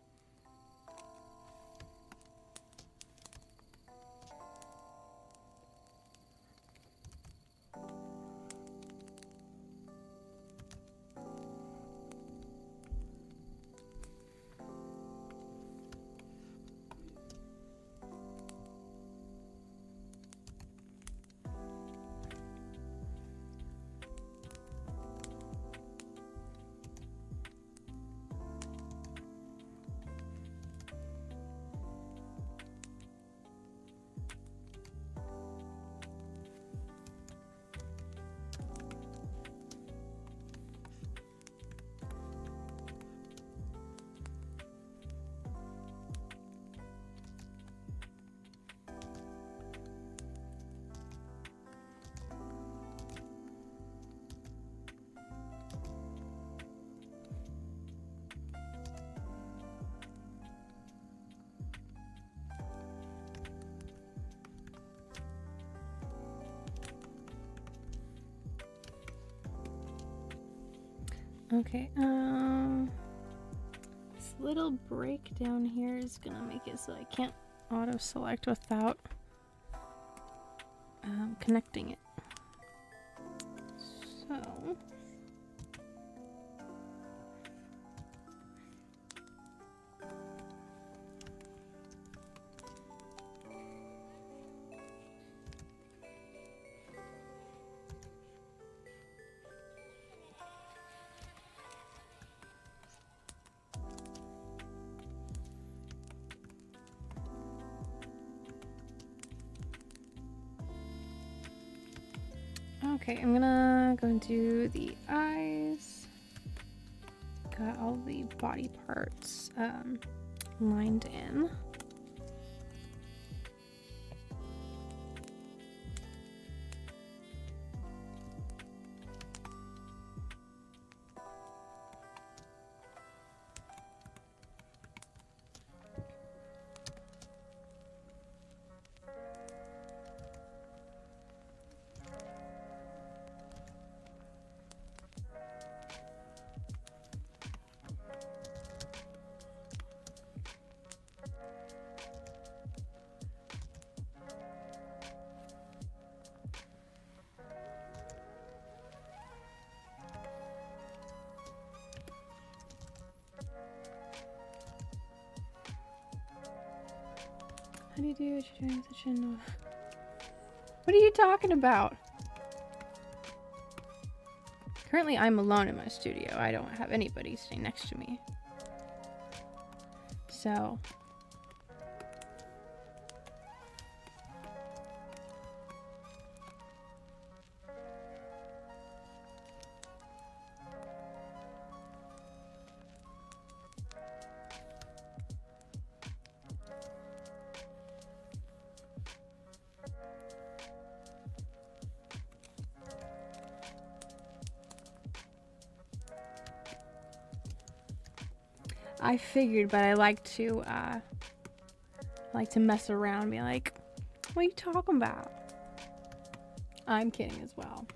Okay, this little break down here is gonna make it so I can't auto select without connecting it. So okay, I'm gonna go and do the eyes. Got all the body parts lined in. How do you do what you're doing such a... What are you talking about? Currently, I'm alone in my studio. I don't have anybody sitting next to me. So... I figured, but I like to mess around, be like, what are you talking about? I'm kidding as well.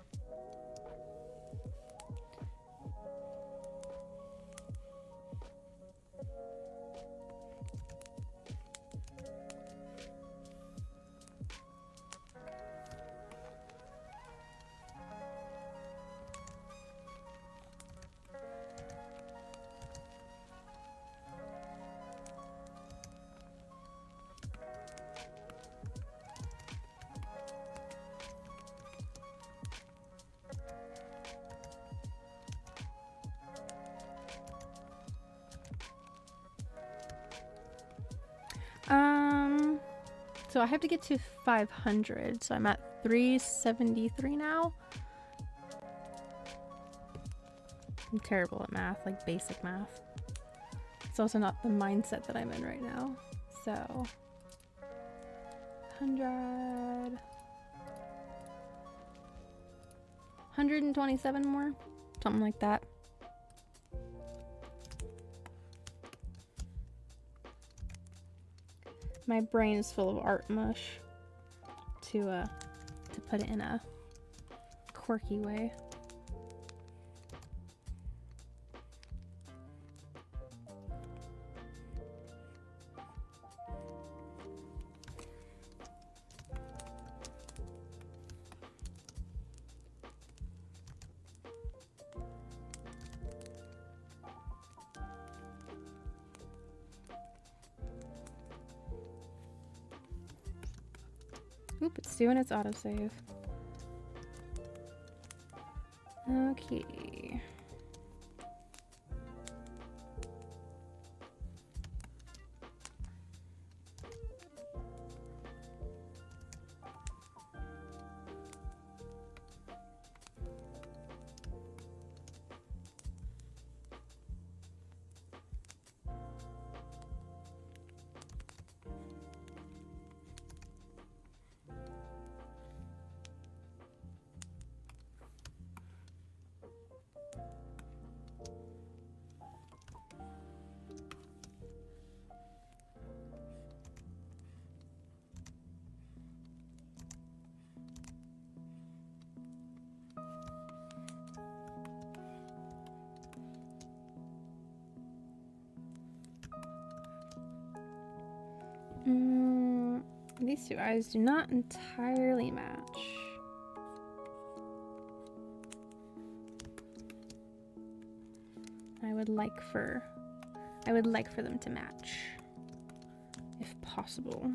So I have to get to 500, so I'm at 373 now. I'm terrible at math, like basic math. It's also not the mindset that I'm in right now. So 100, 127 more, something like that. My brain is full of art mush to put it in a quirky way. Oop, it's doing its autosave. Okay. These two eyes do not entirely match. I would like for them to match, if possible.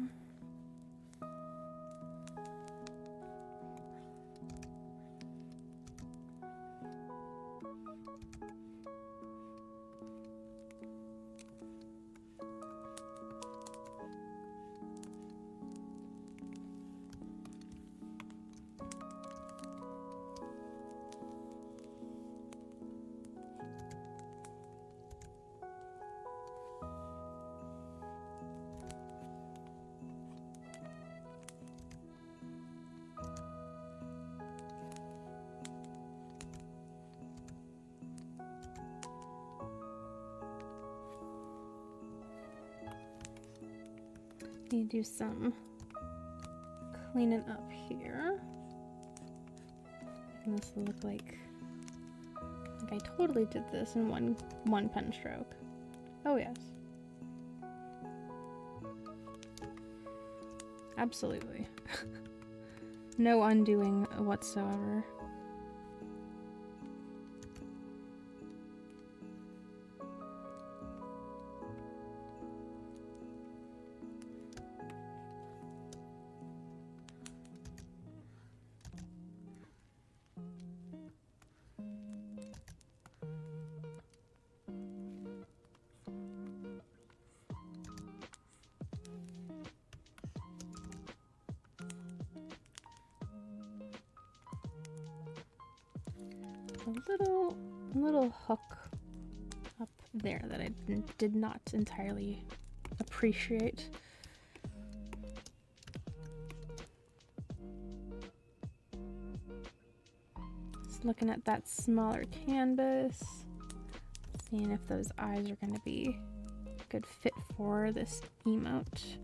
Need to do some cleaning up here. And this will look like I totally did this in one pen stroke. Oh yes. Absolutely. No undoing whatsoever. A little hook up there that I did not entirely appreciate. Just looking at that smaller canvas, seeing if those eyes are going to be a good fit for this emote.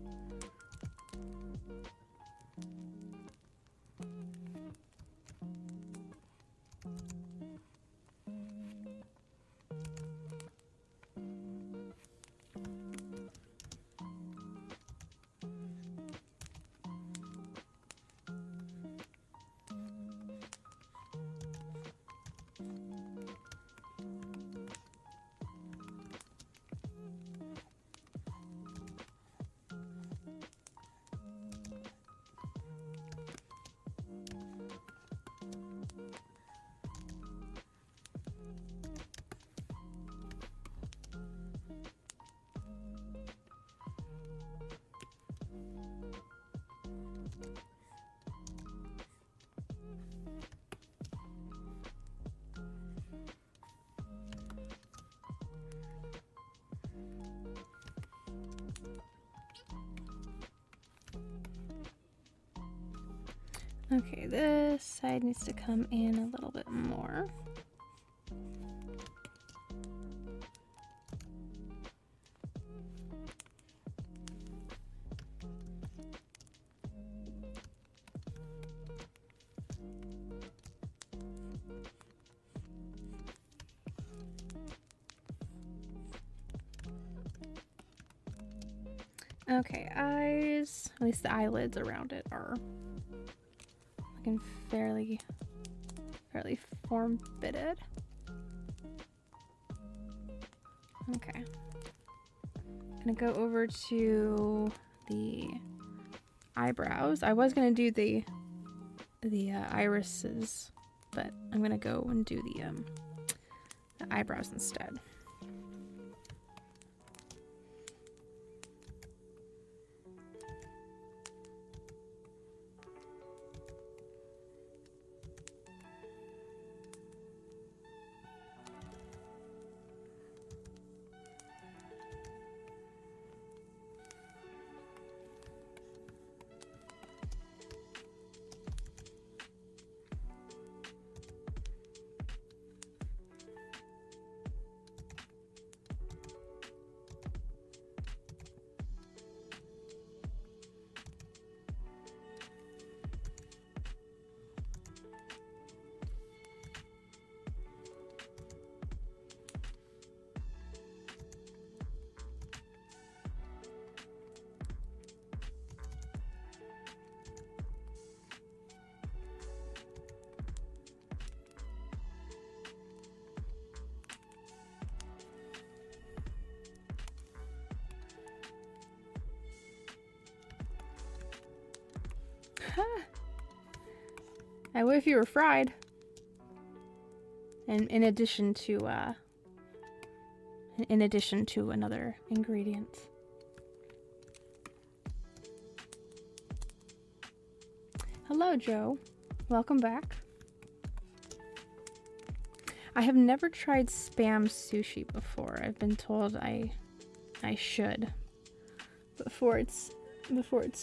Okay, this side needs to come in a little bit more. Okay, eyes, at least the eyelids around it are looking fairly form-fitted. Okay. I'm gonna go over to the eyebrows. I was gonna do the irises, but I'm gonna go and do the eyebrows instead. I would if you were fried. And in addition to another ingredient. Hello, Joe. Welcome back. I have never tried Spam sushi before. I've been told I should before it's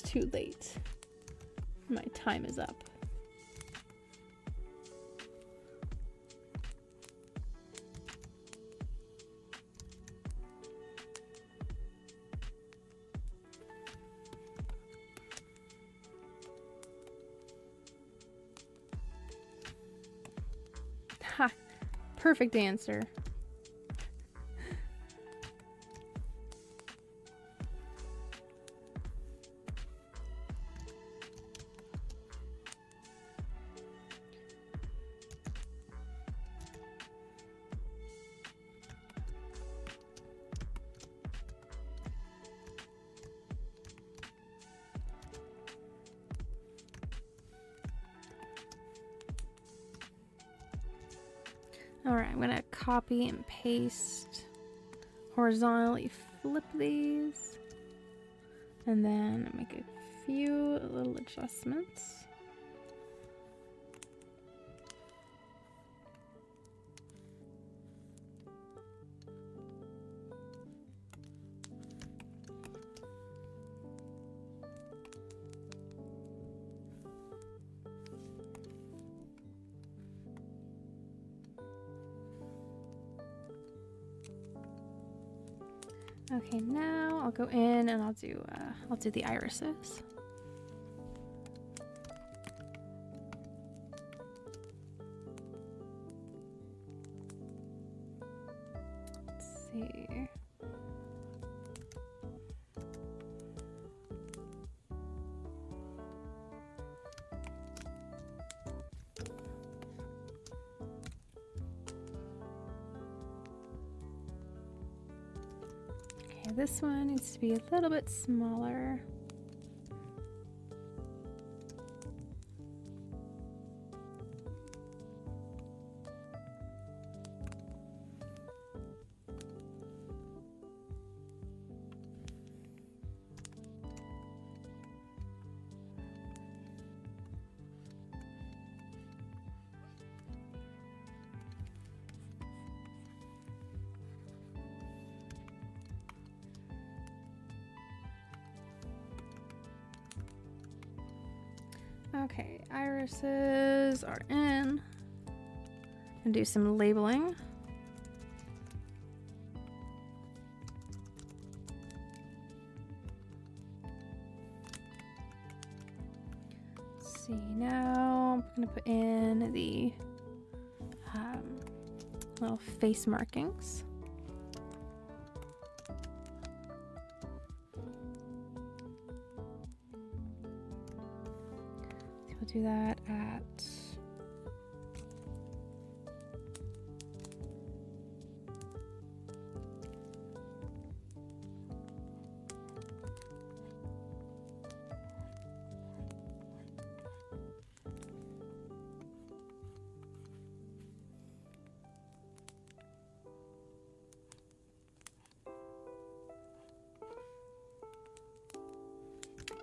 too late. My time is up. Perfect answer. Alright, I'm gonna copy and paste, horizontally flip these, and then make a few little adjustments. Okay, now I'll go in and I'll do the irises. Let's see. This one needs to be a little bit smaller. Okay, irises are in. And do some labeling. Let's see, now I'm gonna put in the little face markings. Do that at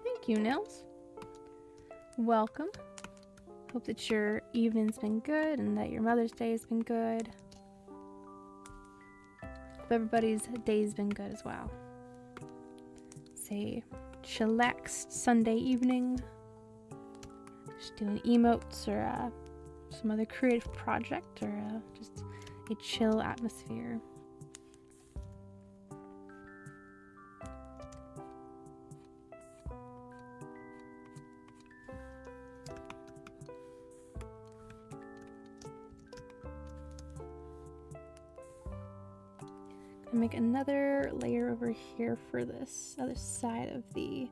Thank you, Nils. Welcome. Hope that your evening's been good and that your Mother's Day has been good. Hope everybody's day's been good as well. Say chillaxed Sunday evening. Just doing emotes or some other creative project or just a chill atmosphere. Make another layer over here for this other side of the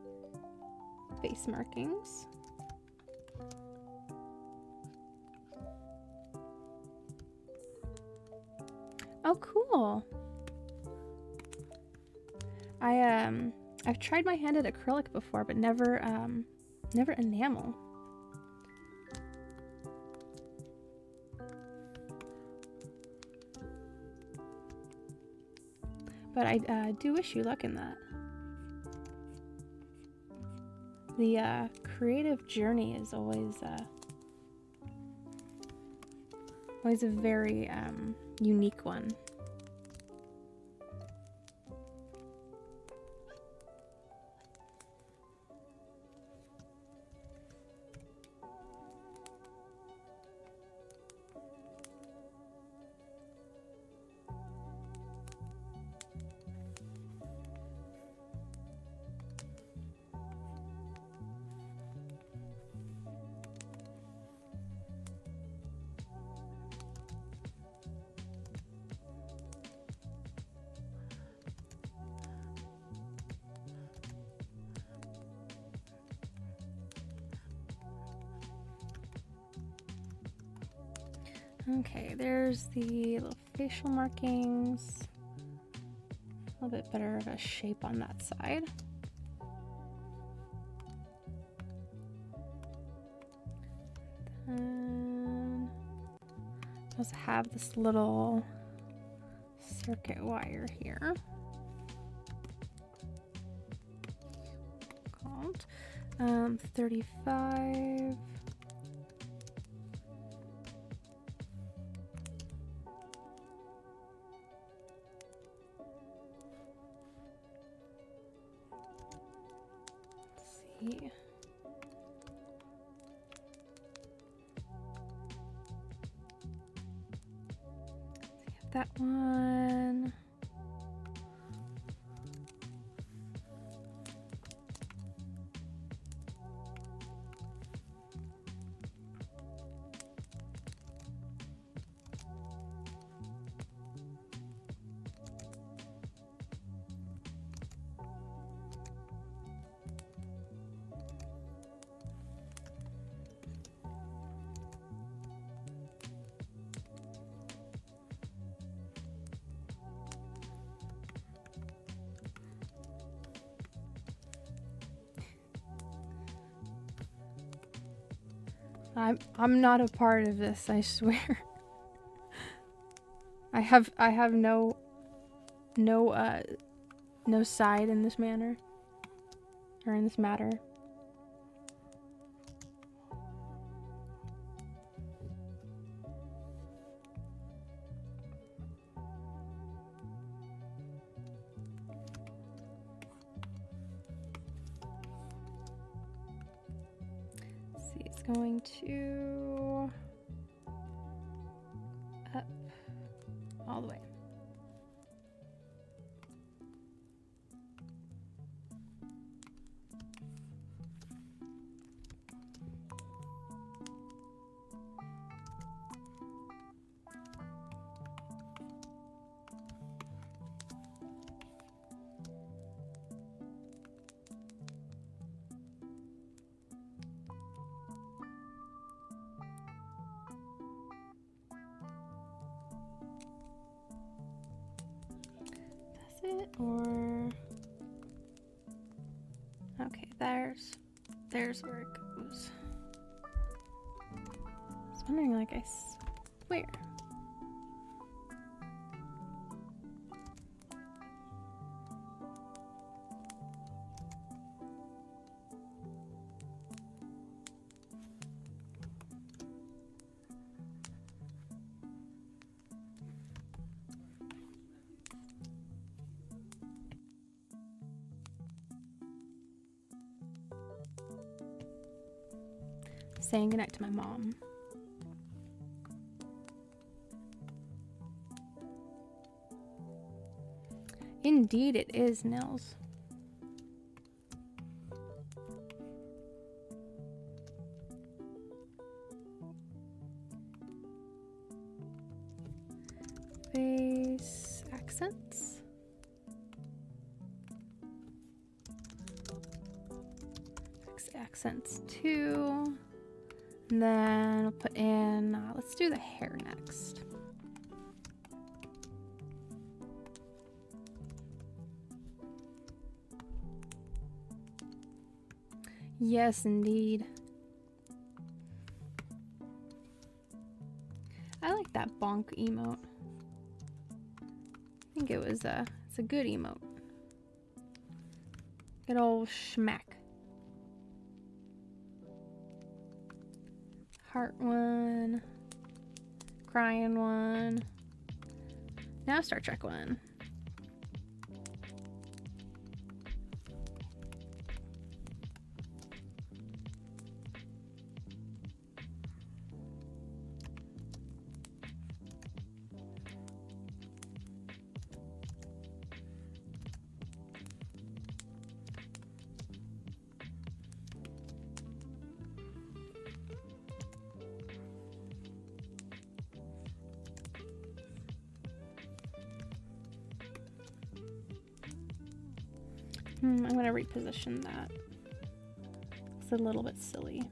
face markings. Oh, cool. I've tried my hand at acrylic before, but never enamel. But I do wish you luck in that. The creative journey is always a very unique one. Okay, there's the little facial markings. A little bit better of a shape on that side. Then let's have this little circuit wire here. Called 35. Let's see. That one. I'm not a part of this, I swear. I have no side in this manner. Or in this matter. Going to up all the way. It or okay, there's where it goes. I was wondering, like, I swear. Saying goodnight to my mom. Indeed it is, Nils. Face accents. Accents 2. And then we'll put in, let's do the hair next. Yes, indeed. I like that bonk emote. I think it's a good emote. Good old schmack. Heart one. Crying one. Now Star Trek one. I'm gonna reposition that. It's a little bit silly.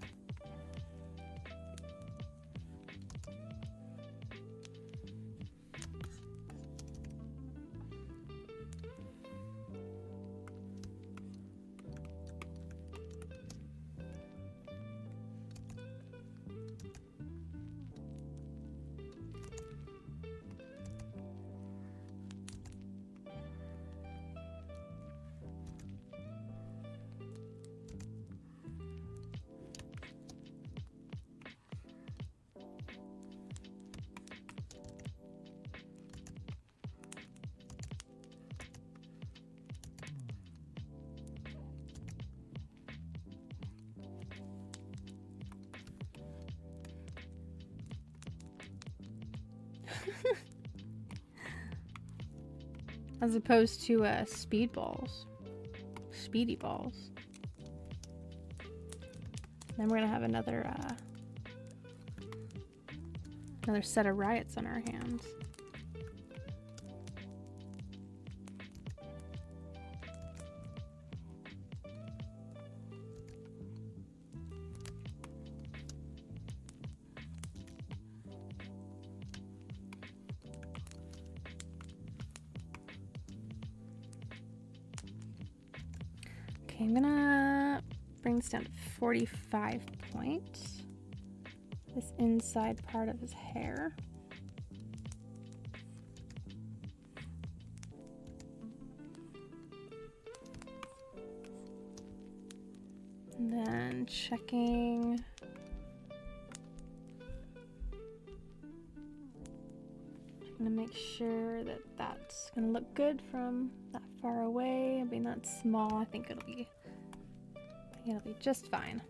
as opposed to speed balls. Speedy balls. Then we're gonna have another set of riots on our hands. Okay, I'm gonna bring this down to 45 points. This inside part of his hair. And then checking. Gonna make sure that that's gonna look good from that far away. I mean, that's small. I think it'll be just fine.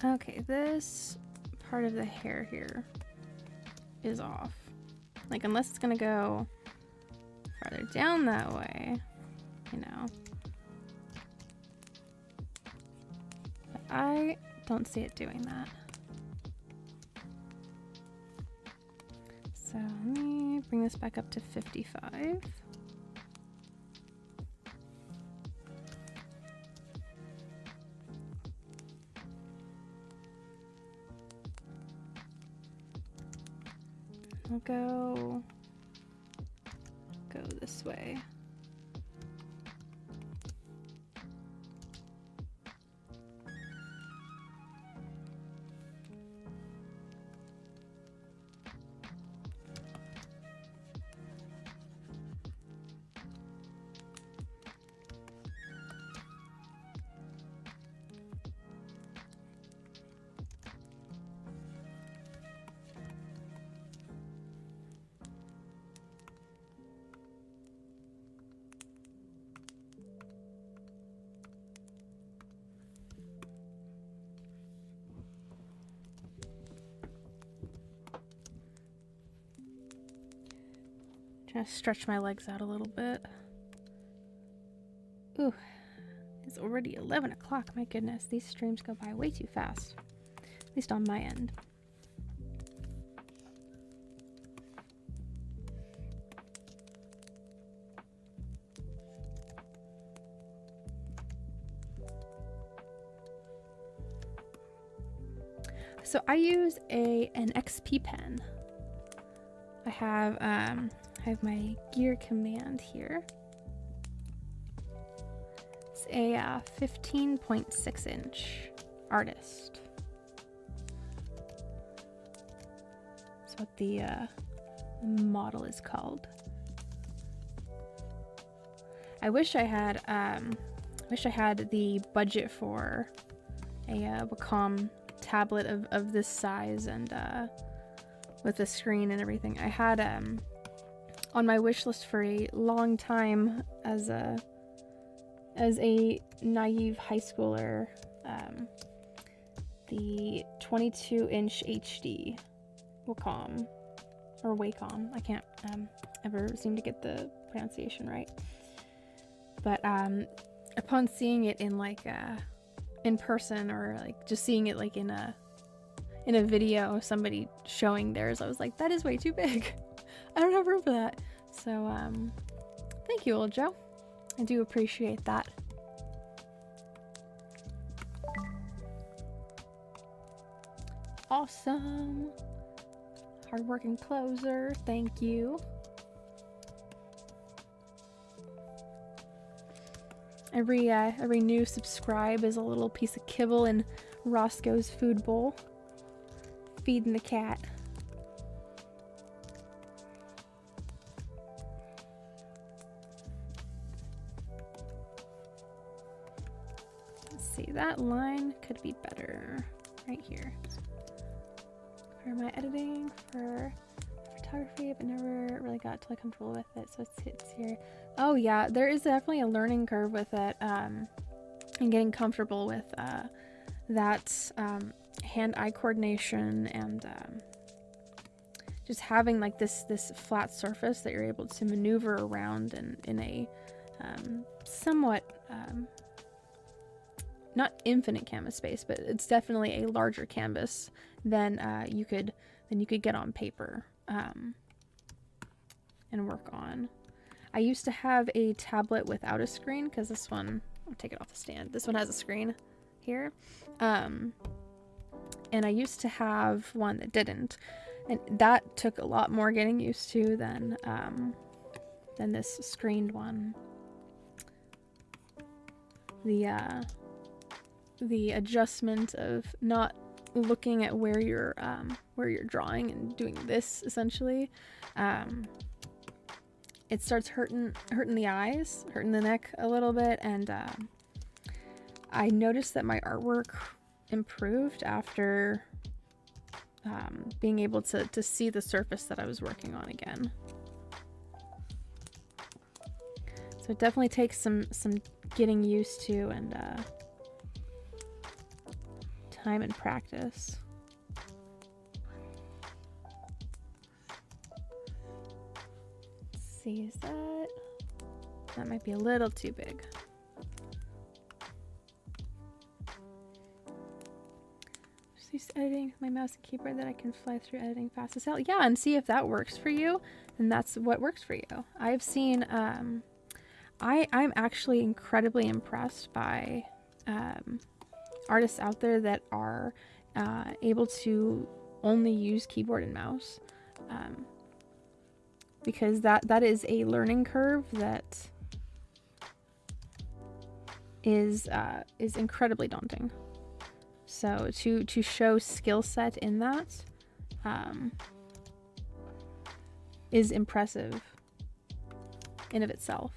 Okay, this part of the hair here is off. Like, unless it's gonna go farther down that way, you know. But I don't see it doing that. So let me bring this back up to 55. I'll go this way. Trying to stretch my legs out a little bit. Ooh, it's already 11 o'clock. My goodness, these streams go by way too fast. At least on my end. So I use an XP pen. I have my gear command here. It's a 15.6 inch artist. That's what the model is called. I wish I had the budget for a Wacom tablet of this size and with the screen and everything. I had on my wish list for a long time as a naive high schooler, the 22-inch HD Wacom or Wacom. I can't ever seem to get the pronunciation right. But upon seeing it in like in person, or like just seeing it like in a video of somebody showing theirs, I was like, that is way too big. I don't have room for that. So thank you, old Joe. I do appreciate that. Awesome. Hardworking closer, thank you. Every new subscribe is a little piece of kibble in Roscoe's food bowl. Feeding the cat. Let's see, that line could be better right here. For my editing, for photography, but never really got totally comfortable with it, so it's here. Oh yeah, there is definitely a learning curve with it, and getting comfortable with that hand-eye coordination, and just having like this flat surface that you're able to maneuver around in a somewhat not infinite canvas space, but it's definitely a larger canvas than you could get on paper and work on. I used to have a tablet without a screen, because this one, I'll take it off the stand. This one has a screen here. And I used to have one that didn't. And that took a lot more getting used to than this screened one. The adjustment of not looking at where you're drawing and doing this essentially, it starts hurting the eyes, hurting the neck a little bit, and I noticed that my artwork improved after being able to see the surface that I was working on again. So it definitely takes some getting used to and time and practice. Let's see, is that might be a little too big. Just use editing with my mouse and keyboard that I can fly through editing fast as hell. Yeah, and see if that works for you, then that's what works for you. I've seen I'm actually incredibly impressed by artists out there that are able to only use keyboard and mouse, because that is a learning curve that is incredibly daunting. So to show skill set in that is impressive in of itself.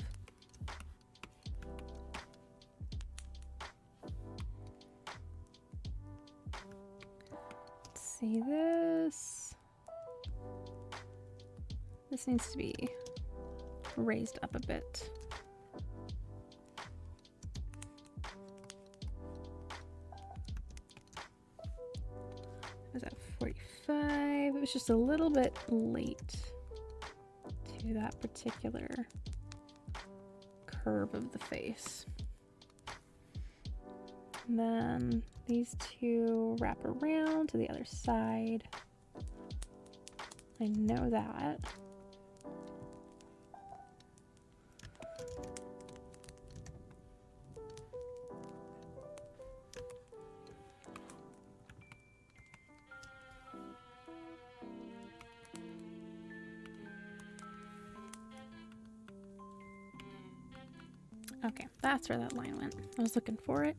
See this. This needs to be raised up a bit. I was at 45. It was just a little bit late to that particular curve of the face. And then these two wrap around to the other side. I know that. Okay, that's where that line went. I was looking for it.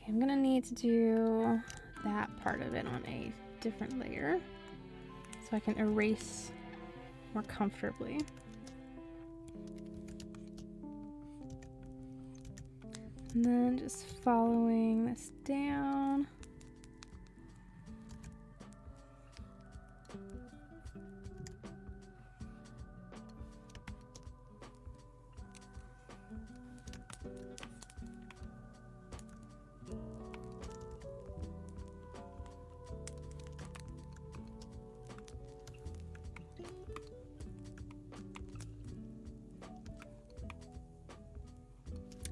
I'm gonna need to do that part of it on a different layer so I can erase more comfortably. And then just following this down.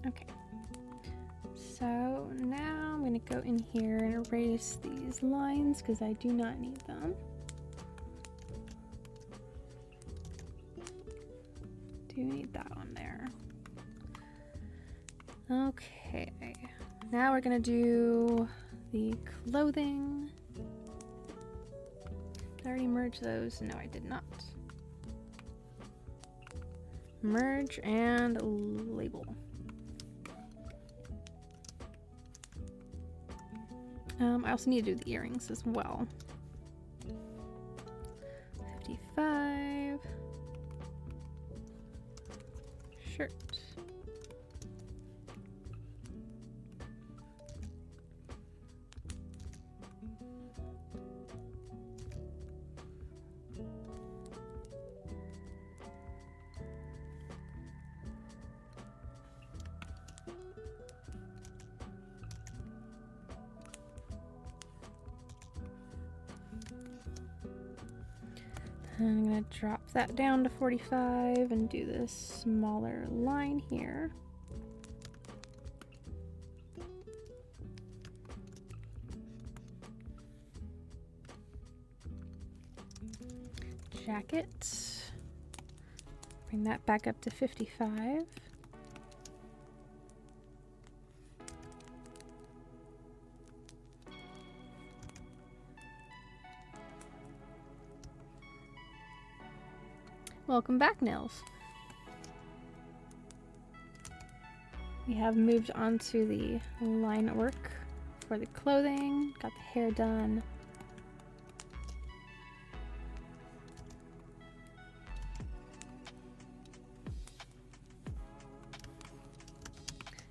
Okay. So now I'm going to go in here and erase these lines because I do not need them. Do need that one there. Okay. Now we're going to do the clothing. Did I already merge those? No, I did not. Merge and label. I also need to do the earrings as well. 55. Shirt. I'm going to drop that down to 45 and do this smaller line here. Jacket. Bring that back up to 55. Welcome back, Nils. We have moved on to the line work for the clothing, got the hair done.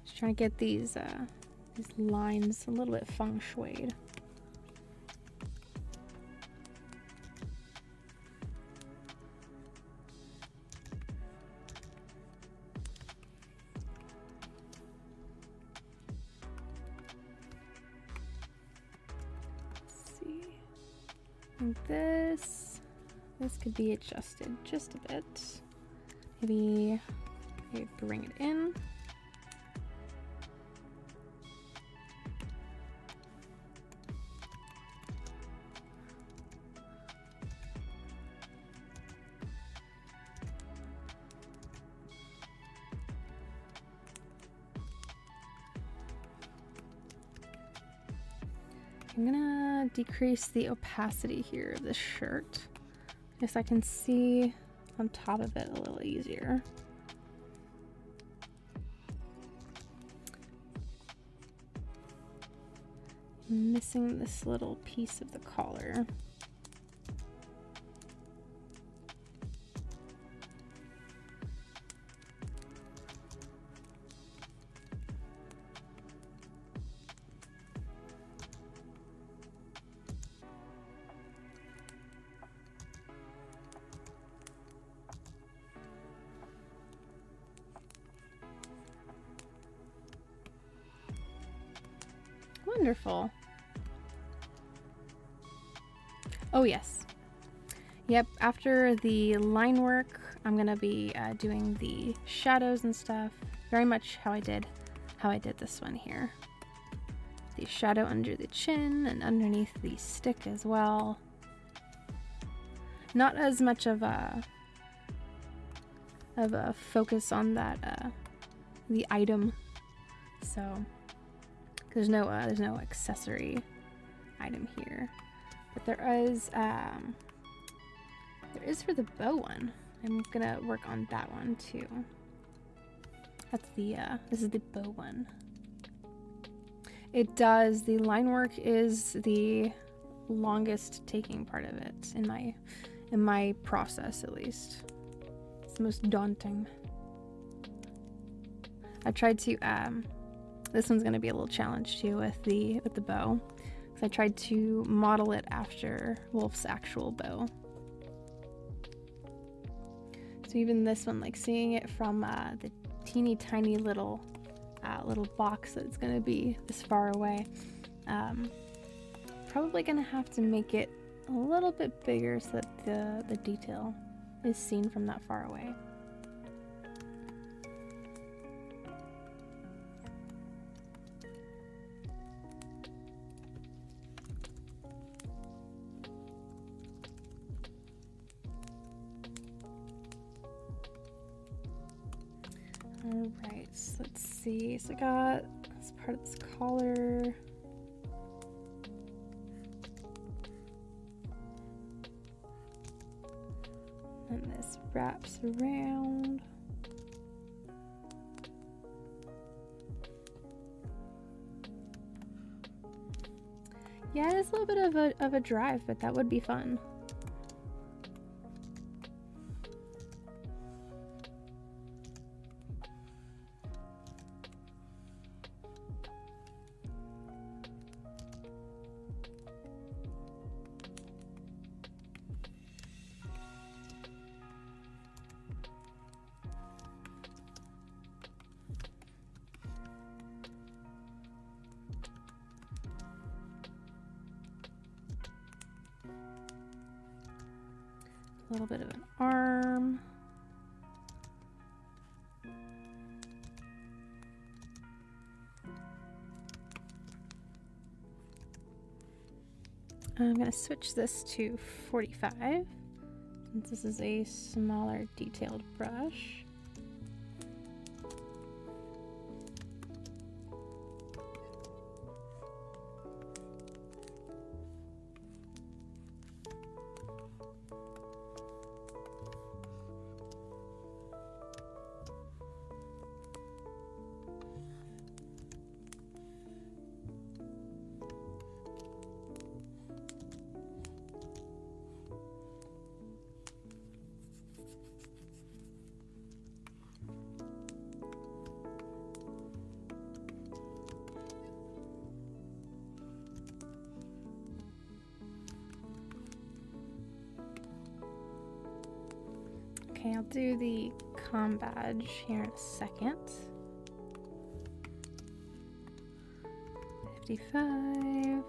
Just trying to get these lines a little bit feng shuied. This could be adjusted just a bit. Maybe bring it in. I'm gonna decrease the opacity here of this shirt. Guess I can see on top of it a little easier. I'm missing this little piece of the collar. Wonderful. Oh yes. Yep, after the line work, I'm gonna be doing the shadows and stuff. Very much how I did this one here. The shadow under the chin and underneath the stick as well. Not as much of a focus on that the item. So there's no accessory item here, but there is for the bow one. I'm gonna work on that one too. That's the this is the bow one. It does, the line work is the longest taking part of it in my process, at least. It's the most daunting. I tried to this one's gonna be a little challenge too with the bow, because I tried to model it after Wolf's actual bow. So even this one, like seeing it from the teeny tiny little box that's gonna be this far away, probably gonna have to make it a little bit bigger so that the detail is seen from that far away. Alright, so let's see. So I got this part of this collar. And this wraps around. Yeah, it's a little bit of a drive, but that would be fun. A little bit of an arm. I'm going to switch this to 45 since this is a smaller detailed brush. Okay, I'll do the comm badge here in a second. 55.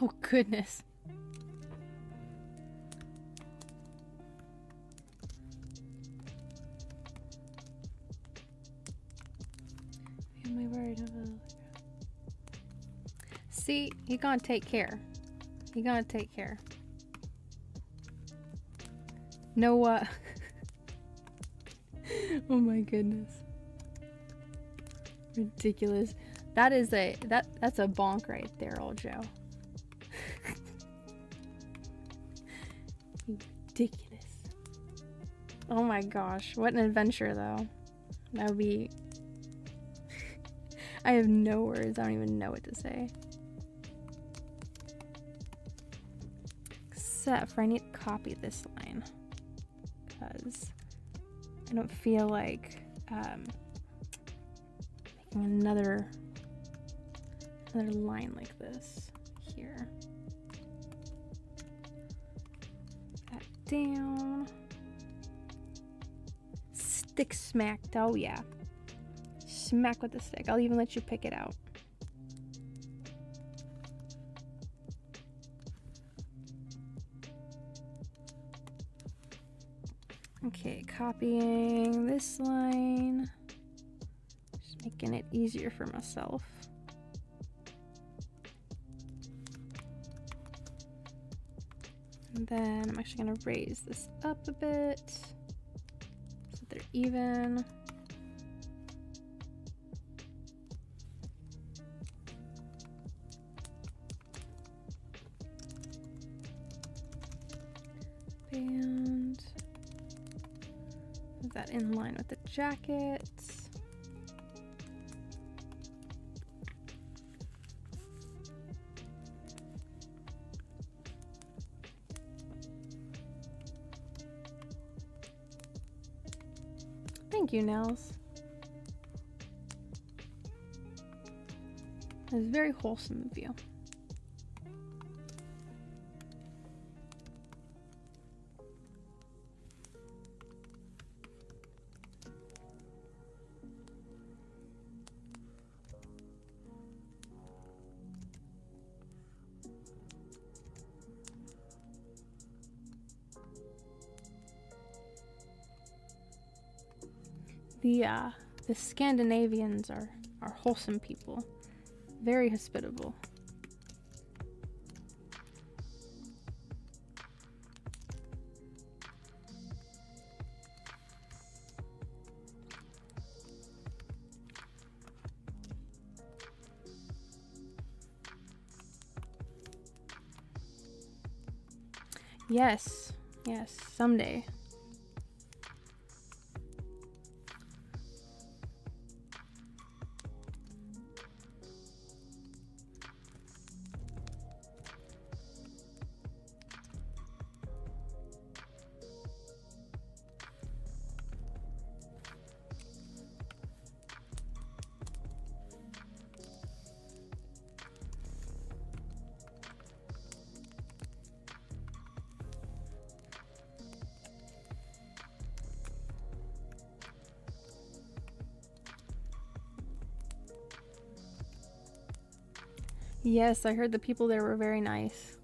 Oh, goodness. Am I worried about? See, you're gonna take care. You're gonna take care. No, oh my goodness. Ridiculous. That is that's a bonk right there, old Joe. Ridiculous. Oh my gosh, what an adventure though. That would be I have no words. I don't even know what to say. Except for I need to copy this line because I don't feel like making another line like this here. That down. Stick smacked. Oh yeah. Smack with the stick. I'll even let you pick it out. Okay, copying this line. Just making it easier for myself. And then I'm actually going to raise this up a bit so they're even. And put that in line with the jacket. Thank you, Nels. It was very wholesome of you. The Scandinavians are wholesome people, very hospitable. Yes, yes, someday. Yes, I heard the people there were very nice.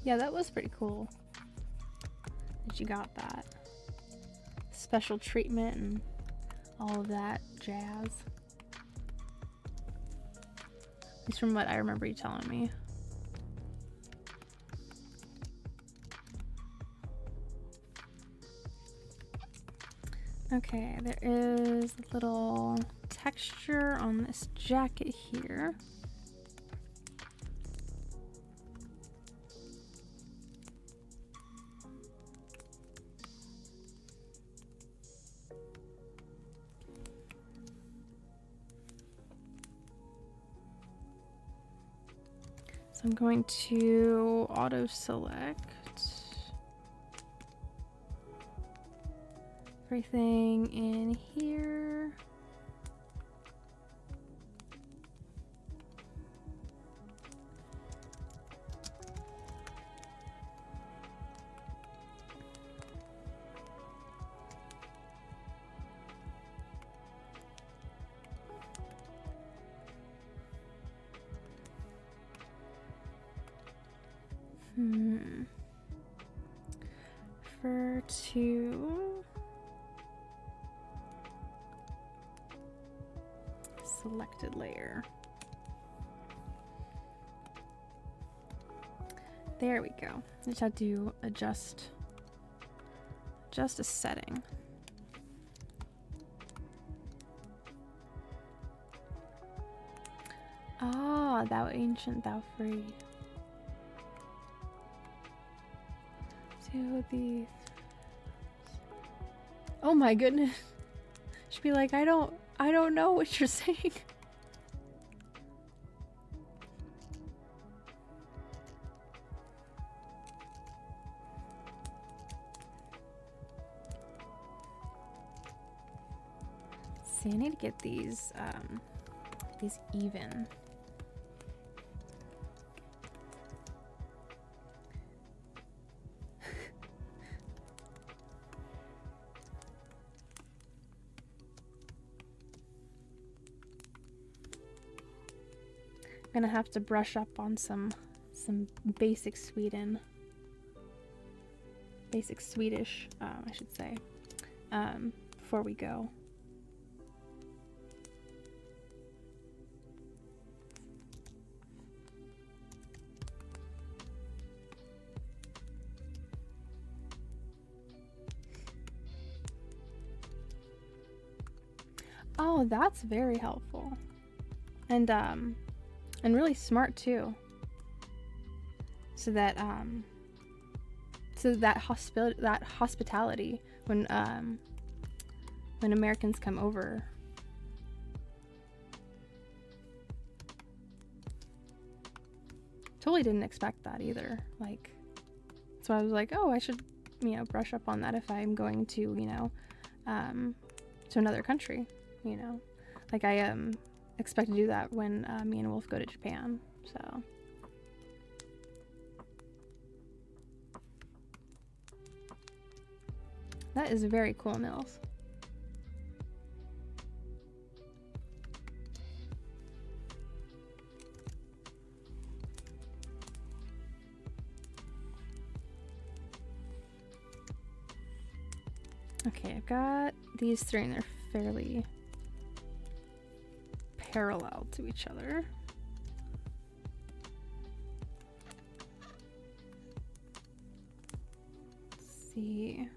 Yeah, that was pretty cool that you got that special treatment and all of that jazz. At least from what I remember you telling me. Okay, there is a little texture on this jacket here. So I'm going to auto select everything in here. For two. Selected layer. There we go. I just have to adjust a setting. Ah, thou ancient, thou free. To the... Oh my goodness. She'd be like, I don't know what you're saying. See, I need to get these even. gonna have to brush up on some basic Swedish, I should say, before we go. Oh, that's very helpful. And really smart too. So that hospitality when Americans come over. Totally didn't expect that either. Like, so I was like, oh, I should, you know, brush up on that if I'm going to, you know, to another country, you know. Like I expect to do that when me and Wolf go to Japan. So that is very cool, Nils. Okay, I've got these three and they're fairly parallel to each other. Let's see.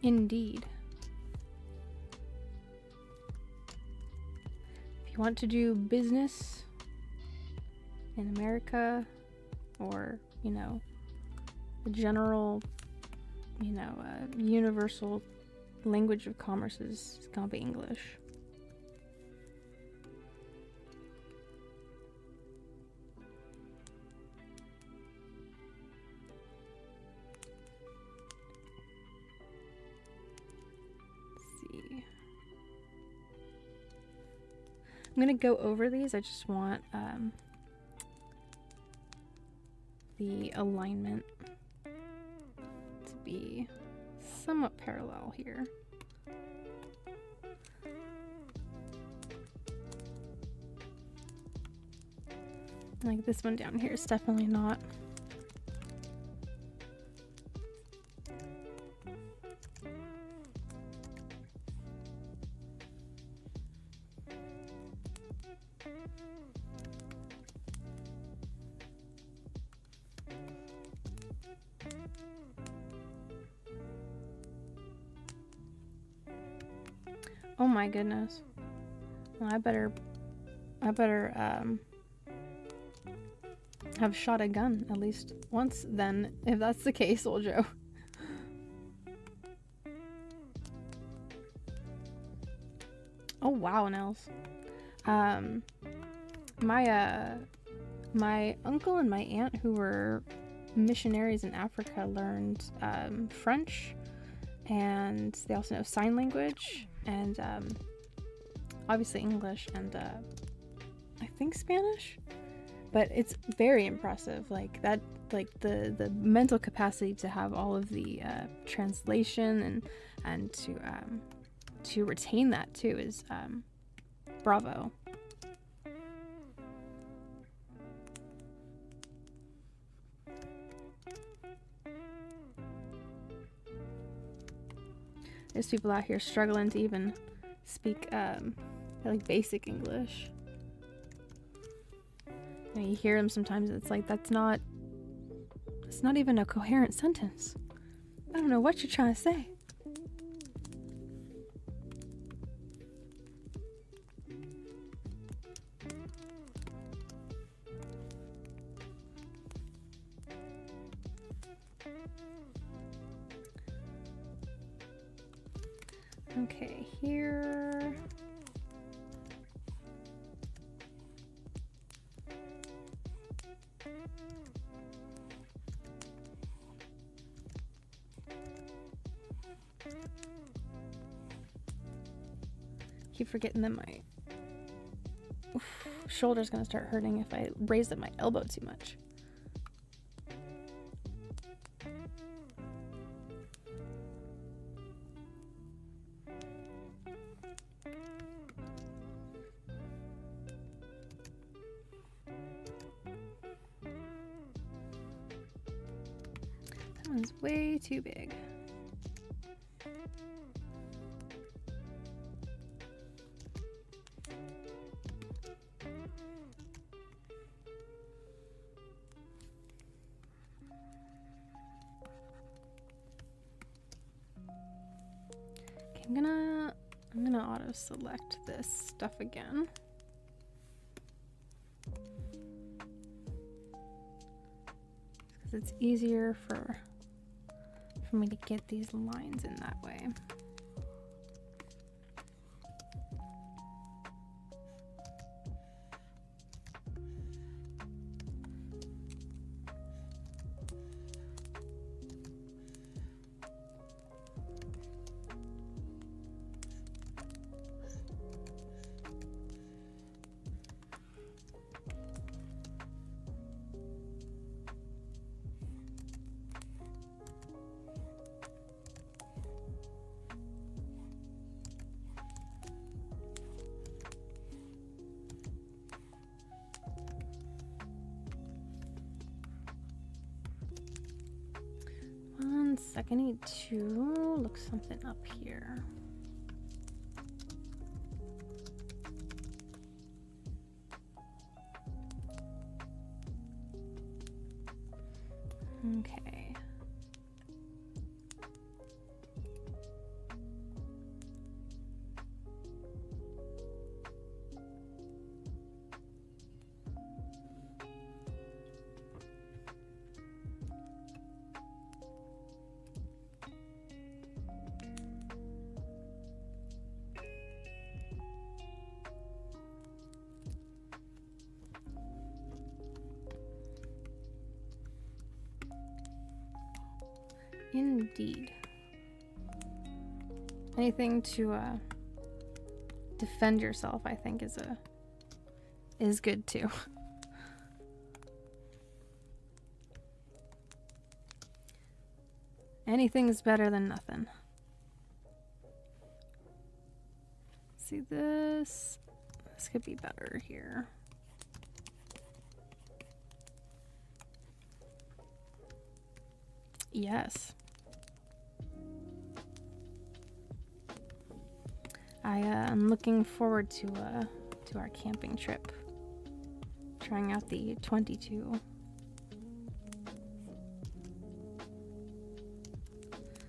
Indeed. If you want to do business in America, or, you know, the general, you know, universal language of commerce is gonna be English. I'm gonna go over these. I just want the alignment to be somewhat parallel here. Like this one down here is definitely not. Oh my goodness. Well, I better have shot a gun at least once then, if that's the case, old Joe. Oh wow, Nels. My uncle and my aunt, who were missionaries in Africa, learned French, and they also know sign language, and obviously English, and I think Spanish. But it's very impressive, like that, like the mental capacity to have all of the translation and to retain that too is bravo. There's people out here struggling to even speak like basic English. You know, you hear them sometimes, it's like it's not even a coherent sentence. I don't know what you're trying to say. Okay, here. Keep forgetting that my shoulder's gonna start hurting if I raise up my elbow too much. That one's way too big. I'm gonna auto select this stuff again. Because it's easier for me to get these lines in that way. One sec, I need to look something up here. Okay. Indeed. Anything to defend yourself, I think, is good too. Anything's better than nothing. See this? This could be better here. Yes. I'm looking forward to our camping trip. Trying out the 22.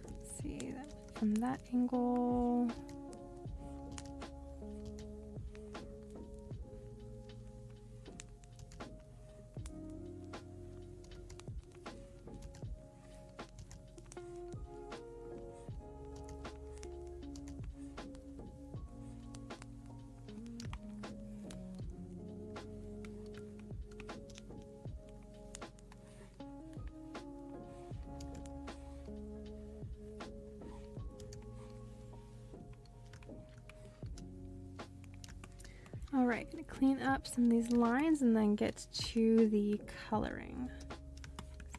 Let's see that from that angle. All right, gonna clean up some of these lines and then get to the coloring.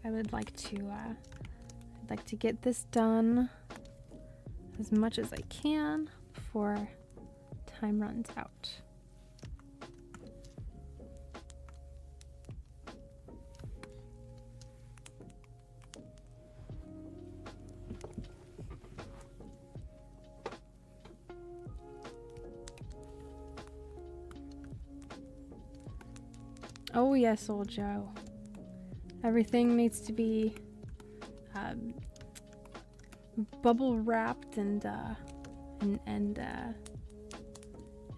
I would like to, I'd like to get this done as much as I can before time runs out. Oh yes, old Joe. Everything needs to be bubble wrapped and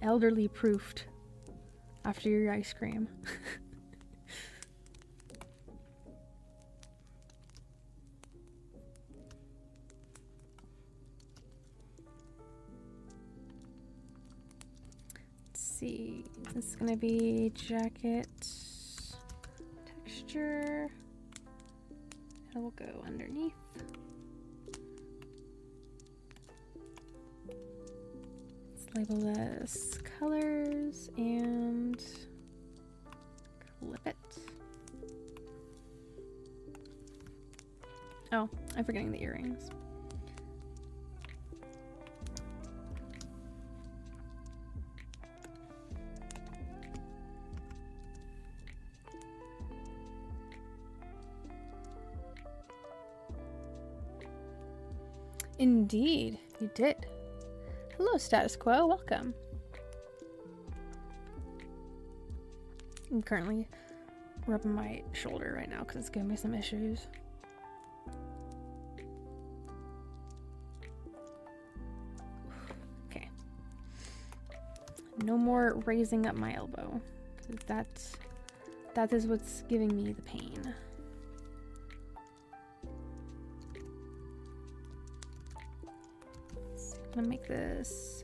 elderly proofed after your ice cream. Let's see. This is gonna be jacket texture. It will go underneath. label this colors and clip it. Oh, I'm forgetting the earrings. Indeed, you did. Hello, status quo. Welcome. I'm currently rubbing my shoulder right now because it's giving me some issues. Okay. No more raising up my elbow, because that is what's giving me the pain. I'm gonna make this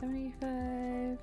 75.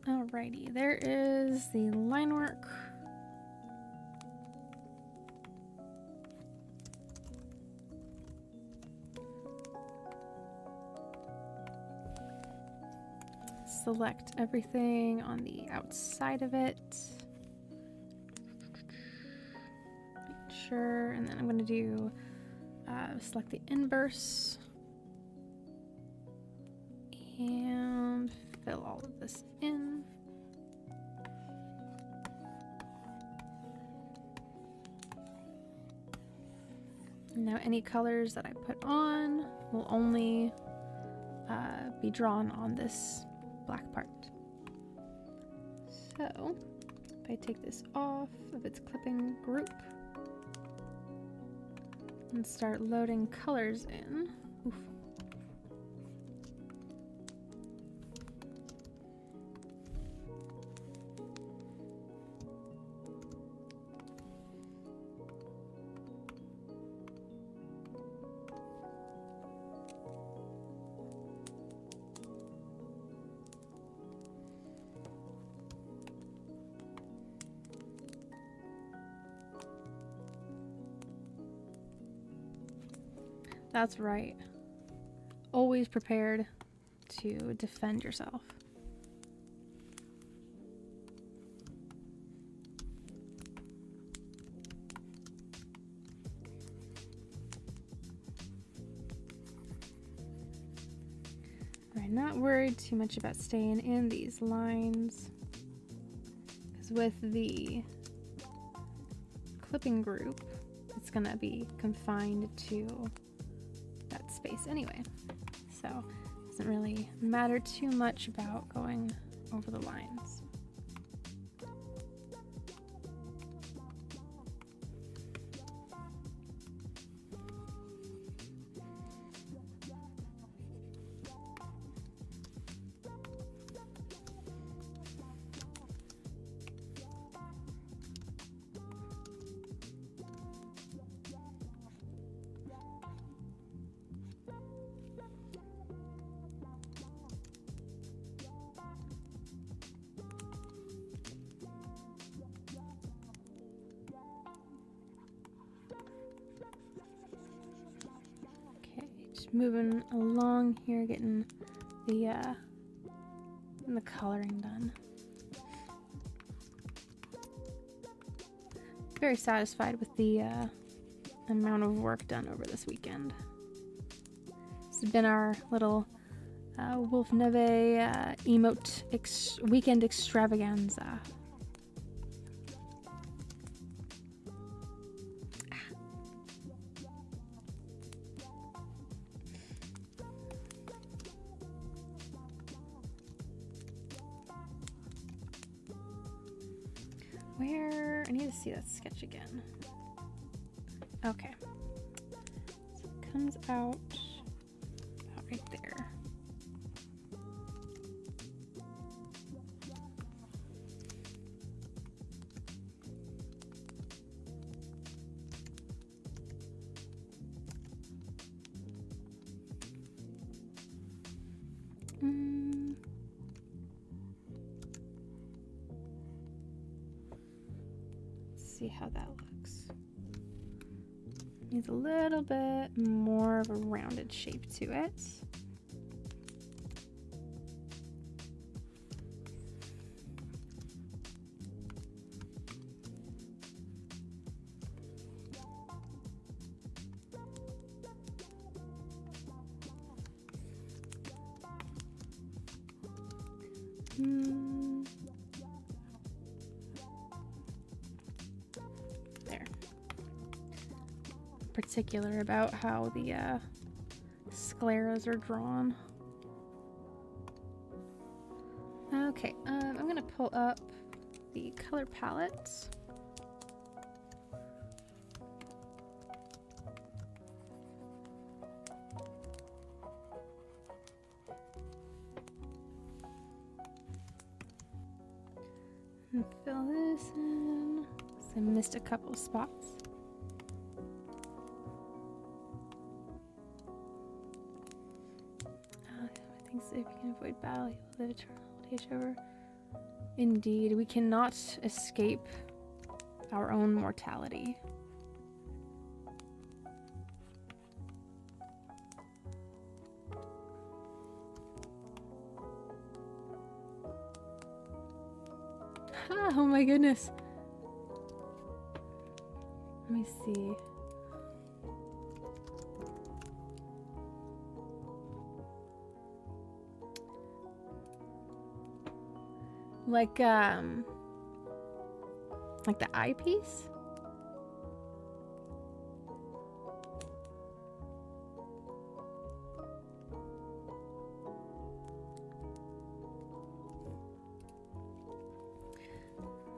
Alrighty, there is the line work. Select everything on the outside of it. Make sure, and then I'm going to do select the inverse and fill all of this in. Now any colors that I put on will only be drawn on this black part. So if I take this off of its clipping group and start loading colors in. Oof. That's right. Always prepared to defend yourself. I'm not worried too much about staying in these lines, because with the clipping group, it's gonna be confined to that space anyway, so it doesn't really matter too much about going over the lines. Moving along here, getting the coloring done. Very satisfied with the amount of work done over this weekend. This has been our little Wolf Neve emote weekend extravaganza. Where I need to see that sketch again. Okay. So it comes out about right there. Let's see how that looks. Needs a little bit more of a rounded shape to it. There. Particular about how the scleras are drawn. Okay, I'm gonna pull up the color palette. And fill this in. So I missed a couple spots. I think so. If you can avoid battle, you will live eternal old age over. Indeed, we cannot escape our own mortality. Oh my goodness. Let me see. Like the eyepiece?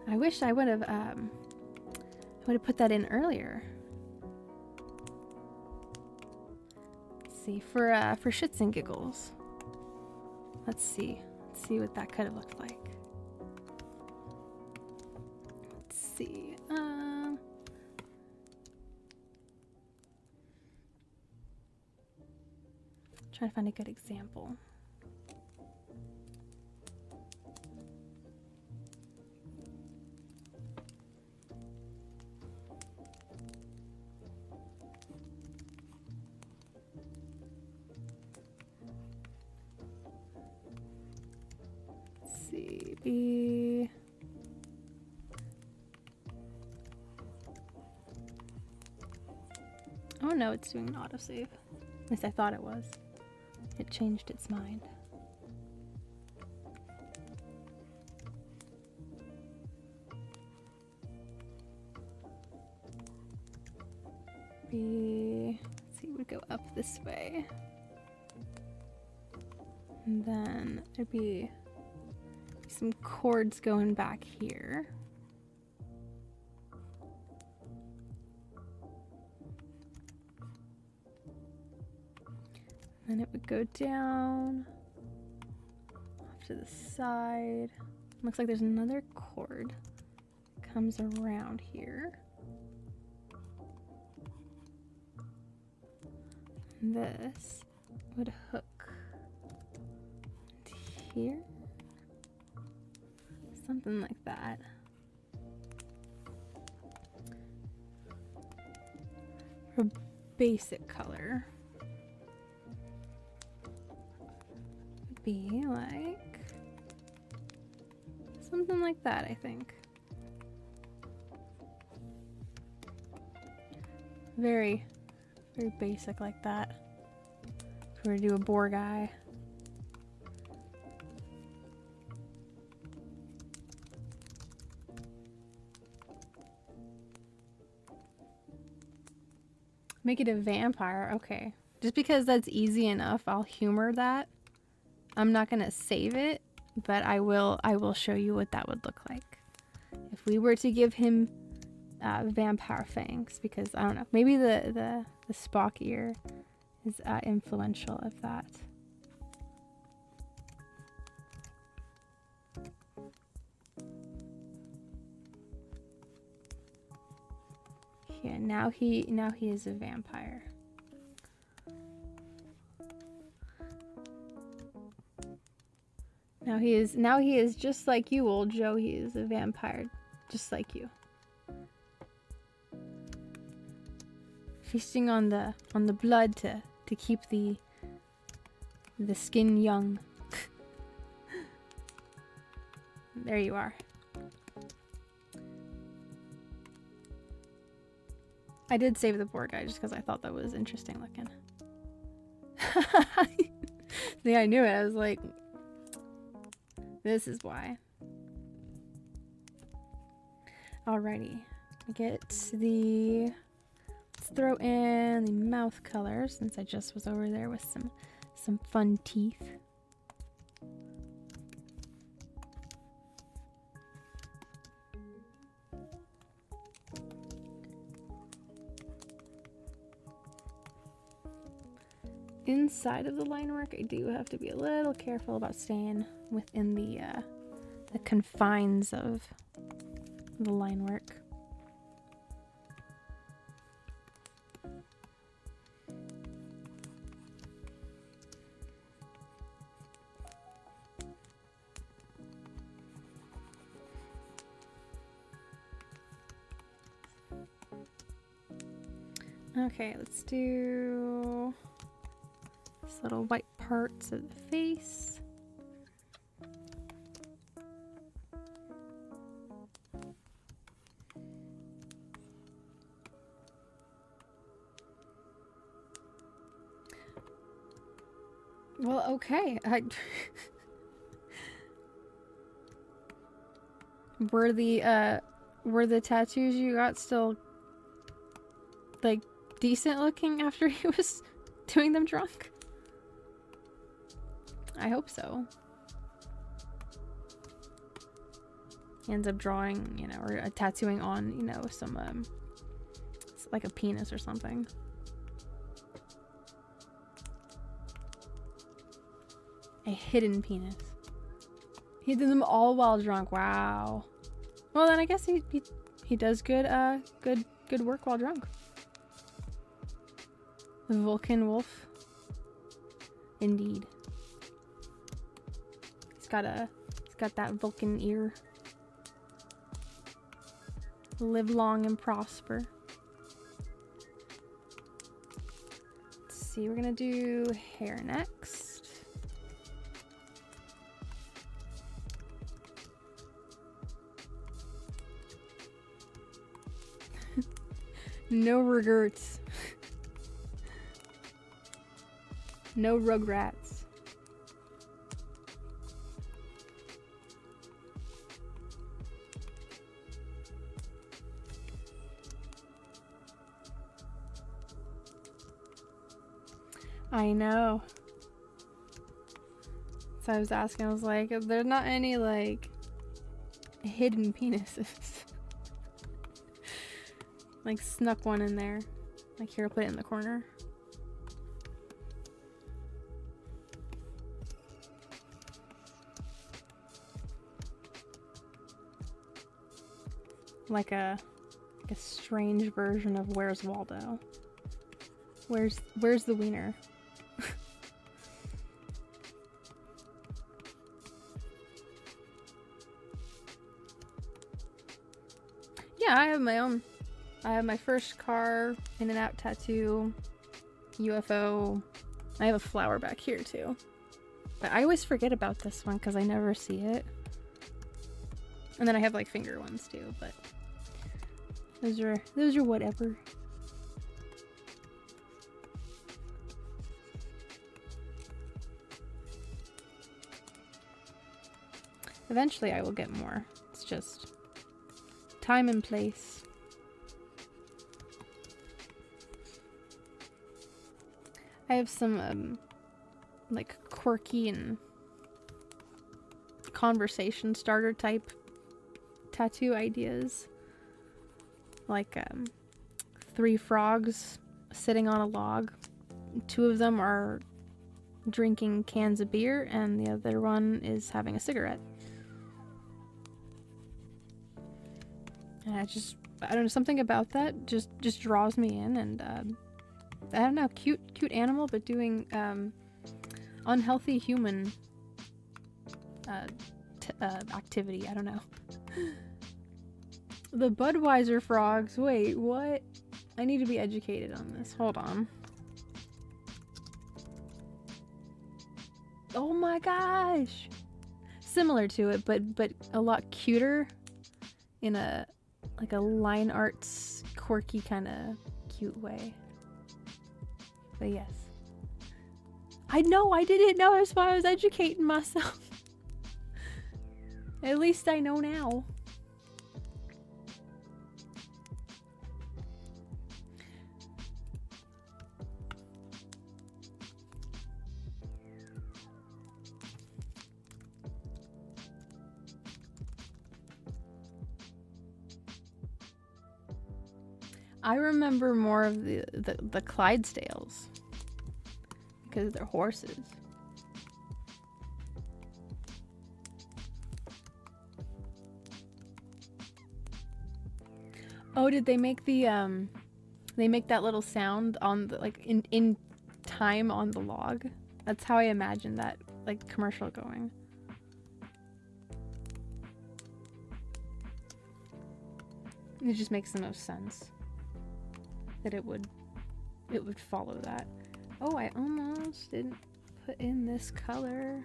I wish I would have put that in earlier. Let's see, for shits and giggles. Let's see what that could have looked like. Let's see. Trying to find a good example. CB. Oh no, it's doing an autosave. At least I thought it was. It changed its mind. Let's see, it would go up this way. And then there'd be some cords going back here. Then it would go down off to the side. Looks like there's another cord. Comes around here. And this would hook to here. Something like that. For basic color. Be like something like that, I think. Very, very basic like that. If we were to do a boar guy. Make it a vampire, okay. Just because that's easy enough, I'll humor that. I'm not gonna save it, but I will show you what that would look like. If we were to give him vampire fangs, because I don't know, maybe the Spock ear is influential of that. Yeah, now he is a vampire. Now he is just like you, old Joe. He is a vampire, just like you. Feasting on the blood to keep the skin young. There you are. I did save the poor guy just because I thought that was interesting looking. See, I knew it. I was like, this is why. Alrighty. Let's throw in the mouth color, since I just was over there with some fun teeth. Inside of the line work, I do have to be a little careful about staying within the confines of the line work. Okay, let's do these little white parts of the face. Well, okay. Were the tattoos you got still like decent looking after he was doing them drunk? I hope so. He ends up drawing, you know, or tattooing on, you know, some like a penis or something. A hidden penis. He did them all while drunk. Wow. Well, then I guess he does good work while drunk. The Vulcan Wolf. Indeed. He's got that Vulcan ear. Live long and prosper. Let's see, we're gonna do hair next. No regrets. No rugrats. I know. So I was asking, I was like, there's not any like hidden penises. Like snuck one in there. Like here, I'll put it in the corner. Like a strange version of Where's Waldo? Where's the wiener? Yeah, I have my own. I have my first car, in and out tattoo, UFO. I have a flower back here too. But I always forget about this one because I never see it. And then I have like finger ones too, but those are whatever. Eventually I will get more. It's just time and place. I have some like quirky and conversation starter type tattoo ideas. like 3 frogs sitting on a log. 2 of them are drinking cans of beer, and the other one is having a cigarette. And I don't know, something about that just draws me in, and I don't know, cute animal, but doing unhealthy human activity. I don't know. The Budweiser frogs. Wait, what? I need to be educated on this. Hold on. Oh my gosh! Similar to it, but a lot cuter in a like a line arts quirky kind of cute way. But yes. I know, I didn't know, that's why I was educating myself. At least I know now. I remember more of the Clydesdales because they're horses. Oh, did they make the they make that little sound on the like in time on the log? That's how I imagine that like commercial going. It just makes the most sense that it would follow that. Oh, I almost didn't put in this color.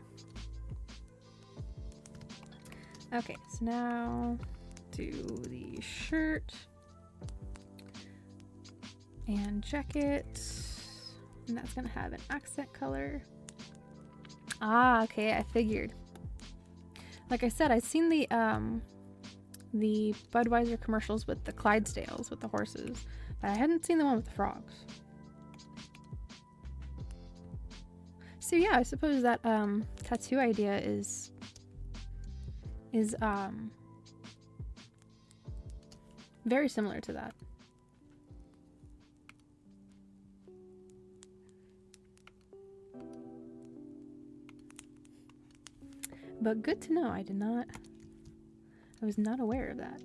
Okay, so now do the shirt and jacket, and that's gonna have an accent color. Ah, okay, I figured. Like I said, I've seen the Budweiser commercials with the Clydesdales with the horses, but I hadn't seen the one with the frogs. So yeah, I suppose that tattoo idea is very similar to that. But good to know. I was not aware of that.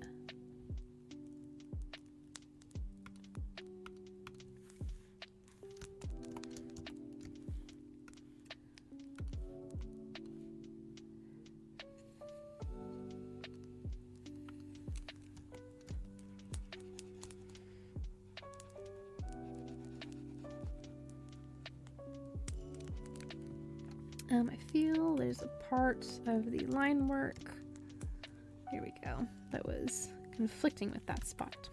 I feel there's a part of the line work, here we go, that was conflicting with that spot.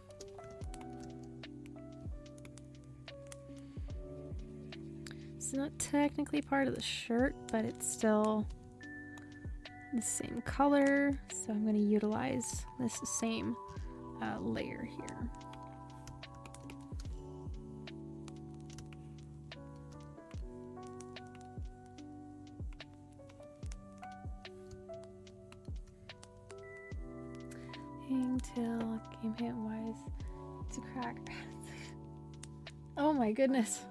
It's not technically part of the shirt, but it's still the same color, so I'm going to utilize this same layer here. Till game hit wise to crack. Oh my goodness.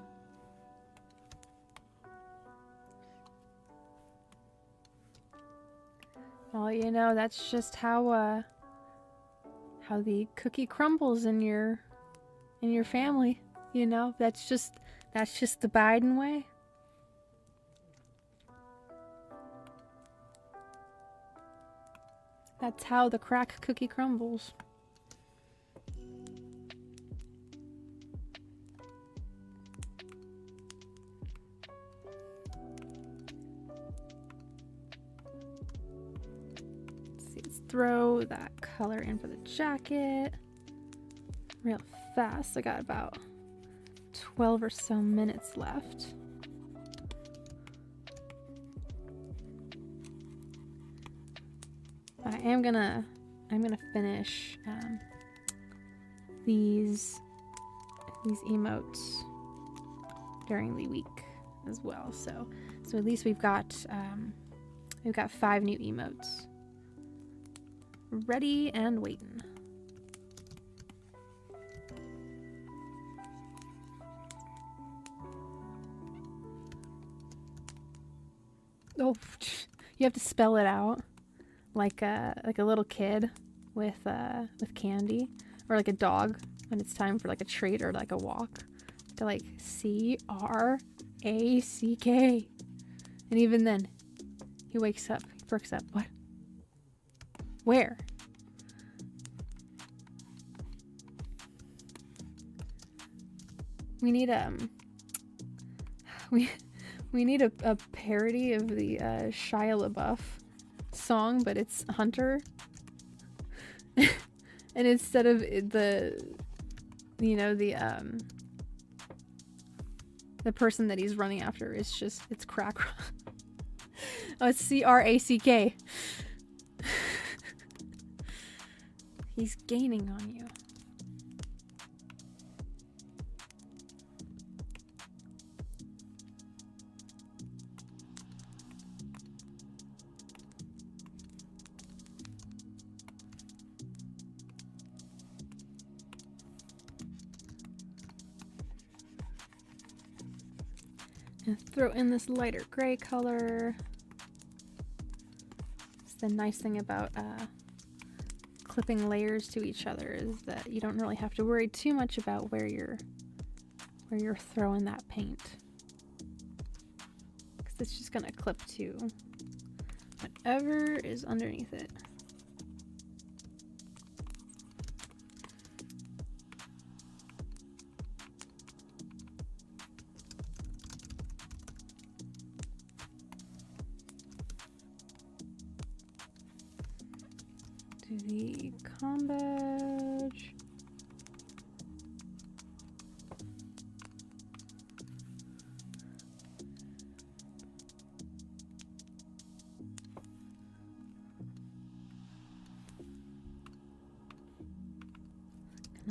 Well, you know, that's just how the cookie crumbles in your family, you know? That's just the Biden way. That's how the crack cookie crumbles. Let's throw that color in for the jacket real fast. I got about 12 or so minutes left. I'm gonna finish these emotes during the week as well. So at least we've got 5 new emotes ready and waiting. Oh, you have to spell it out like a little kid with candy, or like a dog when it's time for like a treat or like a walk. To like CRACK, and even then, he wakes up, he perks up. What? Where? We need we need a parody of the Shia LaBeouf song, but it's Hunter. And instead of the person that he's running after, it's crack. Oh, it's CRACK. He's gaining on you. And throw in this lighter gray color. It's the nice thing about clipping layers to each other, is that you don't really have to worry too much about where you're throwing that paint, because it's just gonna clip to whatever is underneath it. Do the com badge.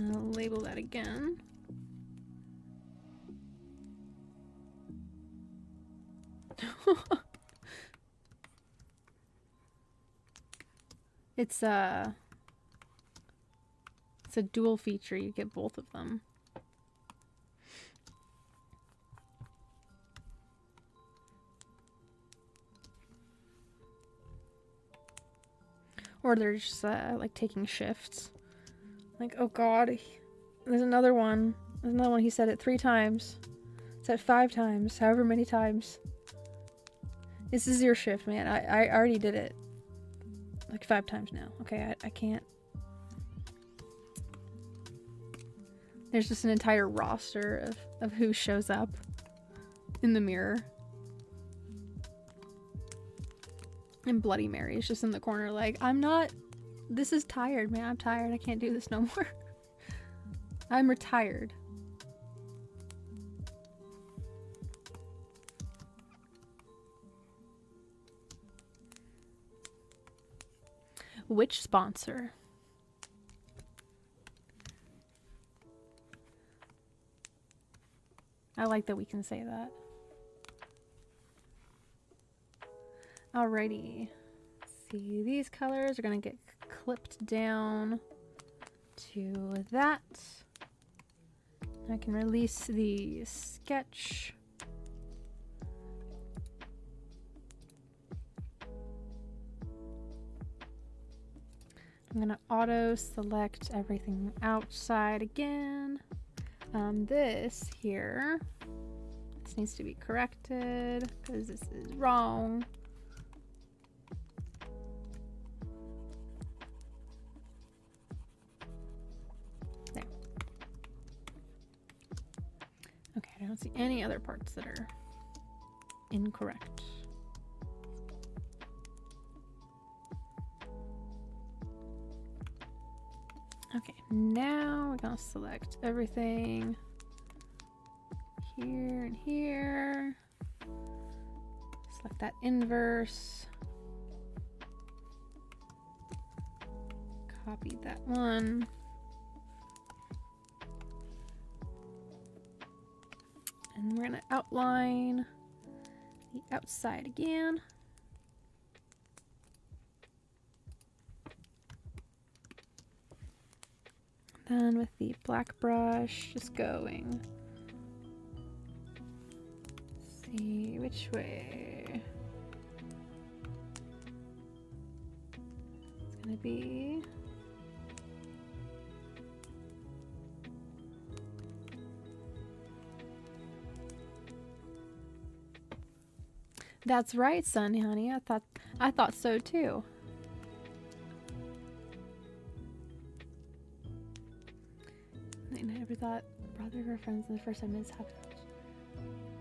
I'll label that again. It's a dual feature. You get both of them. Or they're just like taking shifts. Like, oh god, there's another one. There's another one. He said it 3 times. Said 5 times. However many times. This is your shift, man. I already did it like 5 times now. Okay, I can't. There's just an entire roster of who shows up in the mirror. And Bloody Mary is just in the corner like, I'm not... This is tired, man. I'm tired. I can't do this no more. I'm retired. Which sponsor? I like that we can say that. Alrighty. See, these colors are gonna get clipped down to that. I can release the sketch. I'm gonna auto select everything outside again. This here, this needs to be corrected because this is wrong. There. Okay, I don't see any other parts that are incorrect. Okay, now we're gonna select everything here and here. Select that inverse. Copy that one. And we're gonna outline the outside again. Then with the black brush, just going. See which way. gonna be... That's right, son, honey. I thought so too. I never thought brother or friends the first time it's happened.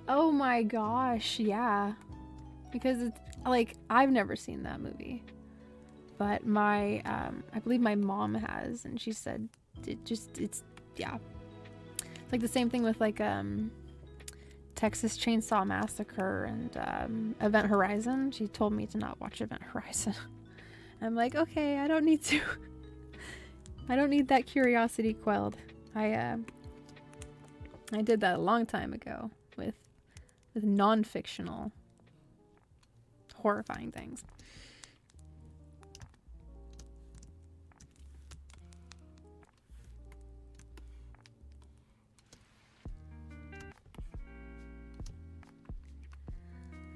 Oh my gosh, yeah. Because it's like I've never seen that movie. But my I believe my mom has, and she said it's yeah. It's like the same thing with like Texas Chainsaw Massacre and Event Horizon. She told me to not watch Event Horizon. I'm like, okay, I don't need to. I don't need that curiosity quelled. I did that a long time ago with non-fictional horrifying things.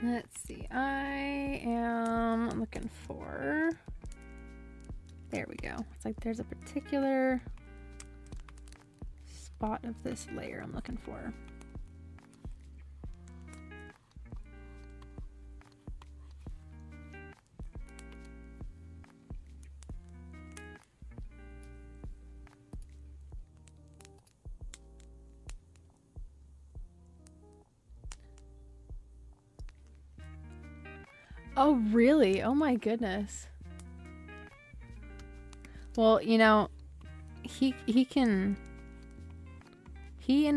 Let's see, I am looking for, there we go. It's like there's a particular spot of this layer I'm looking for. Oh, really? Oh my goodness. Well, you know, he and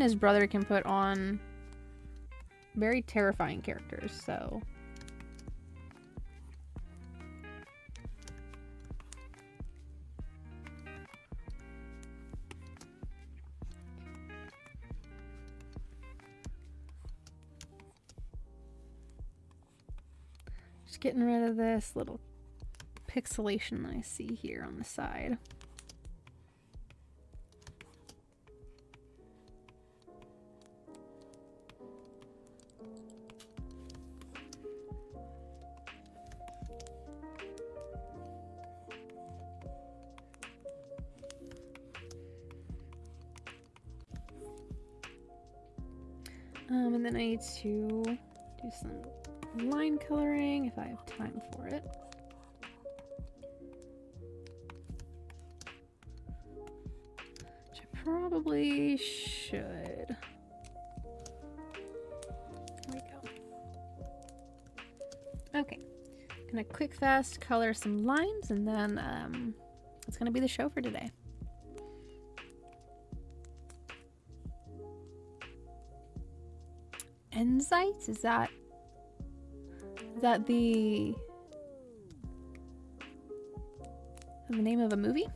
his brother can put on very terrifying characters, so. Just getting rid of this little pixelation that I see here on the side. And then I need to do some line coloring if I have time for it. Which I probably should. There we go. Okay, gonna quick fast color some lines, and then that's gonna be the show for today. Insights? Is that the name of a movie?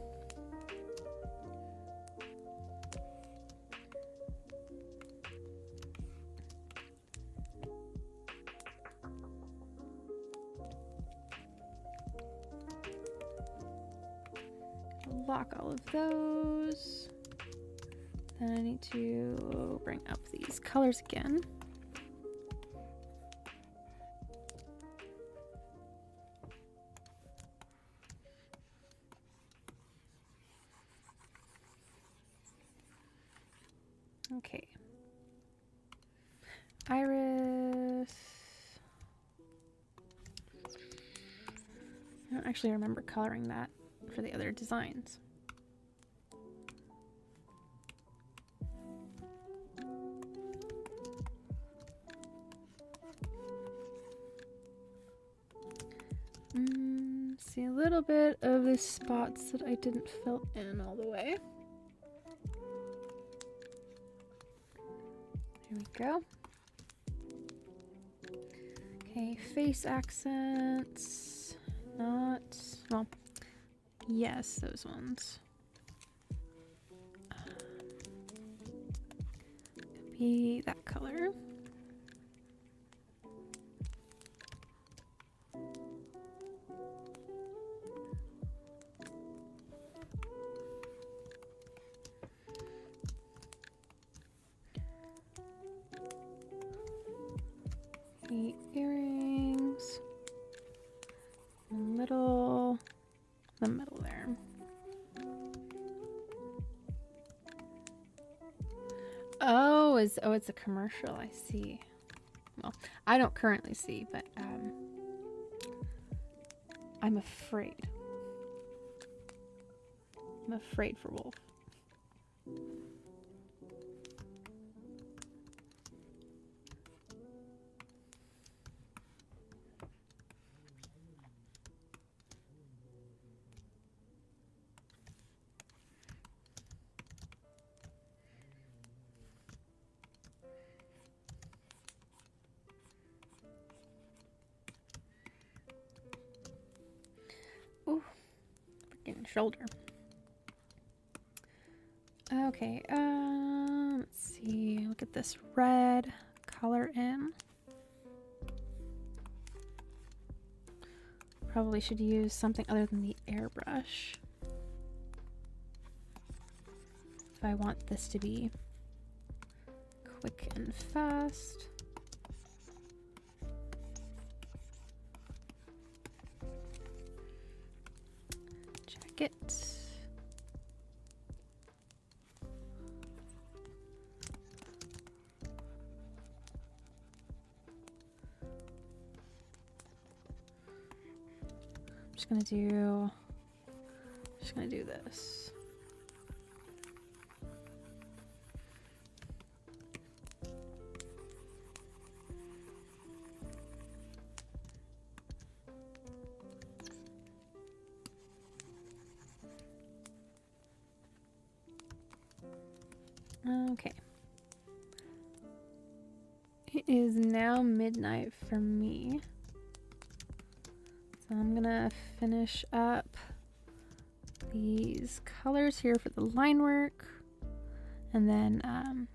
Lock all of those. Then I need to bring up these colors again. Okay. Iris. I don't actually remember coloring that for the other designs. See a little bit of the spots that I didn't fill in all the way. Here we go. Okay, face accents. Not, well, yes, those ones. Be that color. The earrings, the middle it's a commercial. I see. Well, I don't currently see, but I'm afraid. I'm afraid for Wolf. Ooh, freaking shoulder. Okay, let's see. Look at this red color in. Probably should use something other than the airbrush if I want this to be quick and fast. Check it. Just gonna do this. Okay. It is now midnight for me. So I'm gonna finish up these colors here for the line work. And then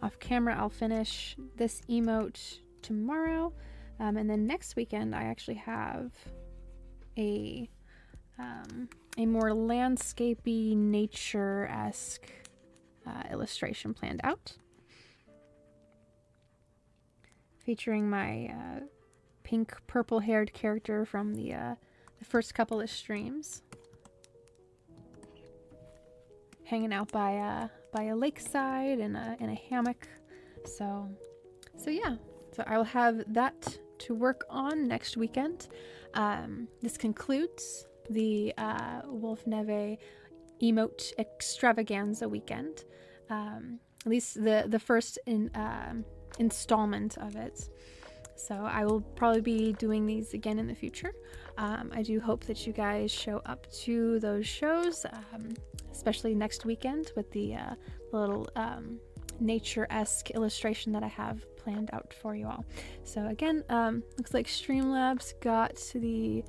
off camera, I'll finish this emote tomorrow. And then next weekend, I actually have a more landscapey, nature-esque illustration planned out, featuring my pink purple haired character from the first couple of streams, hanging out by a lakeside in a hammock. So yeah, so I will have that to work on next weekend. This concludes the Wolf Neve emote extravaganza weekend, at least the first installment of it. So I will probably be doing these again in the future. I do hope that you guys show up to those shows, especially next weekend with the little nature-esque illustration that I have planned out for you all. So again, looks like Streamlabs got the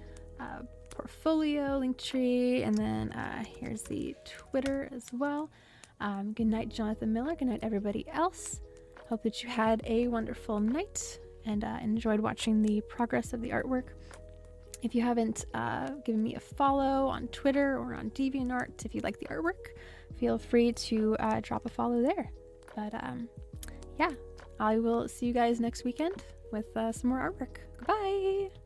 portfolio link tree, and then here's the Twitter as well. Good night, Jonathan Miller. Good night, everybody else. Hope that you had a wonderful night and enjoyed watching the progress of the artwork. If you haven't given me a follow on Twitter or on DeviantArt, if you like the artwork, feel free to drop a follow there. But yeah, I will see you guys next weekend with some more artwork. Goodbye!